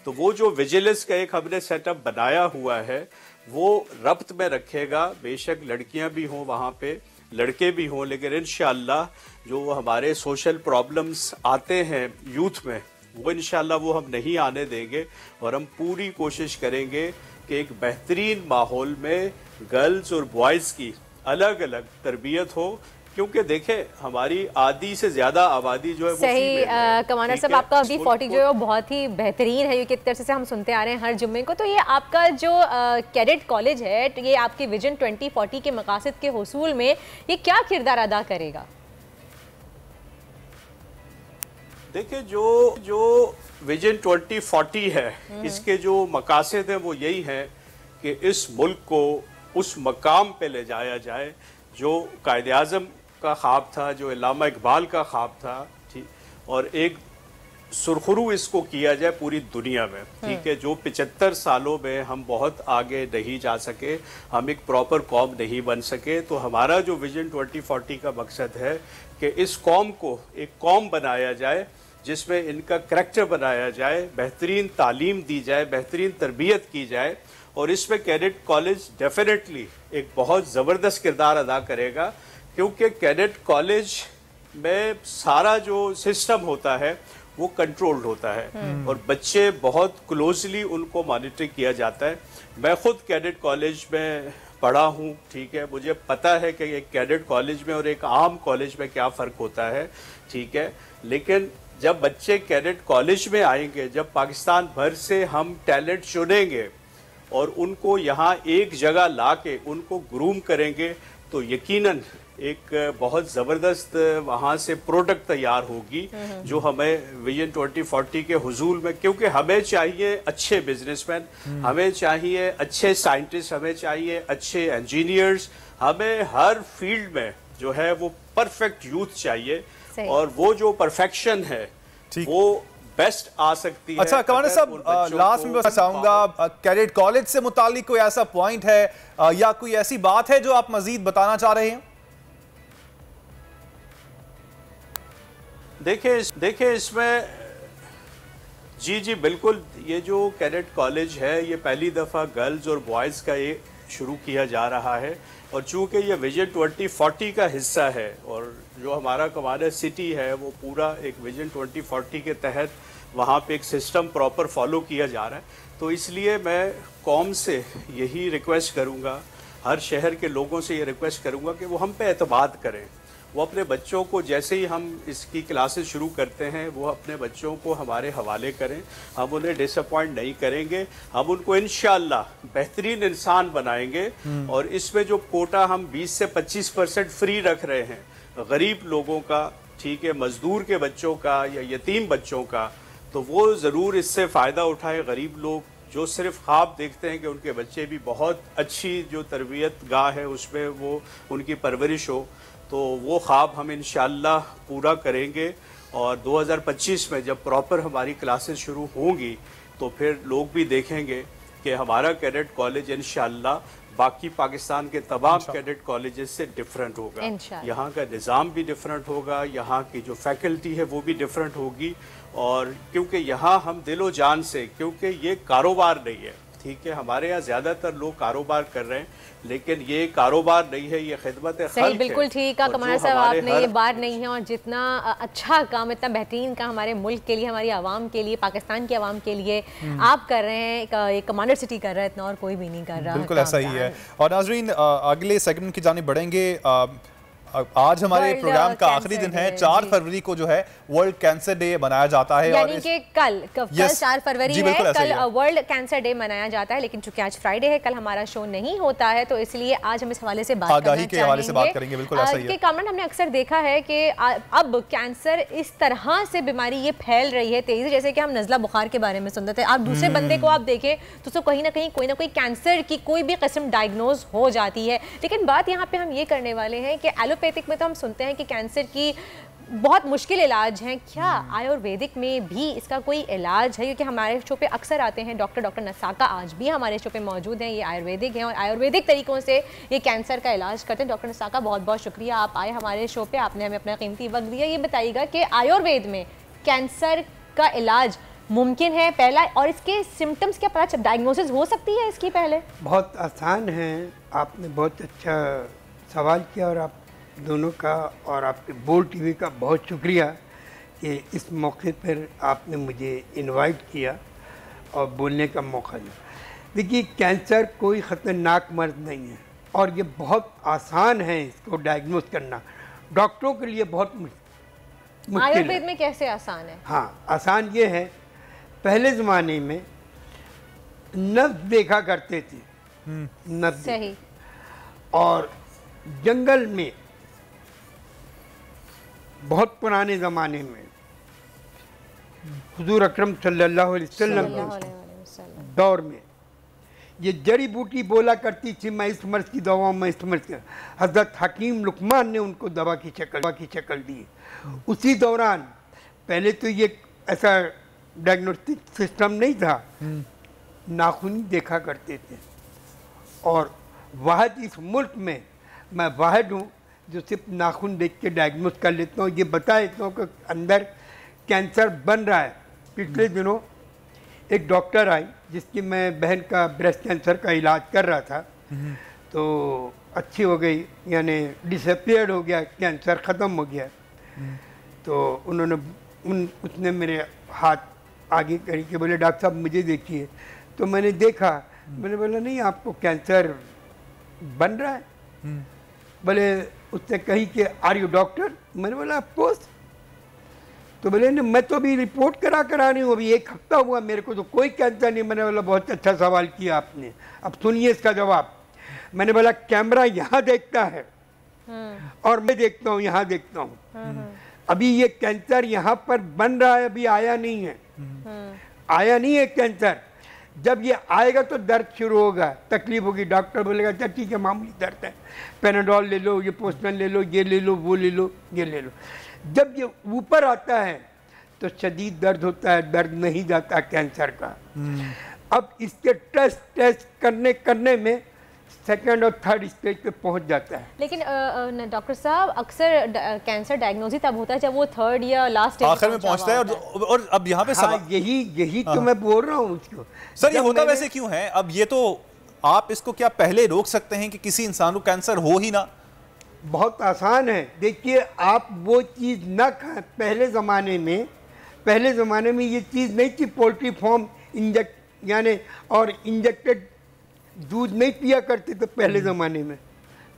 तो वो जो विजिलेंस का एक हमने सेटअप बनाया हुआ है वो रब्त में रखेगा। बेशक लड़कियां भी हों वहाँ पे, लड़के भी हों, लेकिन इंशाअल्लाह जो हमारे सोशल प्रॉब्लम्स आते हैं यूथ में, वो इंशाअल्लाह वो हम नहीं आने देंगे, और हम पूरी कोशिश करेंगे कि एक बेहतरीन माहौल में गर्ल्स और बॉयज़ की अलग अलग तरबियत हो। क्योंकि देखें हमारी आधी से ज्यादा आबादी जो है सही। कमांडर साहब, आपका अभी 40 जो है वो बहुत ही बेहतरीन है, क्योंकि एक तरह से हम सुनते आ रहे हैं हर जुम्मे को। तो ये आपका जो कैडेट कॉलेज है, तो ये आपके विजन 2040 के मकासद के हुसूल में ये क्या किरदार अदा करेगा? देखिए जो विजन 2040 है, इसके जो मकासद है वो यही है कि इस मुल्क को उस मकाम पे ले जाया जाए जो कायदे आज़म का ख्वाब था, जो अल्लामा इकबाल का ख्वाब था, ठीक, और एक सुरखरू इसको किया जाए पूरी दुनिया में। ठीक है, जो 75 सालों में हम बहुत आगे नहीं जा सके, हम एक प्रॉपर कौम नहीं बन सके, तो हमारा जो विजन 2040 का मकसद है कि इस कौम को एक कौम बनाया जाए जिसमें इनका करैक्टर बनाया जाए, बेहतरीन तालीम दी जाए, बेहतरीन तरबियत की जाए, और इसमें कैडेट कॉलेज डेफिनेटली एक बहुत ज़बरदस्त किरदार अदा करेगा। क्योंकि कैडेट कॉलेज में सारा जो सिस्टम होता है वो कंट्रोल्ड होता है, और बच्चे बहुत क्लोजली उनको मॉनिटर किया जाता है। मैं खुद कैडेट कॉलेज में पढ़ा हूँ, ठीक है, मुझे पता है कि एक कैडेट कॉलेज में और एक आम कॉलेज में क्या फ़र्क होता है, ठीक है। लेकिन जब बच्चे कैडेट कॉलेज में आएंगे, जब पाकिस्तान भर से हम टैलेंट चुनेंगे और उनको यहाँ एक जगह ला के उनको ग्रूम करेंगे तो यकीनन एक बहुत ज़बरदस्त वहाँ से प्रोडक्ट तैयार होगी जो हमें विजन 2040 के हुजूल में, क्योंकि हमें चाहिए अच्छे बिजनेसमैन, हमें चाहिए अच्छे साइंटिस्ट, हमें चाहिए अच्छे इंजीनियर्स, हमें हर फील्ड में जो है वो परफेक्ट यूथ चाहिए और वो जो परफेक्शन है वो बेस्ट आ सकती है। अच्छा कमांडर साहब, लास्ट में बस चाहूंगा कैडेट कॉलेज से मुतालिक कोई ऐसा पॉइंट है या कोई ऐसी बात है जो आप मजीद बताना चाह रहे हैं? देखिए इसमें जी बिल्कुल, ये जो कैडेट कॉलेज है ये पहली दफ़ा गर्ल्स और बॉयज़ का ये शुरू किया जा रहा है और चूंकि ये विजन 2040 का हिस्सा है और जो हमारा कमांडर सिटी है वो पूरा एक विजन 2040 के तहत वहाँ पे एक सिस्टम प्रॉपर फॉलो किया जा रहा है, तो इसलिए मैं कौम से यही रिक्वेस्ट करूँगा, हर शहर के लोगों से ये रिक्वेस्ट करूँगा कि वो हम पे एतमाद करें। वो अपने बच्चों को जैसे ही हम इसकी क्लासेस शुरू करते हैं वो अपने बच्चों को हमारे हवाले करें, हम उन्हें डिसअपॉइंट नहीं करेंगे, हम उनको इंशाअल्लाह बेहतरीन इंसान बनाएंगे। और इसमें जो कोटा हम 20 से 25% फ्री रख रहे हैं गरीब लोगों का, ठीक है, मजदूर के बच्चों का या यतीम बच्चों का, तो वो ज़रूर इससे फ़ायदा उठाएं। गरीब लोग जो सिर्फ ख्वाब देखते हैं कि उनके बच्चे भी बहुत अच्छी जो तरबियत गाह है उसमें वो उनकी परवरिश हो, तो वो ख्वाब हम इंशाअल्लाह पूरा करेंगे। और 2025 में जब प्रॉपर हमारी क्लासेस शुरू होंगी तो फिर लोग भी देखेंगे कि हमारा कैडेट कॉलेज इंशाअल्लाह बाकी पाकिस्तान के तमाम कैडेट कॉलेजेस से डिफरेंट होगा। यहाँ का निज़ाम भी डिफरेंट होगा, यहाँ की जो फैकल्टी है वो भी डिफरेंट होगी। और क्योंकि यहाँ हम दिलो जान से, क्योंकि ये कारोबार नहीं है, ठीक है, हमारे यहाँ ज़्यादातर लोग कारोबार कर रहे हैं लेकिन ये कारोबार नहीं है, ये खिदमत है। सही, बिल्कुल ठीक है कमांडर साहब, आपने ये बात नहीं है। और जितना अच्छा काम, इतना बेहतरीन काम हमारे मुल्क के लिए, हमारी आवाम के लिए, पाकिस्तान की आवाम के लिए आप कर रहे हैं, एक कमांडर सिटी कर रहा है, इतना और कोई भी नहीं कर रहा। बिल्कुल ऐसा ही है। और नाजरीन अगले सेगमेंट की जानिब बढ़ेंगे। आज हमारे प्रोग्राम का आखिरी दिन है, 4 फरवरी को जो है वर्ल्ड कैंसर डे मनाया जाता है। यानी कि कल 4 फरवरी है, कल वर्ल्ड कैंसर डे मनाया जाता है। लेकिन चूंकि आज फ्राइडे है, कल हमारा शो नहीं होता है, तो इसलिए आज हम इस हवाले से बात करेंगे। बिल्कुल ऐसा ही है। कमेंट हमने अक्सर देखा है कि अब कैंसर इस तरह से बीमारी ये फैल रही है तेजी, जैसे कि हम नज़ला बुखार के बारे में सुनते थे, आप दूसरे बंदे को आप देखें तो उसको कहीं ना कहीं कोई ना कोई कैंसर की कोई भी किस्म डायग्नोज हो जाती है। लेकिन बात यहाँ पे हम ये करने वाले हैं कि एलोपैथिक में तो हम सुनते हैं कि कैंसर की बहुत मुश्किल इलाज है, क्या आयुर्वेदिक में भी इसका कोई इलाज है? क्योंकि हमारे शो पे अक्सर आते हैं डॉक्टर नसाका, आज भी हमारे शो पे मौजूद हैं, ये आयुर्वेदिक हैं और आयुर्वेदिक तरीकों से ये कैंसर का इलाज करते हैं। डॉक्टर नसाका, बहुत बहुत शुक्रिया आप आए हमारे शो पे, आपने हमें अपना कीमती वक्त दिया। ये बताइएगा कि आयुर्वेद में कैंसर का इलाज मुमकिन है पहला, और इसके सिम्टम्स क्या पता डायग्नोसिस हो सकती है इसकी पहले? बहुत आसान है, आपने बहुत अच्छा सवाल किया और आप दोनों का और आपके बोल टीवी का बहुत शुक्रिया कि इस मौके पर आपने मुझे इनवाइट किया और बोलने का मौका दिया। देखिए, कैंसर कोई ख़तरनाक मर्ज नहीं है और ये बहुत आसान है इसको डायग्नोस करना, डॉक्टरों के लिए बहुत मुश्किल। आयुर्वेद में कैसे आसान है? हाँ, आसान ये है, पहले ज़माने में नब्ज़ देखा करते थे, नब्ज़, सही, और जंगल में बहुत पुराने ज़माने में हुजूर अकरम सल्लल्लाहु अलैहि वसल्लम के दौर में ये जड़ी बूटी बोला करती थी, मैं इस मर्ज की दवा, मैं इस मर्ज की। हज़रत हकीम लुकमान ने उनको दवा की शक्ल दी। उसी दौरान पहले तो ये ऐसा डायग्नोस्टिक सिस्टम नहीं था, नाखून देखा करते थे और वाहिद इस मुल्क में मैं वाहिद हूँ जो सिर्फ नाखून देख के डायग्नोस कर लेता हूँ, ये बता देता हूँ कि अंदर कैंसर बन रहा है। पिछले दिनों एक डॉक्टर आई जिसकी मैं बहन का ब्रेस्ट कैंसर का इलाज कर रहा था, तो अच्छी हो गई, यानी डिसअपियर्ड हो गया, कैंसर ख़त्म हो गया। तो उसने मेरे हाथ आगे करके बोले, डॉक्टर साहब मुझे देखिए। तो मैंने देखा, मैंने बोला नहीं आपको कैंसर बन रहा है? बोले, उसने कही कि आर यू डॉक्टर? मैंने बोला ऑफ कोर्स। तो बोले नहीं, मैं तो अभी रिपोर्ट करा रही हूँ, अभी 1 हफ्ता हुआ मेरे को तो कोई कैंसर नहीं। मैंने बोला बहुत अच्छा सवाल किया आपने, अब सुनिए इसका जवाब। मैंने बोला कैमरा यहाँ देखता है और मैं देखता हूँ यहाँ देखता हूँ। अभी ये कैंसर यहाँ पर बन रहा है, अभी आया नहीं है, आया नहीं है कैंसर। जब ये आएगा तो दर्द शुरू होगा, तकलीफ होगी, डॉक्टर बोलेगा अच्छा ठीक है मामूली दर्द है, पेनाडोल ले लो, ये पोस्टन ले लो, ये ले लो, वो ले लो, ये ले लो। जब ये ऊपर आता है तो शदीद दर्द होता है, दर्द नहीं जाता कैंसर का। अब इसके टेस्ट करने में 2nd और 3rd स्टेज पे पहुंच जाता है। लेकिन डॉक्टर साहब अक्सर कैंसर डायग्नोसिस तब होता है जब वो 3rd या लास्ट स्टेज आखिर में पहुंचता है। और अब यहाँ पे यही तो मैं बोल रहा हूँ उसको। सर ये होता वैसे क्यों है? अब ये तो आप इसको क्या पहले रोक सकते हैं कि किसी इंसान को कैंसर हो ही ना? बहुत आसान है। देखिए आप वो चीज़ ना खाएं। पहले ज़माने में ये चीज़ नहीं थी, पोल्ट्री फार्म इंजेक्ट यानी और इंजेक्टेड दूध नहीं पिया करते थे पहले ज़माने में,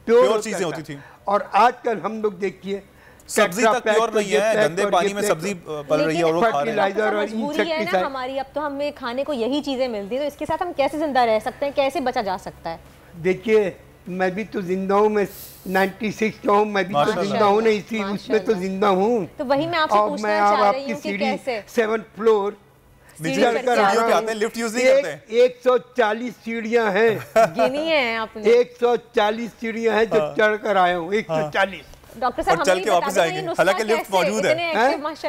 प्योर चीज़ें होती थी। और आजकल हम लोग देखिए सब्जी तक प्योर नहीं है, गंदे पानी में सब्जी पल रही है और वो खा रहे हैं। और इंसेक्टिसाइड हमारी, अब तो हमें खाने को यही चीज़ें मिलती हैं, तो इसके साथ हम कैसे जिंदा रह सकते हैं, कैसे बचा जा सकता है? देखिए मैं भी तो जिंदा हूँ, मैं 96 का हूँ, मैं भी तो जिंदा हूँ ना, इसी उसमें तो जिंदा हूँ। तो वही मैं आपसे पूछना चाह रही हूँ कि कैसे 7th फ्लोर लिफ्ट यूज नहीं करते। 140 सीढ़ियाँ हैं, गिनी है आपने? 140 सीढ़ियाँ हैं जो चढ़ कर आया हूँ, 140। डॉक्टर साहब चल के वापस आएंगे, हालांकि लिफ्ट मौजूद है,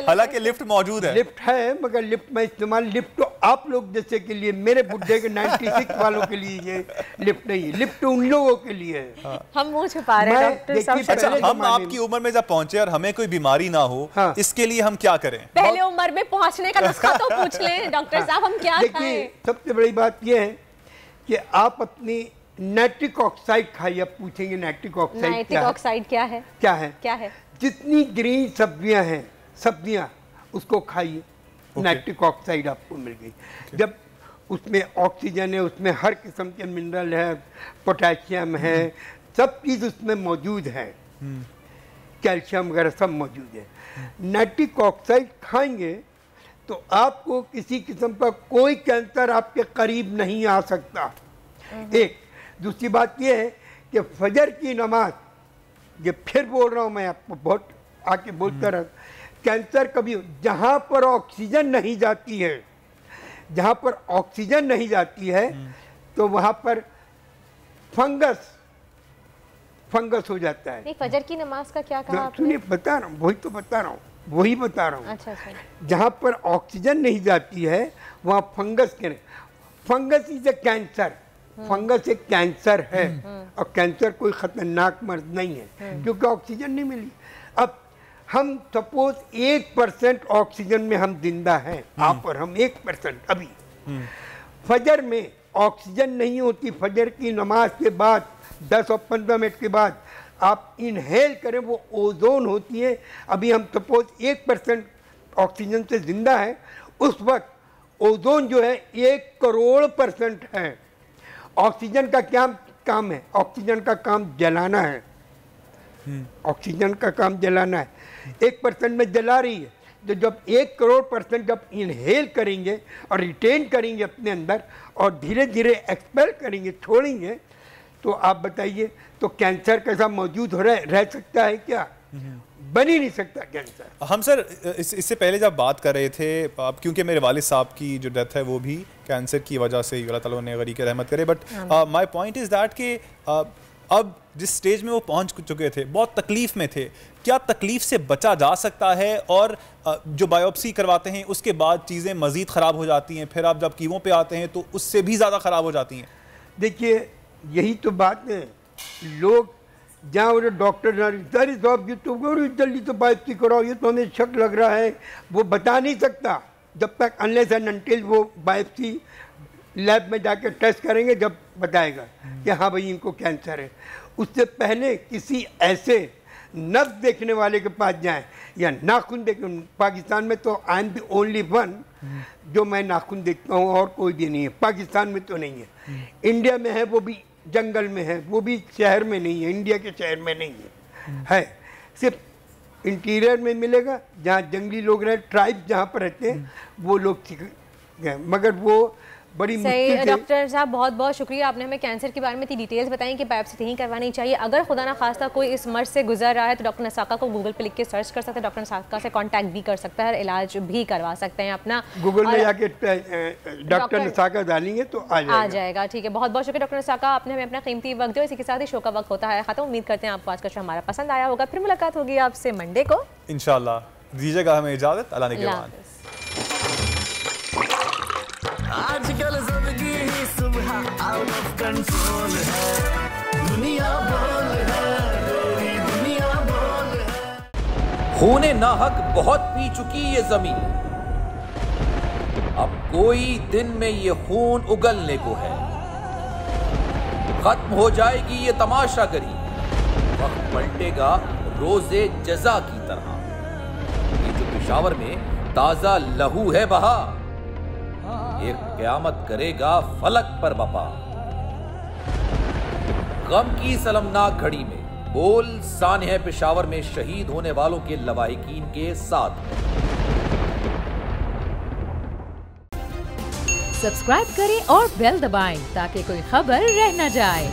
हालांकि लिफ्ट मौजूद है, लिफ्ट है, मगर लिफ्ट में इस्तेमाल, लिफ्ट तो आप लोग जैसे के लिए, मेरे बुढ़े के 96 वालों के लिए ये लिफ्ट नहीं है, लिफ्ट उन लोगों के लिए है। हम मुंह छुपा रहे हैं डॉक्टर साहब। अच्छा, हम आपकी उम्र में जब पहुंचे और हमें कोई बीमारी ना हो, इसके लिए हम क्या करें? पहले उम्र में पहुंचने का नुस्खा तो पूछ लें डॉक्टर साहब, हम क्या खाएं? सबसे बड़ी बात यह है कि आप अपनी नाइट्रिक ऑक्साइड खाइए। आप पूछेंगे नाइट्रिक ऑक्साइड क्या है? क्या है? जितनी ग्रीन सब्जियां हैं, सब्जियां उसको खाइए, नाइट्रिक ऑक्साइड आपको मिल गई। जब उसमें ऑक्सीजन है, उसमें हर किस्म के मिनरल है, पोटेशियम है, सब चीज़ उसमें मौजूद है, कैल्शियम वगैरह सब मौजूद है। नाइट्रिक ऑक्साइड खाएंगे तो आपको किसी किस्म का कोई कैंसर आपके करीब नहीं आ सकता। एक दूसरी बात यह है कि फजर की नमाज, ये फिर बोल रहा हूँ मैं आपको, बहुत आके बोलता रहा, कैंसर कभी जहाँ पर ऑक्सीजन नहीं जाती है, जहाँ पर ऑक्सीजन नहीं जाती है तो वहाँ पर फंगस हो जाता है। नहीं, फजर की नमाज का क्या कहा आपने? सुनिए बता रहा हूँ, वही बता रहा हूँ। अच्छा। जहाँ पर ऑक्सीजन नहीं जाती है वहाँ fungus is a cancer. Fungus एक कैंसर है और कैंसर कोई खतरनाक मर्ज नहीं है क्योंकि ऑक्सीजन नहीं मिली। अब हम सपोज 1% ऑक्सीजन में हम जिंदा हैं, आप और हम 1% अभी। फजर में ऑक्सीजन नहीं होती, फजर की नमाज के बाद 10 और 15 मिनट के बाद आप इनहेल करें, वो ओजोन होती है। अभी हम सपोज 1% ऑक्सीजन से जिंदा है, उस वक्त ओजोन जो है 1 करोड़% है। ऑक्सीजन का क्या काम है? ऑक्सीजन का काम जलाना है, ऑक्सीजन का काम जलाना है। 1% में जला रही है, तो जब 1 करोड़% जब इनहेल करेंगे और रिटेन करेंगे अपने अंदर और धीरे धीरे एक्सपेल करेंगे, छोड़ेंगे, तो आप बताइए तो कैंसर कैसा मौजूद रह सकता है क्या? बन ही नहीं सकता कैंसर। हम सर इससे पहले जब बात कर रहे थे, अब क्योंकि मेरे वालिद साहब की जो डेथ है वो भी कैंसर की वजह से, अल्लाह ताला ने गरीक रहमत करे, but my point is that कि अब जिस स्टेज में वो पहुंच चुके थे, बहुत तकलीफ में थे, क्या तकलीफ से बचा जा सकता है? और जो बायोप्सी करवाते हैं उसके बाद चीज़ें मज़ीद ख़राब हो जाती हैं, फिर आप जब कीमो पे आते हैं तो उससे भी ज़्यादा ख़राब हो जाती हैं। देखिए यही तो बात है, लोग जहाँ वो डॉक्टर साहब ये तो जल्दी तो बायोप्सी कराओ, ये तो हमें शक लग रहा है, वो बता नहीं सकता जब तक अनलेस एंड अनटिल वो बायोप्सी लैब में जाके टेस्ट करेंगे, जब बताएगा कि हाँ भाई इनको कैंसर है। उससे पहले किसी ऐसे नब्ज देखने वाले के पास जाएं या नाखून देख, पाकिस्तान में तो I am the only one जो मैं नाखून देखता हूँ, और कोई भी नहीं है पाकिस्तान में, तो नहीं है। इंडिया में है, वो भी जंगल में है, वो भी शहर में नहीं है, इंडिया के शहर में नहीं है, है सिर्फ इंटीरियर में मिलेगा, जहाँ जंगली लोग रहे, ट्राइब जहाँ पर रहते हैं वो लोग ठीक है, मगर वो बड़ी सही। डॉक्टर साहब बहुत बहुत शुक्रिया, आपने हमें कैंसर के बारे में इतनी डिटेल्स बताई कि बायोप्सी नहीं करवानी चाहिए। अगर खुदा ना खास्ता कोई इस मर्ज से गुजर रहा है तो डॉक्टर नसाका को गूगल पे लिख के सर्च कर सकते हैं, डॉक्टर नसाका से कांटेक्ट भी कर सकता है, इलाज भी करवा सकते हैं अपना। गूगल में जाके डॉक्टर नसाका डालेंगे तो आ जाएगा। ठीक है, बहुत बहुत शुक्रिया डॉक्टर नसाका, आपने हमें अपना कीमती वक्त दिया। इसी के साथ ही शो का वक्त होता है खत्म। उम्मीद करते हैं आपको आज का शो हमारा पसंद आया होगा। फिर मुलाकात होगी आपसे मंडे को इंशाल्लाह। दीजिएगा हमें इजाजत, अल्लाह ने के बाद। आजकल जिंदगी ही सुबह आउट ऑफ कंट्रोल है, दुनिया बोल है, तेरी दुनिया बोल है। खूने नाहक बहुत पी चुकी ये जमीन, अब कोई दिन में ये खून उगलने को है। खत्म हो जाएगी ये तमाशागरी, वक्त पलटेगा रोजे जजा की तरह। ये जो पेशावर में ताजा लहू है बहा, एक क़यामत करेगा फलक पर बपा। गम की सलमनाक घड़ी में बोल सानह पेशावर में शहीद होने वालों के लवाहिकीन के साथ। सब्सक्राइब करें और बेल दबाएं ताकि कोई खबर रह न जाए।